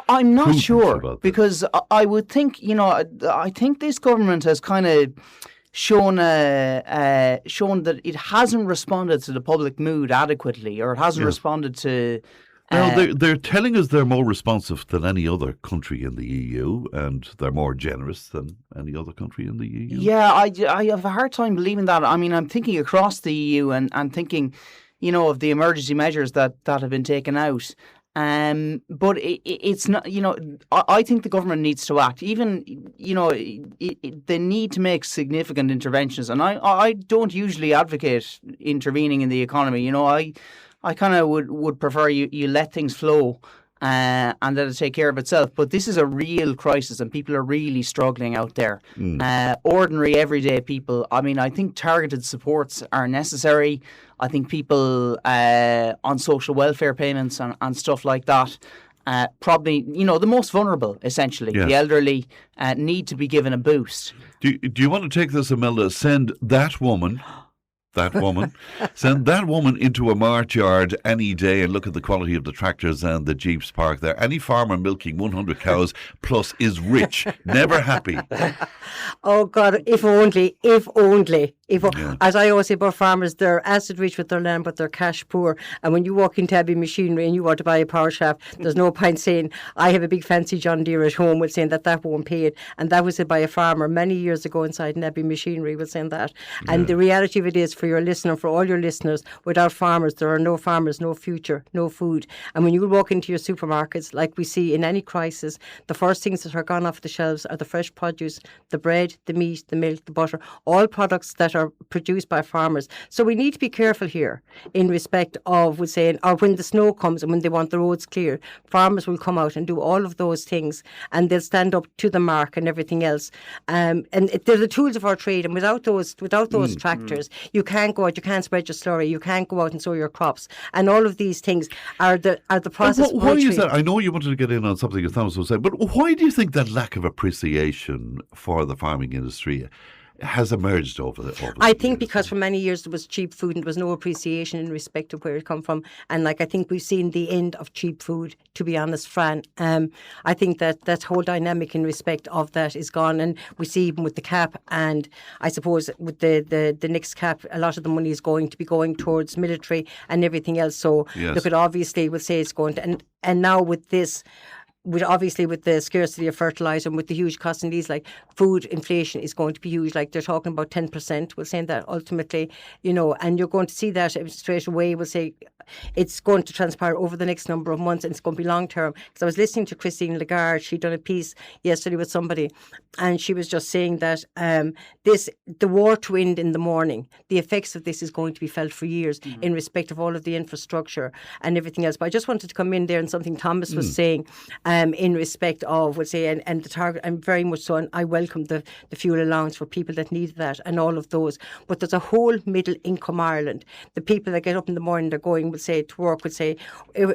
I'm not sure, because I would think, I think this government has kind of shown that it hasn't responded to the public mood adequately, or it hasn't responded to.
Well, they're telling us they're more responsive than any other country in the EU, and they're more generous than any other country in the EU.
Yeah, I have a hard time believing that. I mean, I'm thinking across the EU and thinking, of the emergency measures that have been taken out. But it's not, I think the government needs to act. Even, they need to make significant interventions. And I don't usually advocate intervening in the economy. I kind of would prefer you let things flow and let it take care of itself. But this is a real crisis, and people are really struggling out there. Ordinary, everyday people. I mean, I think targeted supports are necessary. I think people on social welfare payments and stuff like that, probably, the most vulnerable, essentially, the elderly, need to be given a boost.
Do you want to take this, Imelda? Send that woman into a mart yard any day and look at the quality of the tractors and the jeeps parked there. Any farmer milking 100 cows plus is rich, never happy.
Oh God, if only. As I always say about farmers, they're asset rich with their land, but they're cash poor. And when you walk into heavy machinery and you want to buy a power shaft, there's no point saying, I have a big fancy John Deere at home, with saying that won't pay it. And that was said by a farmer many years ago inside heavy machinery, with saying that. And the reality of it is, for your listener, for all your listeners, without farmers, there are no farmers, no future, no food. And when you walk into your supermarkets, like we see in any crisis, the first things that are gone off the shelves are the fresh produce, the bread, the meat, the milk, the butter, all products that are produced by farmers. So we need to be careful here in respect of, we're saying, or when the snow comes and when they want the roads clear, farmers will come out and do all of those things, and they'll stand up to the mark and everything else. And they're the tools of our trade, and without those tractors, you can't go out, you can't spread your slurry, you can't go out and sow your crops, and all of these things are the process.
Why is that? I know you wanted to get in on something that Thomas was saying, but why do you think that lack of appreciation for the farming industry has emerged over the
I think because for many years there was cheap food and there was no appreciation in respect of where it come from. And I think we've seen the end of cheap food, to be honest, Fran. I think that whole dynamic in respect of that is gone. And we see even with the cap, and I suppose with the next cap, a lot of the money is going to be going towards military and everything else. So look at, obviously we'll say it's going to, and now with this, obviously with the scarcity of fertiliser and with the huge costs in these, like food inflation is going to be huge. Like they're talking about 10%. We're saying that ultimately, and you're going to see that straight away. We'll say it's going to transpire over the next number of months, and it's going to be long term. Because I was listening to Christine Lagarde. She'd done a piece yesterday with somebody, and she was just saying that the war to end in the morning, the effects of this is going to be felt for years in respect of all of the infrastructure and everything else. But I just wanted to come in there and something Thomas was saying in respect of, would say, and the target, and very much so, and I welcome the fuel allowance for people that need that and all of those. But there's a whole middle income Ireland. The people that get up in the morning, they're going, would say, to work, would say,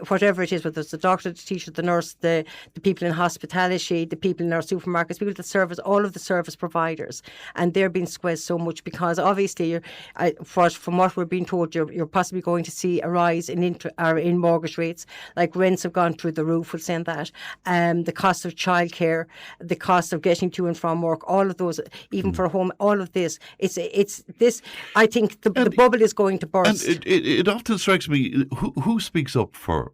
whatever it is, whether it's the doctor, the teacher, the nurse, the people in hospitality, the people in our supermarkets, people that service, all of the service providers, and they're being squeezed so much because obviously, from what we're being told, you're possibly going to see a rise in mortgage rates, like rents have gone through the roof, we're saying that. The cost of childcare, the cost of getting to and from work, all of those, even for home, all of this. It's this. I think the bubble is going to burst.
And it often strikes me, who speaks up for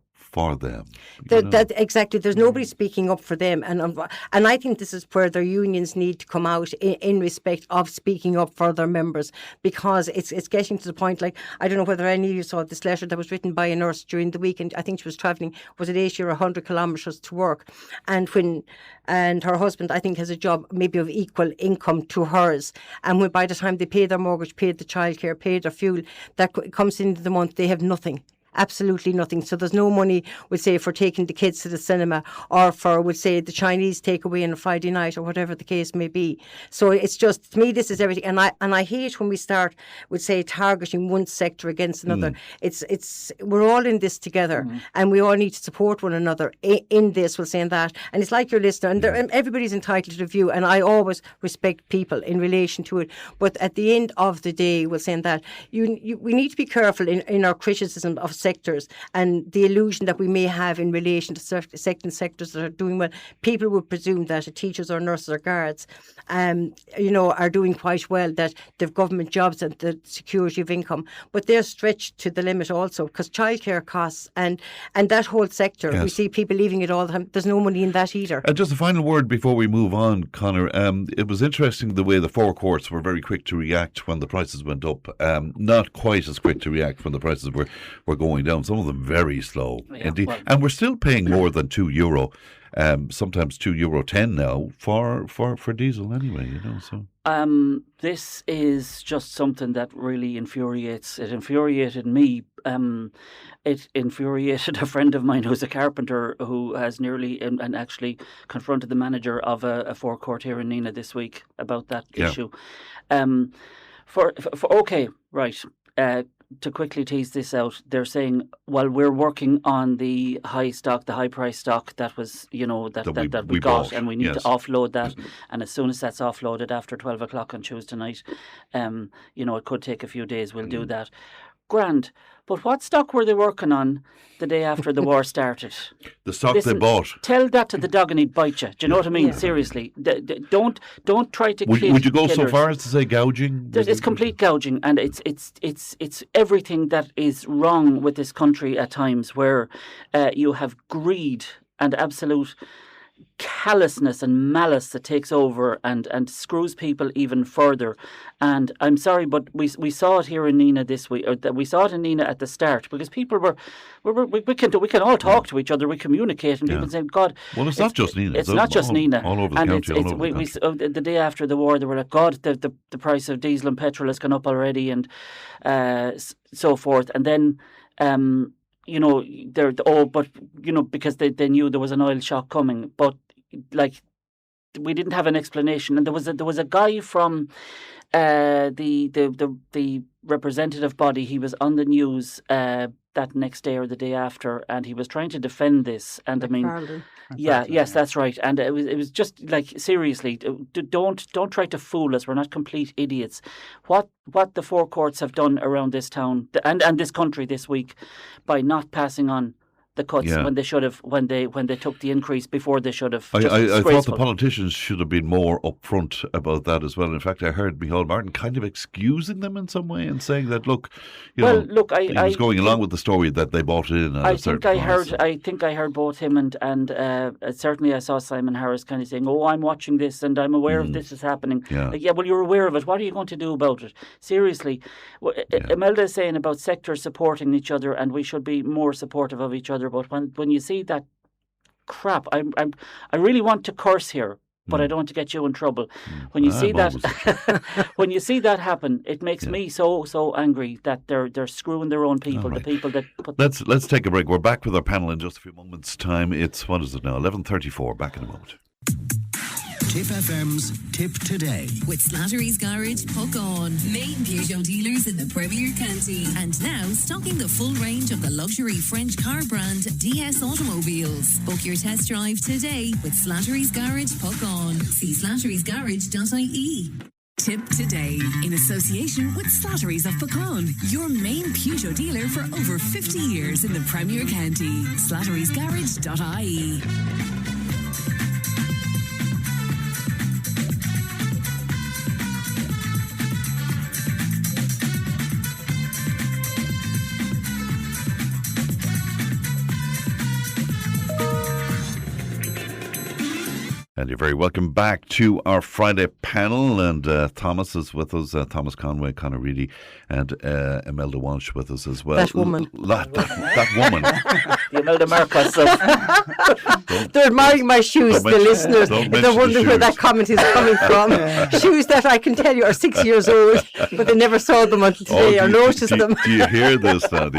them?
That exactly. There's nobody speaking up for them, and I think this is where their unions need to come out in respect of speaking up for their members, because it's getting to the point. Like, I don't know whether any of you saw this letter that was written by a nurse during the week, and I think she was travelling, was it 80 or 100 kilometres to work, and her husband, I think, has a job maybe of equal income to hers, and when by the time they pay their mortgage, pay the childcare, pay their fuel, that comes into the month, they have nothing. Absolutely nothing. So there's no money, we'll say, for taking the kids to the cinema, or for, we'll say, the Chinese takeaway on a Friday night, or whatever the case may be. So it's just, to me, this is everything. And I hate when we start, we'll say, targeting one sector against another. It's we're all in this together, and we all need to support one another in this, we'll say, in that. And it's like your listener, and everybody's entitled to the view, and I always respect people in relation to it. But at the end of the day, we'll say, in that, we need to be careful in our criticism of sectors and the illusion that we may have in relation to certain sectors that are doing well. People would presume that teachers or nurses or guards, are doing quite well, that they've government jobs and the security of income, but they're stretched to the limit also, because childcare costs and that whole sector, we see people leaving it all the time. There's no money in that either.
And just a final word before we move on, Conor. It was interesting the way the forecourts were very quick to react when the prices went up. Not quite as quick to react when the prices were going going down, some of them very slow.
Yeah,
Indeed.
well,
And we're still paying more than €2, sometimes €2.10 now for diesel anyway, so.
This is just something that really infuriates. It infuriated me. It infuriated a friend of mine who's a carpenter who has nearly and actually confronted the manager of a forecourt here in Nina this week about that issue. Okay, right. To quickly tease this out, they're saying, well, we're working on the high price stock that was, that we got,
bought,
and we need to offload that. And as soon as that's offloaded after 12 o'clock on Tuesday night, it could take a few days. We'll do that. Grand. But what stock were they working on the day after the war started?
The stock they bought.
Tell that to the dog and he'd bite you. Do you know what I mean? Yeah. Seriously. Don't try to
Would you go so far as to say gouging?
It's complete gouging, and it's everything that is wrong with this country at times, where you have greed and absolute callousness and malice that takes over and screws people even further. And I'm sorry, but we saw it here in Nina this week, or that we saw it in Nina at the start, because people we can all talk to each other, we communicate, and people say, God,
well, it's not just Nina.
It's not just Nina.
All over the country.
The day after the war, they were like, God, the price of diesel and petrol has gone up already, and so forth. And then because they knew there was an oil shock coming, but we didn't have an explanation. And there was a guy from the representative body. He was on the news that next day or the day after, and he was trying to defend this. And
Harrold.
Yes, that's right. And it was just seriously, don't try to fool us. We're not complete idiots. What the forecourts have done around this town and this country this week by not passing on the cuts when they should have, when they took the increase before they should have.
I thought the politicians should have been more upfront about that as well. In fact, I heard Micheál Martin kind of excusing them in some way and saying that, he was going along with the story that they bought in. I think
I heard both him and certainly I saw Simon Harris kind of saying, "Oh, I'm watching this and I'm aware of this is happening." Well, you're aware of it. What are you going to do about it? Seriously, Imelda is saying about sectors supporting each other, and we should be more supportive of each other. But when you see that crap, I really want to curse here, but I don't want to get you in trouble. When you see that, when you see that happen, it makes me so angry that they're screwing their own people. Right. The people that
let's take a break. We're back with our panel in just a few moments' time. It's what is it now? 11:34. Back in a moment.
Tipp FM's Tip Today. With Slattery's Garage, Puck On. Main Peugeot dealers in the Premier County. And now stocking the full range of the luxury French car brand DS Automobiles. Book your test drive today with Slattery's Garage, Puck On. See slatterysgarage.ie. Tip Today, in association with Slattery's of Pecan, your main Peugeot dealer for over 50 years in the Premier County. slatterysgarage.ie.
And you're very welcome back to our Friday panel. And Thomas is with us, Thomas Conway, Conor Reedy, and Imelda Walsh with us as well.
That woman.
That woman.
The Imelda Marcos.
They're admiring my shoes, the listeners. They're wondering where that comment is coming from. Shoes that I can tell you are 6 years old, but they never saw them until today or noticed them.
Do you hear this now?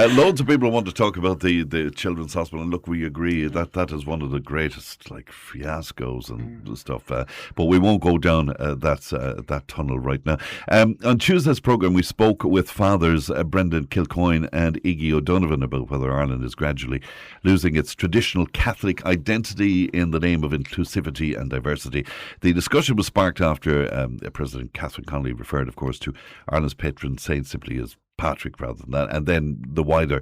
Loads of people want to talk about the Children's Hospital, and look, we agree that is one of the greatest fiascos and stuff. But we won't go down that tunnel right now. On Tuesday's programme, we spoke with fathers Brendan Kilcoyne and Iggy O'Donovan about whether Ireland is gradually losing its traditional Catholic identity in the name of inclusivity and diversity. The discussion was sparked after President Catherine Connolly referred, of course, to Ireland's patron saint simply as Patrick rather than that, and then the wider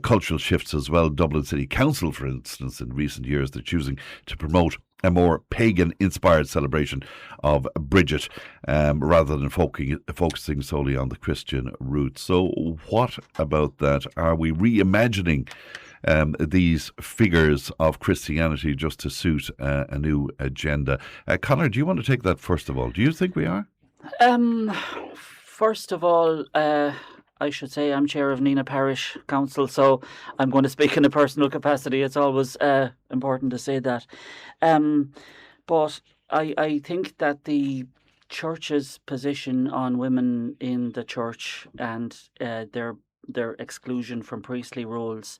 cultural shifts as well. Dublin City Council, for instance, in recent years, they're choosing to promote a more pagan-inspired celebration of Bridget rather than focusing solely on the Christian roots. So what about that? Are we reimagining these figures of Christianity just to suit a new agenda? Conor, do you want to take that first of all? Do you think we are?
First of all, I should say I'm chair of Nina Parish Council, so I'm going to speak in a personal capacity. It's always important to say that. But I think that the church's position on women in the church and their exclusion from priestly roles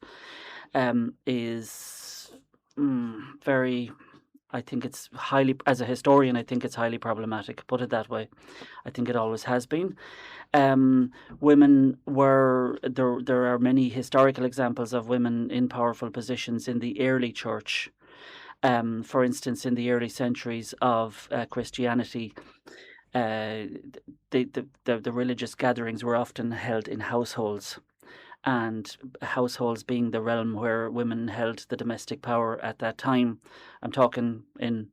is very... I think it's highly, as a historian, I think it's highly problematic, put it that way. I think it always has been. Women were, there are many historical examples of women in powerful positions in the early church. For instance, in the early centuries of Christianity, the religious gatherings were often held in households. And households being the realm where women held the domestic power at that time. I'm talking in,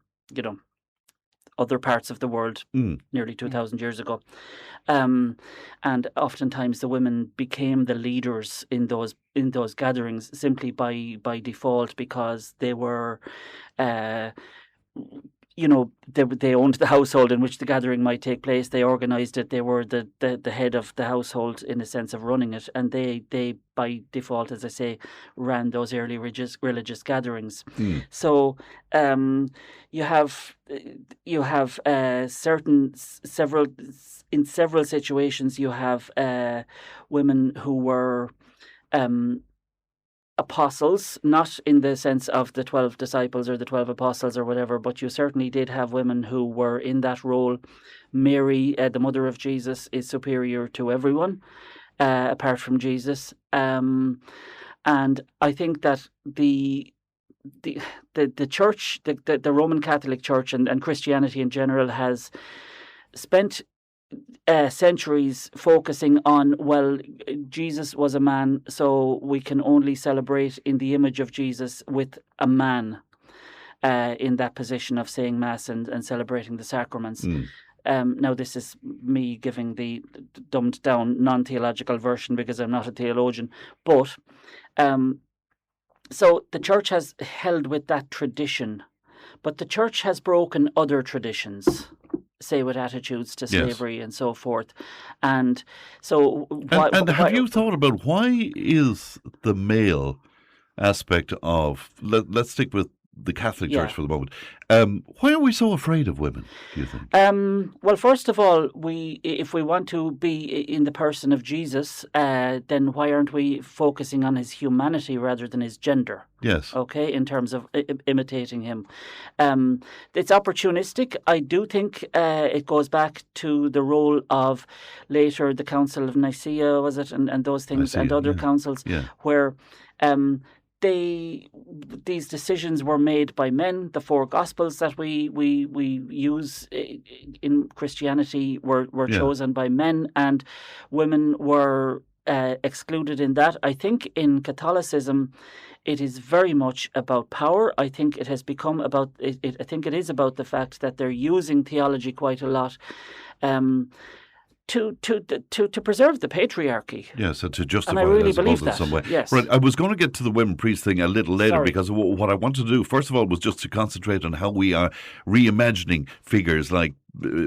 other parts of the world nearly 2,000 years ago. And oftentimes the women became the leaders in those gatherings simply by default, because they were... they owned the household in which the gathering might take place. They organised it. They were the head of the household in the sense of running it, and they by default, as I say, ran those early religious gatherings. So you have in several situations you have women who were apostles, not in the sense of the 12 disciples or the 12 apostles or whatever, but you certainly did have women who were in that role. Mary, the mother of Jesus, is superior to everyone apart from Jesus. And I think that the church, the Roman Catholic Church and Christianity in general has spent centuries focusing on, well, Jesus was a man, so we can only celebrate in the image of Jesus with a man in that position of saying Mass and celebrating the sacraments. Now, this is me giving the dumbed down non-theological version because I'm not a theologian, but so the church has held with that tradition, but the church has broken other traditions, say with attitudes to slavery and so forth. And so...
have you thought about why is the male aspect of... Let's stick with the Catholic Church for the moment. Why are we so afraid of women, do you think?
Well, first of all, if we want to be in the person of Jesus, then why aren't we focusing on his humanity rather than his gender?
Yes.
Okay, in terms of imitating him. It's opportunistic. I do think it goes back to the role of later the Council of Nicaea, was it, and those things, and other councils, where... these decisions were made by men. The four Gospels that we use in Christianity were chosen by men, and women were excluded in that. I think in Catholicism, it is very much about power. I think it has become about it. I think it is about the fact that they're using theology quite a lot. To preserve the patriarchy.
Yes, and to justify
and I really
it, I
believe
suppose,
that.
in some way.
Yes.
Right, I was going to get to the women priest thing a little later because what I want to do, first of all, was just to concentrate on how we are reimagining figures like,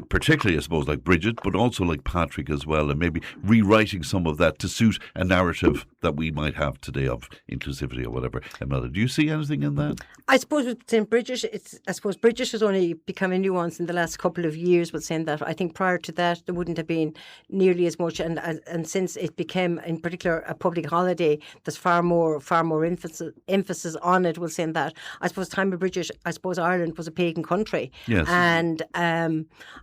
particularly, I suppose, like Bridget, but also like Patrick as well, and maybe rewriting some of that to suit a narrative that we might have today of inclusivity or whatever. Emma, do you see anything in that?
I suppose with St. Bridget, Bridget has only become a nuance in the last couple of years with saying that. I think prior to that, there wouldn't have been nearly as much, and since it became, in particular, a public holiday, there's far more emphasis on it. We'll say that. I suppose time of Bridget, I suppose Ireland was a pagan country, and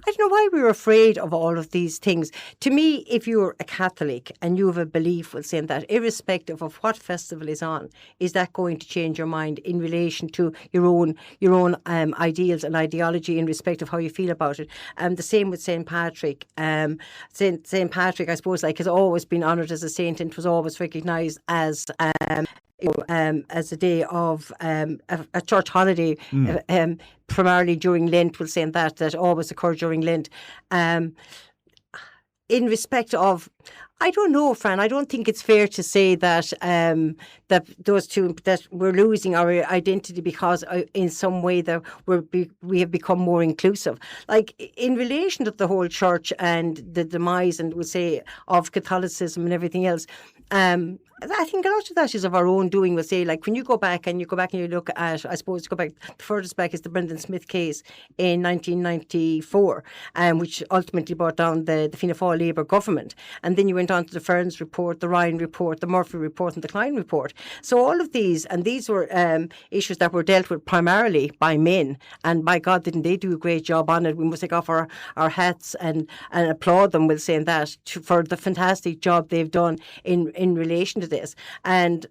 I don't know why we were afraid of all of these things. To me, if you're a Catholic and you have a belief, we'll say that, irrespective of what festival is on, is that going to change your mind in relation to your own ideals and ideology in respect of how you feel about it? The same with St. Patrick. St. Patrick, I suppose, has always been honoured as a saint and was always recognised as a day of a church holiday, primarily during Lent. We'll say that always occurred during Lent. in respect of, I don't know, Fran. I don't think it's fair to say that that those two, that we're losing our identity because in some way that we have become more inclusive. Like in relation to the whole church and the demise, and we say, of Catholicism and everything else. I think a lot of that is of our own doing. We'll say, like, when you go back and you look at, I suppose, the furthest back is the Brendan Smith case in 1994, which ultimately brought down the Fianna Fáil Labour government. And then you went on to the Ferns report, the Ryan report, the Murphy report, and the Klein report. So all of these, and these were issues that were dealt with primarily by men. And by God, didn't they do a great job on it? We must take off our hats and applaud them, we'll say, that for the fantastic job they've done in relation to this. And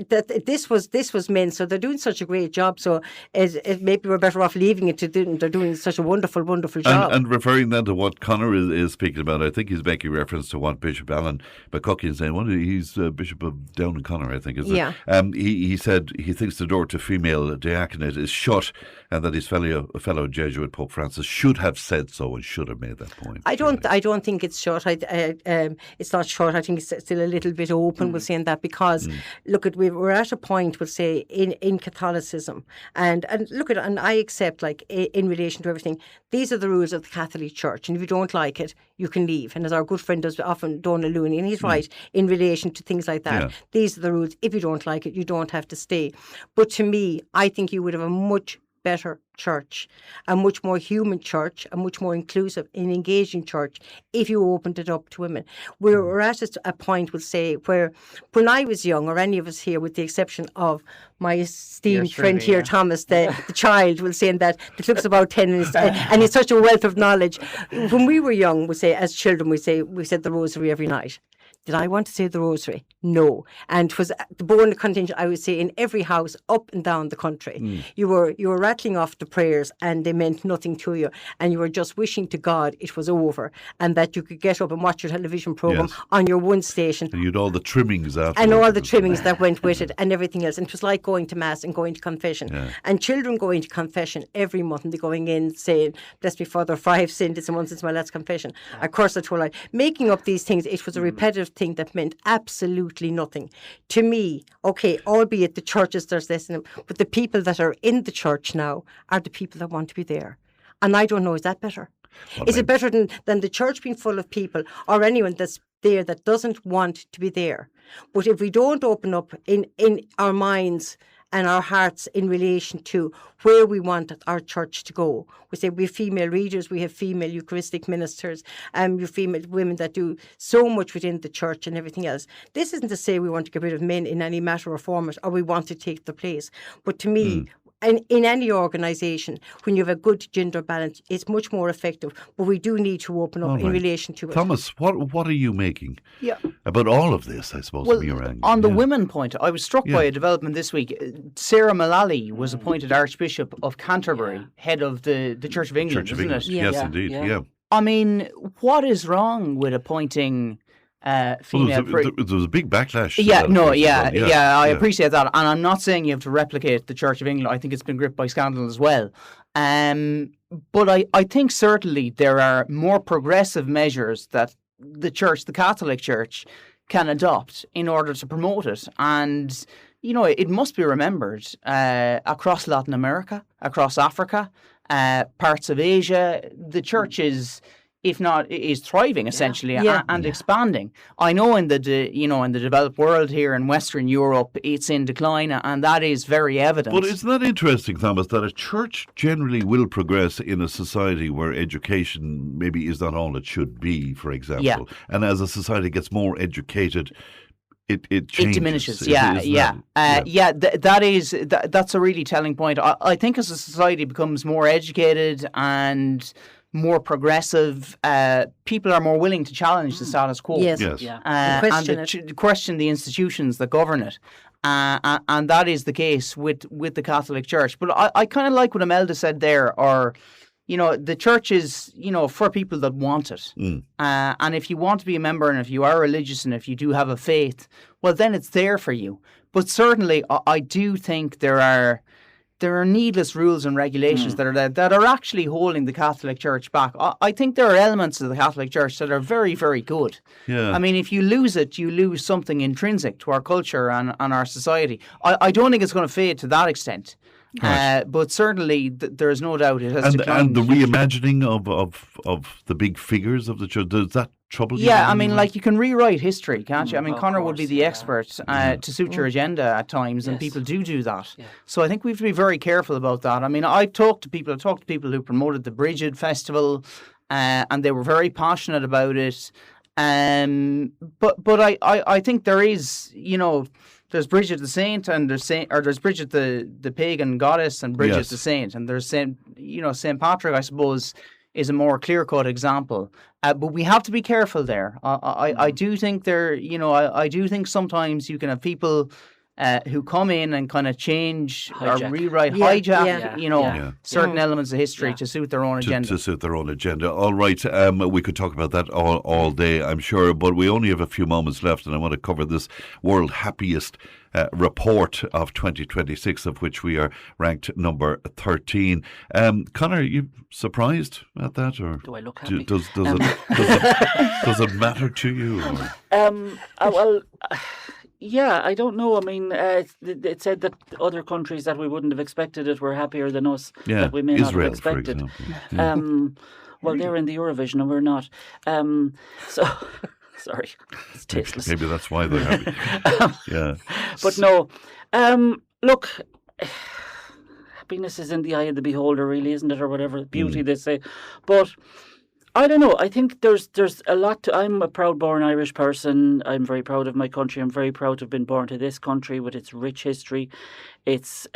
that this was men, so they're doing such a great job. So maybe we're better off leaving it to them. They're doing such a wonderful job.
And referring then to what Conor is speaking about, I think he's making reference to what Bishop Alan McCuckie is saying. He's Bishop of Down and Conor, I think, isn't it? He said he thinks the door to female diaconate is shut, and that his fellow Jesuit Pope Francis should have said so and should have made that point.
I don't think it's shut. It's not shut. I think it's still a little bit open. We're saying that because look at. We're at a point, we'll say, in Catholicism, and look at it, and I accept, like, in relation to everything, these are the rules of the Catholic Church, and if you don't like it, you can leave. And as our good friend does often, Donal Looney, and he's right in relation to things like that. These are the rules. If you don't like it, you don't have to stay. But to me, I think you would have a much better church, a much more human church, a much more inclusive and engaging church if you opened it up to women. We're at a point, we'll say, where when I was young, or any of us here, with the exception of my esteemed friend here, Thomas, the child, will say that looks about 10 and he's such a wealth of knowledge. When we were young, we say, as children, we said the rosary every night. Did I want to say the rosary? No. And it was the bone contingent, I would say, in every house up and down the country. You were rattling off the prayers and they meant nothing to you. And you were just wishing to God it was over and that you could get up and watch your television programme on your one station.
And you'd all the trimmings after.
And all the trimmings that went with it and everything else. And it was like going to Mass and going to confession. And children going to confession every month and they're going in saying, bless me, Father, for I have sinned, it's a month since my last confession. I curse at whole life. Making up these things, it was a repetitive thing that meant absolutely nothing to me. Okay, albeit the churches there's this, but the people that are in the church now are the people that want to be there. And I don't know, is that better? Is it better than the church being full of people or anyone that's there that doesn't want to be there? But if we don't open up in our minds and our hearts in relation to where we want our church to go. We say we have female readers, we have female Eucharistic ministers, and we have female women that do so much within the church and everything else. This isn't to say we want to get rid of men in any matter or format or we want to take their place. But to me, and in any organisation, when you have a good gender balance, it's much more effective. But we do need to open up in relation to it.
Thomas, what are you making about all of this, I suppose, from your angle?
On the women point, I was struck by a development this week. Sarah Mullally was appointed Archbishop of Canterbury, head of the Church of England, isn't it?
Yes, indeed. Yeah.
I mean, what is wrong with appointing female?
There was a big backlash.
I appreciate that, and I'm not saying you have to replicate the Church of England. I think it's been gripped by scandal as well. But I think certainly there are more progressive measures that the Catholic Church, can adopt in order to promote it. And it must be remembered across Latin America, across Africa, parts of Asia, the Church is thriving essentially and expanding. I know in the developed world here in Western Europe, it's in decline, and that is very evident.
But isn't that interesting, Thomas, that a church generally will progress in a society where education maybe is not all it should be, for example, and as a society gets more educated, it changes.
It diminishes. That's a really telling point. I think as a society becomes more educated and more progressive, people are more willing to challenge the status quo. And question the institutions that govern it. And that is the case with the Catholic Church. But I kind of like what Imelda said there, or the church is, for people that want it. And if you want to be a member, and if you are religious, and if you do have a faith, well, then it's there for you. But certainly, I do think there there are needless rules and regulations that are actually holding the Catholic Church back. I think there are elements of the Catholic Church that are very, very good.
Yeah.
I mean, if you lose it, you lose something intrinsic to our culture and our society. I don't think it's going to fade to that extent. Right. But certainly, there is no doubt it has declined.
And the reimagining of the big figures of the church, does that trouble you?
Yeah, I mean, like, you can rewrite history, can't you? I mean, Conor would be the expert to suit your agenda at times, and people do that. Yeah. So I think we have to be very careful about that. I mean, I've talked to people who promoted the Brigid Festival, and they were very passionate about it. But I think there is, there's Bridget the Saint, and there's Bridget the pagan goddess, and Bridget the Saint, and there's Saint Patrick, I suppose, is a more clear-cut example. But we have to be careful there. I do think I do think sometimes you can have people who come in and kind of change or rewrite, certain elements of history to suit their own agenda.
To suit their own agenda. All right, we could talk about that all day, I'm sure, but we only have a few moments left, and I want to cover this World Happiest report of 2026, of which we are ranked number 13. Conor, are you surprised at that, or
do I look happy?
Does it matter to you?
Well. Yeah, I don't know. I mean, it said that other countries that we wouldn't have expected it were happier than us, that we may
Israel,
not have expected.
For example.
Well, they're in the Eurovision and we're not. So, sorry, it's tasteless.
Maybe that's why they're happy.
But no, look, happiness is in the eye of the beholder, really, isn't it, or whatever beauty they say. But I don't know. I think there's a lot to. I'm a proud-born Irish person. I'm very proud of my country. I'm very proud to have been born to this country with its rich history, its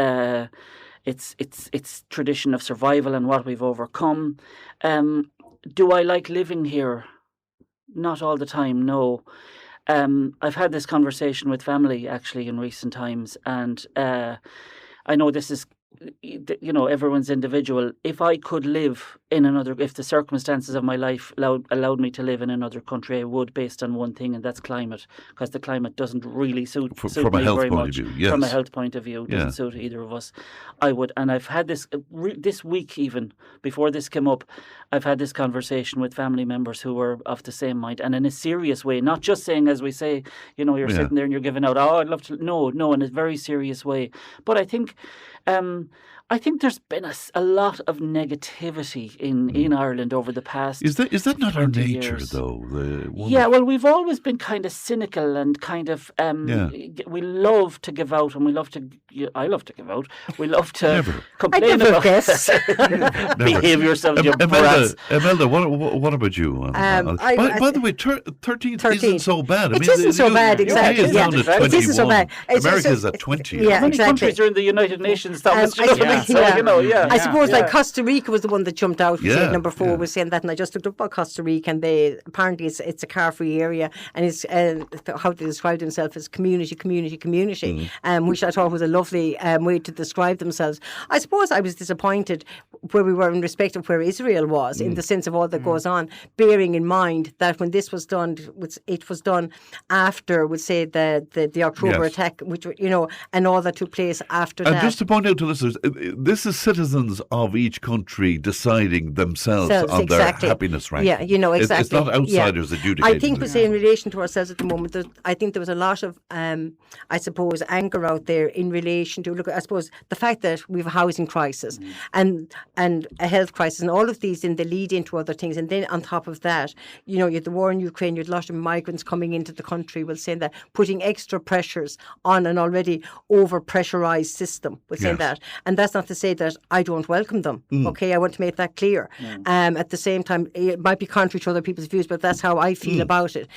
tradition of survival and what we've overcome. Do I like living here? Not all the time. No. I've had this conversation with family actually in recent times, and I know this is. Everyone's individual. If I could live in if the circumstances of my life allowed me to live in another country, I would, based on one thing, and that's climate, because the climate doesn't really suit me very much. From a health point of view, it doesn't suit either of us. I would, and I've had this this week, even before this came up, I've had this conversation with family members who were of the same mind, and in a serious way, not just saying, as we say, you're sitting there and you're giving out, I'd love to. No, in a very serious way. But I think there's been a lot of negativity in Ireland over the past.
Is that not our nature,
years.
Though?
Well, we've always been kind of cynical and kind of we love to give out, and we love to. I love to give out. We love to complain about this. Behave yourself, you brats.
Imelda, what about you? By the way, 13th isn't so bad.
It isn't so bad, exactly.
It
isn't so bad.
America's at 20.
How many countries are in the United Nations, Thomas?
I suppose like Costa Rica was the one that jumped out. Number 4 was saying that, and I just looked up about Costa Rica, and apparently it's a car-free area, and it's how they describe themselves as community, which I thought was a lovely way to describe themselves. I suppose I was disappointed where we were in respect of where Israel was, in the sense of all that goes on, bearing in mind that when this was done, it was done after, would say, the October attack, which and all that took place after that.
And just to point out to listeners, this is citizens of each country deciding themselves on their happiness ranking.
Yeah, exactly.
It's not outsiders adjudicating.
I think we say in relation to ourselves at the moment, I think there was a lot of, I suppose, anger out there in relation to, I suppose, the fact that we have a housing crisis and a health crisis, and all of these then they lead into other things. And then on top of that, you had the war in Ukraine, you had a lot of migrants coming into the country, saying that, putting extra pressures on an already over-pressurised system, saying that. And that's not to say that I don't welcome them. Okay, I want to make that clear. At the same time, it might be contrary to other people's views, but that's how I feel about it.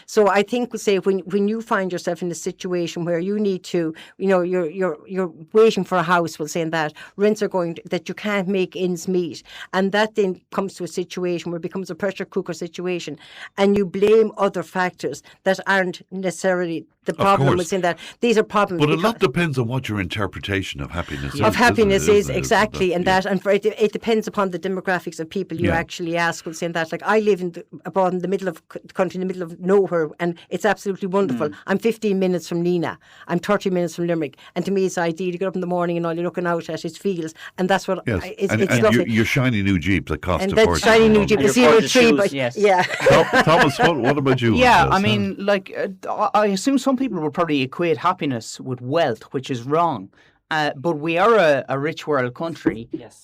So I think, when you find yourself in a situation where you need to, you're waiting for a house, saying that rents are that you can't make ends meet, and that then comes to a situation where it becomes a pressure cooker situation, and you blame other factors that aren't necessarily the problem with saying that. These are problems.
But a lot depends on what your interpretation of happiness is.
Of happiness is, exactly.
And
it depends upon the demographics of people you actually ask with saying that. Like, I live abroad in the middle of the country, in the middle of nowhere, and it's absolutely wonderful. I'm 15 minutes from Nina. I'm 30 minutes from Limerick. And to me, it's ideal. You get up in the morning and all you're looking out at is fields. And that's what it's lovely.
Your shiny new Jeep that cost a fortune.
And that shiny new Jeep, the CO3, but yeah.
Thomas, what about you?
Yeah, I mean, like, I assume some people would probably equate happiness with wealth, which is wrong. But we are a rich world country.
Yes.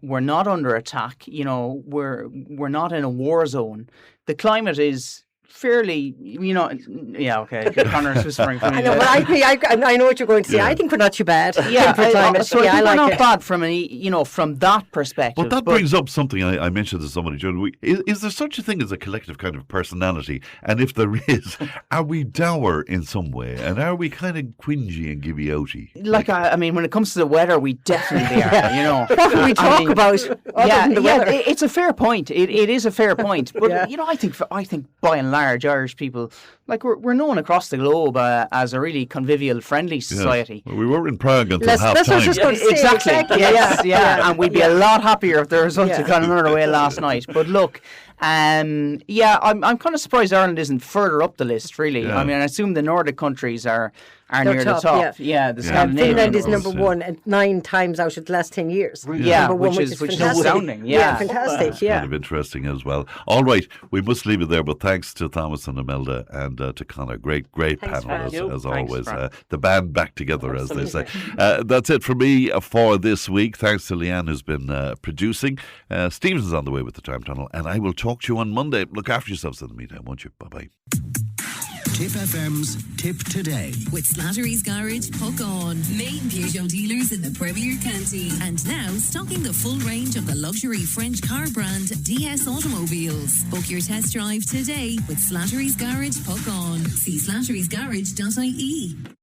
We're not under attack. You know, we're not in a war zone. The climate is fairly, okay. Connor's whispering for me.
I know, but I agree. I know what you're going to say. I think we're not too bad.
Yeah,
I like
not
it.
bad from from that perspective.
But that brings up something I mentioned to somebody during the week. Is there such a thing as a collective kind of personality? And if there is, are we dour in some way? And are we kind of whingy and gibby-outy?
Like, I mean, when it comes to the weather, we definitely are, you know.
What can we talk about other than the weather?
It's a fair point. It is a fair point. But, I think by and large, Irish people, like, we're known across the globe as a really convivial, friendly society.
Well, we were in Prague until half time.
That's what I was just going to say.
Exactly. Yes. And we'd be a lot happier if the results had gone another way last night. But look, I'm kind of surprised Ireland isn't further up the list, really. I mean, I assume the Nordic countries are near the top. Yeah, the Scandinavian.
Finland is number one 9 times out of the last 10 years.
Yeah, which is astounding.
Yeah, fantastic.
Kind of interesting as well. All right, we must leave it there, but thanks to Thomas and Imelda and to Connor. Great panel as always. The band back together, as they say. That's it for me for this week. Thanks to Leanne, who's been producing. Stevens is on the way with the Time Tunnel, and I will talk to you on Monday. Look after yourselves in the meantime, won't you? Bye-bye.
Tipp FM's Tip Today with Slattery's Garage, Puck On, main Peugeot dealers in the Premier County, and now stocking the full range of the luxury French car brand DS Automobiles. Book your test drive today with Slattery's Garage, Puck On. See slatterysgarage.ie.